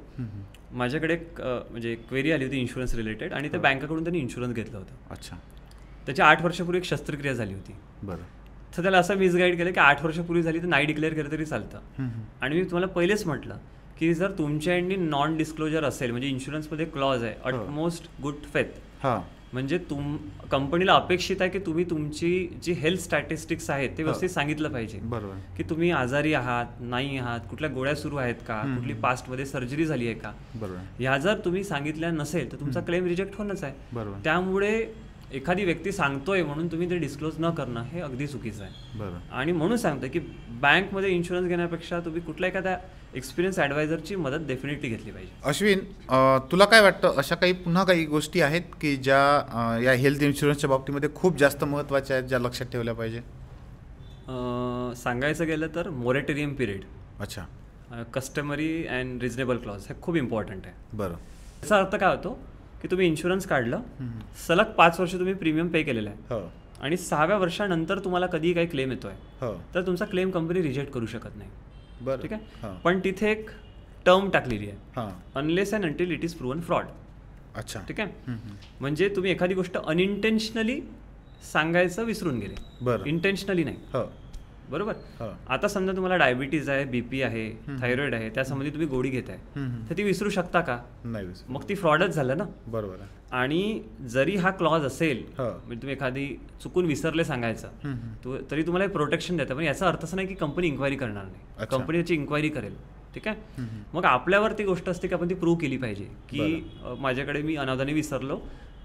माझ्याकडे एक म्हणजे क्वेरी आली होती इन्शुरन्स रिलेटेड, आणि त्या बँकेकडून त्यांनी इन्शुरन्स घेतलं होतं. अच्छा. त्याची 8 वर्षापूर्वी एक शस्त्रक्रिया झाली होती. बरं. तर त्याला असं मिसगाईड केलं की 8 वर्षापूर्वी झाली तर नाही डिक्लेअर केलं तरी चालतं. आणि मी तुम्हाला पहिलेच म्हटलं की जर तुमच्या एंडी नॉन डिस्क्लोजर असेल, म्हणजे इन्शुरन्समध्ये क्लॉज आहे अटमोस्ट गुड फेथ, म्हणजे कंपनीला अपेक्षित आहे की तुम्ही तुमची जी हेल्थ स्टॅटिस्टिक्स आहेत ते व्यवस्थित सांगितलं पाहिजे. बरोबर. की तुम्ही आजारी आहात, नाही आहात, कुठल्या गोळ्या सुरू आहेत का, कुठली पास्टमध्ये सर्जरी झाली आहे का. बरोबर. ह्या जर तुम्ही सांगितल्या नसेल तर तुमचा क्लेम रिजेक्ट होणंच आहे. बरोबर. त्यामुळे एखादी व्यक्ती सांगतोय म्हणून तुम्ही ते डिस्क्लोज न करणं हे अगदी चुकीचं आहे. बरं. आणि म्हणून सांगतो की बँकमध्ये इन्शुरन्स घेण्यापेक्षा तुम्ही कुठल्या एखाद्या एक्सपिरियन्स ॲडवायझरची मदत डेफिनेटली घेतली पाहिजे. अश्विन, तुला काय वाटतं, अशा पुन्हा काही गोष्टी आहेत की ज्या या हेल्थ इन्शुरन्सच्या बाबतीमध्ये खूप जास्त महत्त्वाच्या आहेत, ज्या लक्षात ठेवल्या पाहिजे? सांगायचं गेलं तर मोरेटोरियम पिरियड, अच्छा, कस्टमरी अँड रिजनेबल क्लॉज हे खूप इम्पॉर्टंट आहे. बरं. याचा अर्थ काय होतो की तुम्ही इन्शुरन्स काढलं, सलग 5 वर्ष तुम्ही प्रीमियम पे केलेलं आहे हो, आणि 6व्या वर्षानंतर तुम्हाला कधीही काही क्लेम येतोय हो, तर तुमचा क्लेम कंपनी रिजेक्ट करू शकत नाही. बरं. ठीक आहे. हां, पण तिथे एक टर्म टाकलेली आहे, हां, unless and until it is proven fraud. अच्छा, ठीक आहे. म्हणजे तुम्ही एखादी गोष्ट अनइंटेन्शनली सांगायचं विसरून गेले, बरं, इंटेन्शनली नाही. हो, बरोबर. हो, आता समजा तुम्हाला डायबिटीज आहे, बीपी आहे, थायरॉइड आहे, त्यासंबंधी तुम्ही गोळी घेताय तर ती विसरू शकता का? नाही विसरू. मग ती फ्रॉडच झालं ना. बरोबर आहे. आणि जरी हा क्लॉज असेल, हो, म्हणजे तुम्ही एखादी चुकून विसरले सांगायचं, तरी तुम्हाला प्रोटेक्शन देतं, पण याचा अर्थ असं नाही की कंपनी इन्क्वायरी करणार नाही. अच्छा. कंपनी याची इन्क्वायरी करेल. ठीक आहे. मग आपल्यावर ती गोष्ट असते की आपण ती प्रूव्ह केली पाहिजे की माझ्याकडे मी अनावधाने विसरलो,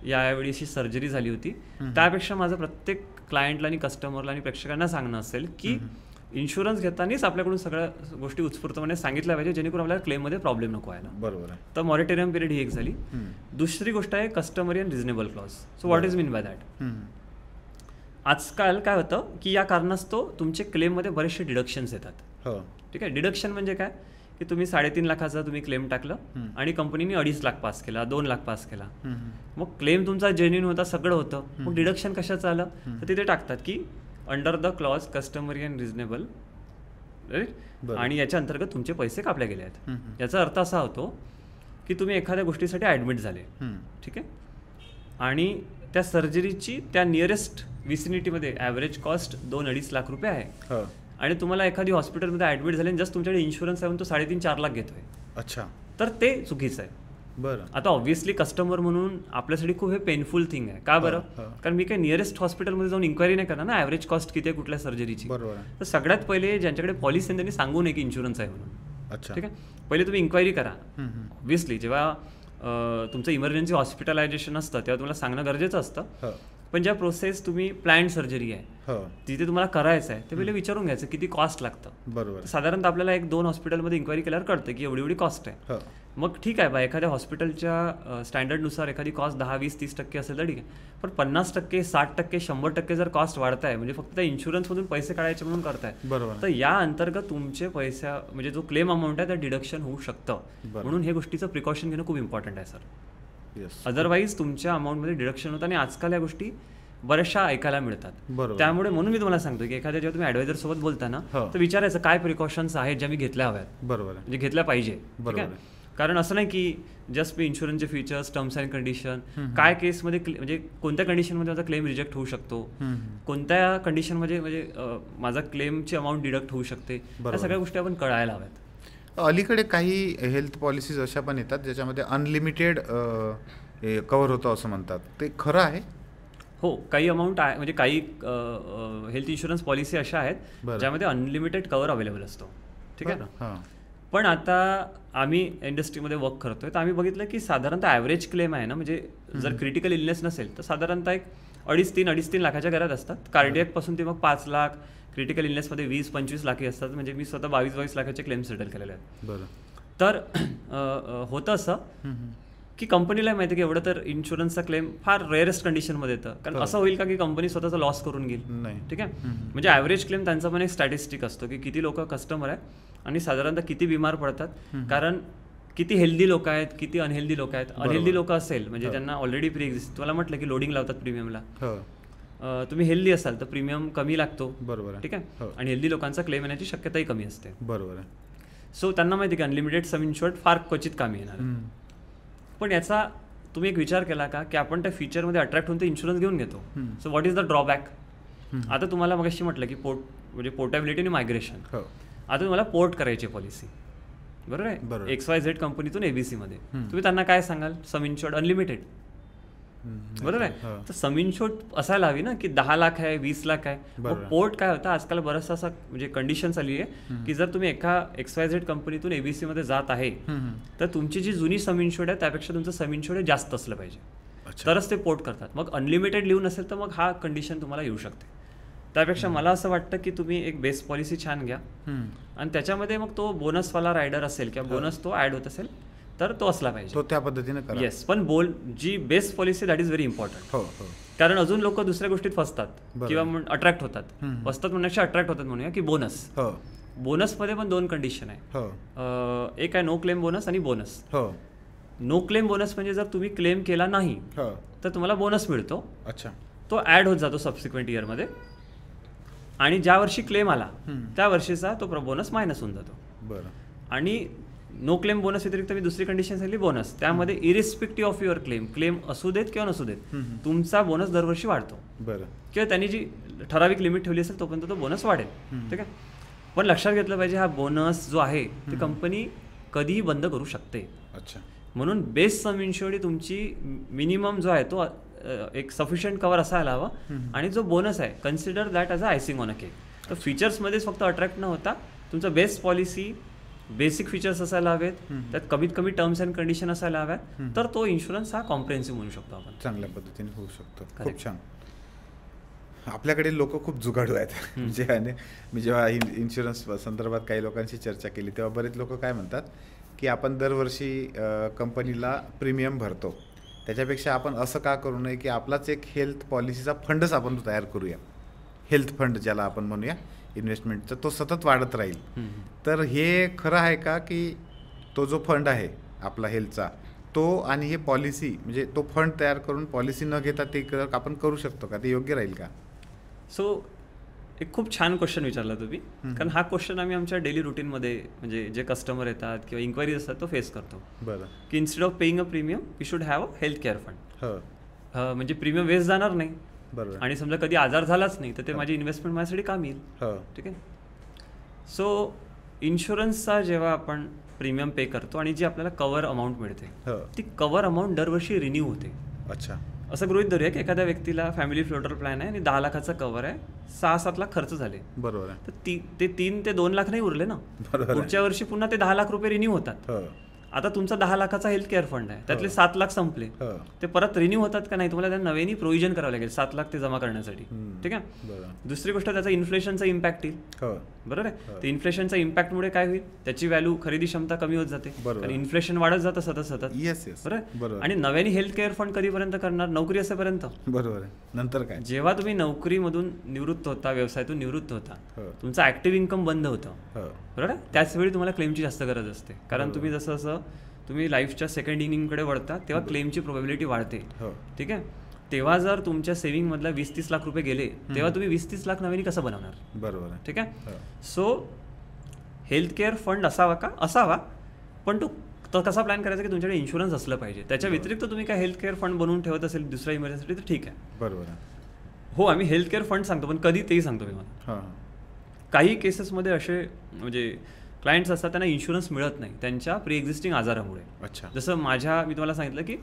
यावेळी अशी सर्जरी झाली होती. त्यापेक्षा माझं प्रत्येक क्लायंटला आणि कस्टमरला आणि प्रेक्षकांना सांगणं असेल की इन्शुरन्स घेतानाच आपल्याकडून सगळ्या गोष्टी उत्स्फूर्तपणे सांगितल्या पाहिजे, जेणेकरून आपल्याला क्लेममध्ये प्रॉब्लेम नको व्हायला. बरोबर आहे. तर मॉरिटोरियम पिरियड ही एक झाली. दुसरी गोष्ट आहे customary and reasonable clause. So what is mean bye that? आजकाल काय होतं की या कारणास्तव तुमचे क्लेममध्ये बरेचसे डिडक्शन्स येतात. हो, ठीक आहे. डिडक्शन म्हणजे काय की तुम्ही 3.5 लाखाचा तुम्ही क्लेम टाकलं आणि कंपनीने 2.5 लाख पास केला, 2 लाख पास केला. मग क्लेम तुमचा जेन्युइन होता, सगळं होतं, मग डिडक्शन कशाचं आलं तर तिथे टाकतात की under the clause customary and reasonable, right, आणि याच्या अंतर्गत तुमचे पैसे कापले गेले आहेत. याचा अर्थ असा होतो की तुम्ही एखाद्या गोष्टीसाठी ॲडमिट झाले, ठीक आहे, आणि त्या सर्जरीची त्या नियरेस्ट विसिनिटीमध्ये ॲव्हरेज कॉस्ट 2-2.5 लाख रुपये आहे. हो, आणि तुम्हाला एखादी हॉस्पिटलमध्ये ॲडमिट झाले आणि जस्ट तुमच्याकडे इन्शुरन्स आहे म्हणून तो 3.5-4 लाख घेतोय. अच्छा, तर ते चुकीचं आहे. बरं. आता ऑब्व्हियसली कस्टमर म्हणून आपल्यासाठी खूप हे पेनफुल थिंग आहे. का बरं? कारण मी काही नियरेस्ट हॉस्पिटलमध्ये जाऊन इन्क्वायरी नाही करणार ना ॲव्हरेज कॉस्ट किती आहे कुठल्या सर्जरीची. बरोबर आहे. तर सगळ्यात पहिले ज्यांच्याकडे पॉलिसी आहे त्यांनी सांगू नये की इन्शुरन्स आहे म्हणून. अच्छा, ठीक आहे. पहिले तुम्ही इन्क्वायरी करा. ऑब्व्हियसली जेव्हा तुमचं इमर्जन्सी हॉस्पिटलायझेशन असतं तेव्हा तुम्हाला सांगणं गरजेचं असतं. हो, पण ज्या प्रोसेस तुम्ही प्लॅन्ड सर्जरी आहे हो, तिथे तुम्हाला करायचं आहे ते पहिले विचारून घ्यायचं किती कॉस्ट लागतं. बरोबर. साधारणतः आपल्याला 1-2 हॉस्पिटलमध्ये इन्क्वायरी केल्यावर कळतं की एवढी कॉस्ट आहे. हो, मग ठीक आहे बा, एखाद्या हॉस्पिटलच्या स्टँडर्डनुसार एखादी कॉस्ट 10-20-30% असेल तर ठीक आहे, पण 50%, 60%, 100% जर कॉस्ट वाढताय म्हणजे फक्त त्या इन्शुरन्समधून पैसे काढायचे म्हणून करताय, बरोबर. तर या अंतर्गत तुमचे पैसा म्हणजे जो क्लेम अमाऊंट आहे त्या डिडक्शन होऊ शकतं. म्हणून हे गोष्टीचं प्रिकॉशन घेणं खूप इम्पॉर्टंट आहे सर. येस, अदरवाईज तुमच्या अमाऊंटमध्ये डिडक्शन होतं आणि आजकाल या गोष्टी बऱ्याचशा ऐकायला मिळतात. बरोबर. त्यामुळे म्हणून मी तुम्हाला सांगतो की एखाद्या जेव्हा तुम्ही ॲडवायझर सोबत बोलता ना हो. तर विचारायचं काय प्रिकॉशन्स आहेत ज्या मी घेतल्या हव्यात, बरोबर आहे. म्हणजे घेतल्या पाहिजे. ठीक बरोबर आहे. कारण असं नाही की जस्ट मी इन्शुरन्सचे फीचर्स, टर्म्स अँड कंडिशन, काय केसमध्ये म्हणजे कोणत्या कंडिशनमध्ये माझा क्लेम रिजेक्ट होऊ शकतो, कोणत्या कंडिशनमध्ये म्हणजे माझा क्लेमची अमाऊंट डिडक्ट होऊ शकते, या सगळ्या गोष्टी आपण कळायला हव्यात. अलीकडे काही हेल्थ पॉलिसीज अशा पण येतात ज्याच्यामध्ये अनलिमिटेड कव्हर होतं असं म्हणतात, ते खरं आहे? हो, काही अमाऊंट आहे, म्हणजे काही हेल्थ इन्शुरन्स पॉलिसी अशा आहेत ज्यामध्ये अनलिमिटेड कव्हर अवेलेबल असतो. ठीक आहे. हां, पण आता आम्ही इंडस्ट्रीमध्ये वर्क करतोय तर आम्ही बघितलं की साधारणतः ॲव्हरेज क्लेम आहे ना, म्हणजे जर क्रिटिकल इलनेस नसेल तर साधारणतः एक 2.5-3 लाखाच्या घरात असतात. कार्डियकपासून ते मग 5 लाख, क्रिटिकल इलनेसमध्ये 20-25 लाखही असतात. म्हणजे मी स्वतः 22 लाखाचे क्लेम सेटल केलेले आहेत. बरं. तर होतं असं की कंपनीला माहिती की एवढं तर इन्शुरन्सचा क्लेम फार रेअरेस्ट कंडिशनमध्ये येतं. कारण असं होईल का की कंपनी स्वतःचा लॉस करून घेईल? नाही. ठीक आहे. म्हणजे ॲव्हरेज क्लेम त्यांचा पण एक स्टॅटिस्टिक असतो की किती लोक कस्टमर आहे आणि साधारणतः किती बिमार पडतात, कारण किती हेल्दी लोक आहेत, किती अनहेल्दी लोक आहेत. अनहेल्दी लोक असेल म्हणजे त्यांना ऑलरेडी प्री एक्झिस्ट, तुम्हाला म्हटलं की लोडिंग लावतात प्रीमियमला. तुम्ही हेल्दी असाल तर प्रीमियम कमी लागतो. बरोबर आहे. ठीक आहे. आणि हेल्दी लोकांचा क्लेम येण्याची शक्यताही कमी असते. बरोबर आहे. सो त्यांना माहिती की अनलिमिटेड सम इन्शुअर्ड फार क्वचित कामी येणार. पण याचा तुम्ही एक विचार केला का की आपण त्या फीचरमध्ये अट्रॅक्ट होऊन ते इन्शुरन्स घेऊन घेतो. So what is the drawback? आता तुम्हाला मगाशी म्हटलं की म्हणजे पोर्टेबिलिटी आणि मायग्रेशन. आता तुम्हाला पोर्ट करायची पॉलिसी, बरोबर आहे, XYZ कंपनीतून ABC मध्ये. तुम्ही त्यांना काय सांगाल? सम इन्शुअर्ड अनलिमिटेड, बरोबर आहे. तर सम इन्शुअर्ड असायला हवी ना की 10 लाख आहे, 20 लाख आहे. मग पोर्ट काय होतं आजकाल बरंचसं असं म्हणजे कंडिशन आली आहे की जर तुम्ही एका XYZ कंपनीतून ABC मध्ये जात आहे तर तुमची जी जुनी सम इन्शुअर्ड आहे त्यापेक्षा तुमचं सम इन्शुअर्ड जास्त असलं पाहिजे. तरच ते पोर्ट करतात. मग अनलिमिटेड लिव्ह नसेल तर मग हा कंडिशन तुम्हाला येऊ शकते. त्यापेक्षा मला असं वाटतं की तुम्ही एक बेस पॉलिसी छान घ्या आणि त्याच्यामध्ये मग तो बोनसवाला रायडर असेल किंवा बोनस तो ॲड होत असेल तर तो असला पाहिजे, तो त्या पद्धतीने करा. येस. पण जी base policy that is very important. हो. कारण अजून लोक दुसऱ्या गोष्टीत फसतात किंवा अट्रॅक्ट होतात. फसतात म्हणण्यापेक्षा अट्रॅक्ट होतात म्हणूया की बोनसमध्ये पण 2 कंडिशन आहे. एक आहे नो क्लेम बोनस आणि बोनस. नो क्लेम बोनस म्हणजे जर तुम्ही क्लेम केला नाही तर तुम्हाला बोनस मिळतो. अच्छा. तो ॲड होत जातो सबसिक्वेंट इयरमध्ये आणि ज्या वर्षी क्लेम आला त्या वर्षीचा तो बोनस मायनस होऊन जातो. बरं. आणि नो क्लेम बोनस व्यतिरिक्त मी दुसरी कंडिशन सांगितली बोनस. त्यामध्ये इरिस्पेक्टिव्ह ऑफ युअर क्लेम असू देत किंवा नसू देत तुमचा बोनस दरवर्षी वाढतो. बरं. किंवा त्यांनी जी ठराविक लिमिट ठेवली असेल तोपर्यंत तो बोनस वाढेल. ठीक आहे. पण लक्षात घेतलं पाहिजे हा बोनस जो आहे ती कंपनी कधीही बंद करू शकते. अच्छा. म्हणून बेस सम इन्शुअर्ड तुमची मिनिमम जो आहे तो एक सफिशियंट कवर असायला हवा. आणि जो बोनस आहे consider that as a icing on a cake. तर फीचर्समध्येच फक्त अट्रॅक्ट न होता तुमचं बेस पॉलिसी बेसिक फीचर्स असायला हवेत, त्यात कमीत कमी टर्म्स अँड कंडिशन असायला हव्यात, तर तो इन्शुरन्स हा कॉम्प्रिहेन्सिव्ह म्हणू शकतो आपण. चांगल्या पद्धतीने होऊ शकतो. खूप छान. आपल्याकडे लोक खूप जुगाडू आहेत. म्हणजे मी जेव्हा इन्शुरन्स संदर्भात काही लोकांशी चर्चा केली तेव्हा बरेच लोक काय म्हणतात की आपण दरवर्षी कंपनीला प्रीमियम भरतो, त्याच्यापेक्षा आपण असं का करू नये की आपलाच एक हेल्थ पॉलिसीचा फंडच आपण तयार करूया. हेल्थ फंड ज्याला आपण म्हणूया इन्व्हेस्टमेंटचं, तो सतत वाढत राहील. तर हे खरं आहे का की तो जो फंड आहे आपला हेल्थचा तो आणि हे पॉलिसी म्हणजे तो फंड तयार करून पॉलिसी न घेता ते आपण करू शकतो का? ते योग्य राहील का? सो एक खूप छान क्वेश्चन विचारला तुम्ही. कारण हा क्वेश्चन आम्ही आमच्या डेली रुटीनमध्ये म्हणजे जे कस्टमर येतात किंवा इन्क्वायरीज असतात तो फेस करतो. बरं. की instead of paying a premium we should have a health care fund. म्हणजे प्रीमियम वेस्ट जाणार नाही. बरोबर. आणि समजा कधी आजार झालाच नाही तर ते माझी इन्व्हेस्टमेंट माझ्यासाठी काम येईल. ठीक आहे. सो इन्शुरन्सचा जेव्हा आपण प्रीमियम पे करतो आणि जी आपल्याला कव्हर अमाऊंट मिळते ती कव्हर अमाऊंट दरवर्षी रिन्यू होते. अच्छा. असं गृहीत धरूया की एखाद्या व्यक्तीला फॅमिली फ्लोटर प्लॅन आहे आणि 10 लाखाचा कव्हर आहे, 6-7 लाख खर्च झाले. बरोबर आहे. तर ते 3 ते 2 लाख नाही उरले ना. पुढच्या वर्षी पुन्हा ते 10 लाख रुपये रिन्यू होतात. आता तुमचा 10 लाखाचा हेल्थ केअर फंड आहे, त्यातले 7 लाख संपले, ते परत रिन्यू होतात का नाही तुम्हाला त्यांना नव्याने प्रोव्हिजन करावं लागेल 7 लाख ते जमा करण्यासाठी. ठीक आहे. दुसरी गोष्ट त्याचा इन्फ्लेशनचा इम्पॅक्ट येईल. बरोबर आहे. तर इन्फ्लेशनच्या इम्पॅक्टमुळे काय होईल, त्याची व्हॅल्यू खरेदी क्षमता कमी होत जाते आणि इन्फ्लेशन वाढत जातं सतत. बरोबर. आणि नव्याने हेल्थ केअर फंड कधीपर्यंत करणार, नोकरी असेपर्यंत. बरोबर आहे. नंतर काय, जेव्हा तुम्ही नोकरीमधून निवृत्त होता, व्यवसायातून निवृत्त होता, तुमचा ऍक्टिव्ह इन्कम बंद होतं. बरोबर. त्याच वेळी तुम्हाला क्लेमची जास्त गरज असते. कारण तुम्ही जसं तुम्ही लाईफच्या सेकंड इनिंगकडे वळता तेव्हा क्लेमची प्रोबॅबिलिटी वाढते. ठीक आहे. तेव्हा जर तुमच्या सेव्हिंगमधला 20-30 लाख रुपये गेले तेव्हा तुम्ही 20-30 लाख नव्याने कसं बनवणार. बरोबर. ठीक आहे. सो हेल्थ केअर फंड असावा का? असावा. पण तो कसा प्लॅन करायचा की तुमच्याकडे इन्शुरन्स असलं पाहिजे. त्याच्या व्यतिरिक्त तुम्ही काय हेल्थ केअर फंड बनवून ठेवत असेल दुसऱ्या इमर्जन्सीसाठी तर ठीक आहे. बरोबर. हो, आम्ही हेल्थ केअर फंड सांगतो, पण कधी तेही सांगतो मी मला. काही केसेसमध्ये असे म्हणजे क्लायंट्स असतात त्यांना इन्शुरन्स मिळत नाही त्यांच्या प्री एक्झिस्टिंग आजारामुळे. अच्छा. जसं मी तुम्हाला सांगितलं की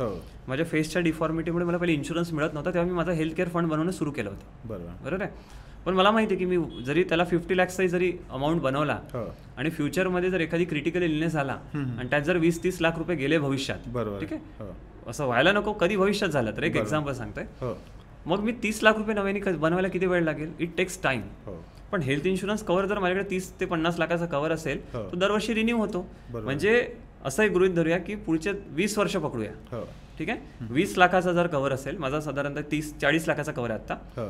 माझ्या फेसच्या डिफॉर्मिटीमुळे मला पहिले इन्शुरन्स मिळत नव्हता, तेव्हा मी माझा हेल्थ केअर फंड बनवणं सुरू केलं होतं. बरोबर आहे. पण मला माहिती आहे की मी जरी त्याला 50 लाखचाही जरी अमाऊंट बनवला आणि फ्युचरमध्ये जर एखादी क्रिटिकल इलनेस आला आणि त्यात जर 20-30 लाख रुपये गेले भविष्यात, ठीक आहे, असं व्हायला नको, कधी भविष्यात झालं तर. एक एक्झाम्पल सांगतोय. मग मी 30 लाख रुपये नव्याने बनवायला किती वेळ लागेल? It takes time. पण हेल्थ इन्शुरन्स कव्हर जर माझ्याकडे 30 ते 50 लाखाचा कव्हर असेल तो दरवर्षी रिन्यू होतो. म्हणजे असंही गृहीत धरूया की पुढचे 20 वर्ष पकडूया. ठीक आहे. 20 लाखाचा जर कव्हर असेल, माझा साधारणतः 30-40 लाखाचा कव्हर आहे आता,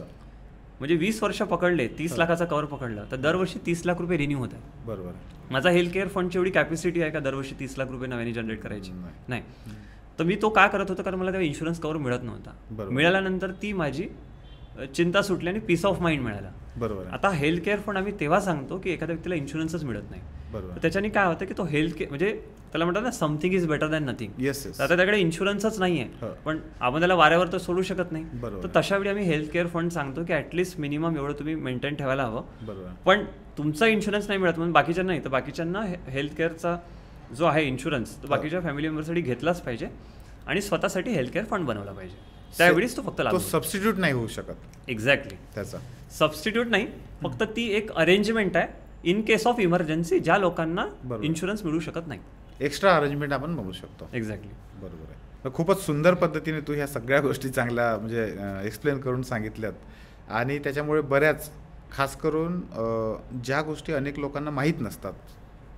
म्हणजे 20 वर्ष पकडले, 30 लाखाचा कव्हर पकडला तर दरवर्षी 30 लाख रुपये रिन्यू होत आहे. बरोबर. माझा हेल्थ केअर फंडची एवढी कॅपॅसिटी आहे का दरवर्षी 30 लाख रुपये नव्याने जनरेट करायची? नाही. तर मी तो का करत होतो? कारण मला तेव्हा इन्शुरन्स कव्हर मिळत नव्हता. मिळाल्यानंतर ती माझी चिंता सुटली आणि पीस ऑफ माइंड मिळाला. बरोबर. आता हेल्थ केअर फंड आम्ही तेव्हा सांगतो की एखाद्या व्यक्तीला इन्शुरन्सच मिळत नाही. बरोबर. त्याच्याने काय होतं की तो हेल्थ केअर म्हणजे त्याला म्हणतात ना something is better than nothing. आता त्याकडे इन्शुरन्सच नाहीये, पण आपण त्याला वाऱ्यावर तर सोडू शकत नाही. तर तशा वेळी आम्ही हेल्थ केअर फंड सांगतो की ऍटलीस्ट मिनिमम एवढं तुम्ही मेंटेन ठेवायला हवं. पण तुमचा इन्शुरन्स नाही मिळत म्हणून बाकीच्यांना नाही, तर बाकीच्यांना हेल्थ केअरचा जो आहे इन्शुरन्स तो बाकीच्या फॅमिली मेंबरसाठी घेतलाच पाहिजे आणि स्वतःसाठी हेल्थ केअर फंड बनवला पाहिजे. त्यावेळीच तो फक्त लागतो. सबस्टिट्यूट नाही होऊ शकत. एक्झॅक्टली. त्याचा सबस्टिट्यूट नाही, फक्त ती एक अरेंजमेंट आहे इन केस ऑफ इमर्जन्सी ज्या लोकांना इन्शुरन्स मिळू शकत नाही. एक्स्ट्रा अरेंजमेंट आपण बघू शकतो. एक्झॅक्टली. बरोबर आहे. तर खूपच सुंदर पद्धतीने तू ह्या सगळ्या गोष्टी चांगल्या म्हणजे एक्सप्लेन करून सांगितल्यात आणि त्याच्यामुळे बऱ्याच खास करून ज्या गोष्टी अनेक लोकांना माहीत नसतात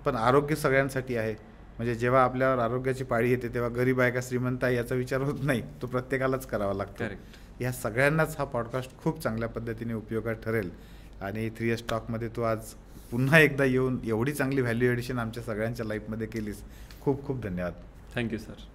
पण आरोग्य सगळ्यांसाठी आहे. म्हणजे जेव्हा आपल्यावर आरोग्याची पाळी येते तेव्हा गरीब आहे का श्रीमंत आहे याचा विचार होत नाही, तो प्रत्येकालाच करावा लागतो. करेक्ट. ह्या सगळ्यांनाच हा पॉडकास्ट खूप चांगल्या पद्धतीने उपयोगात ठरेल आणि 3S टॉकमध्ये तू आज पुन्हा एकदा येऊन एवढी चांगली व्हॅल्यू एडिशन आमच्या सगळ्यांच्या लाईफमध्ये केलीस. खूप खूप धन्यवाद. Thank you sir.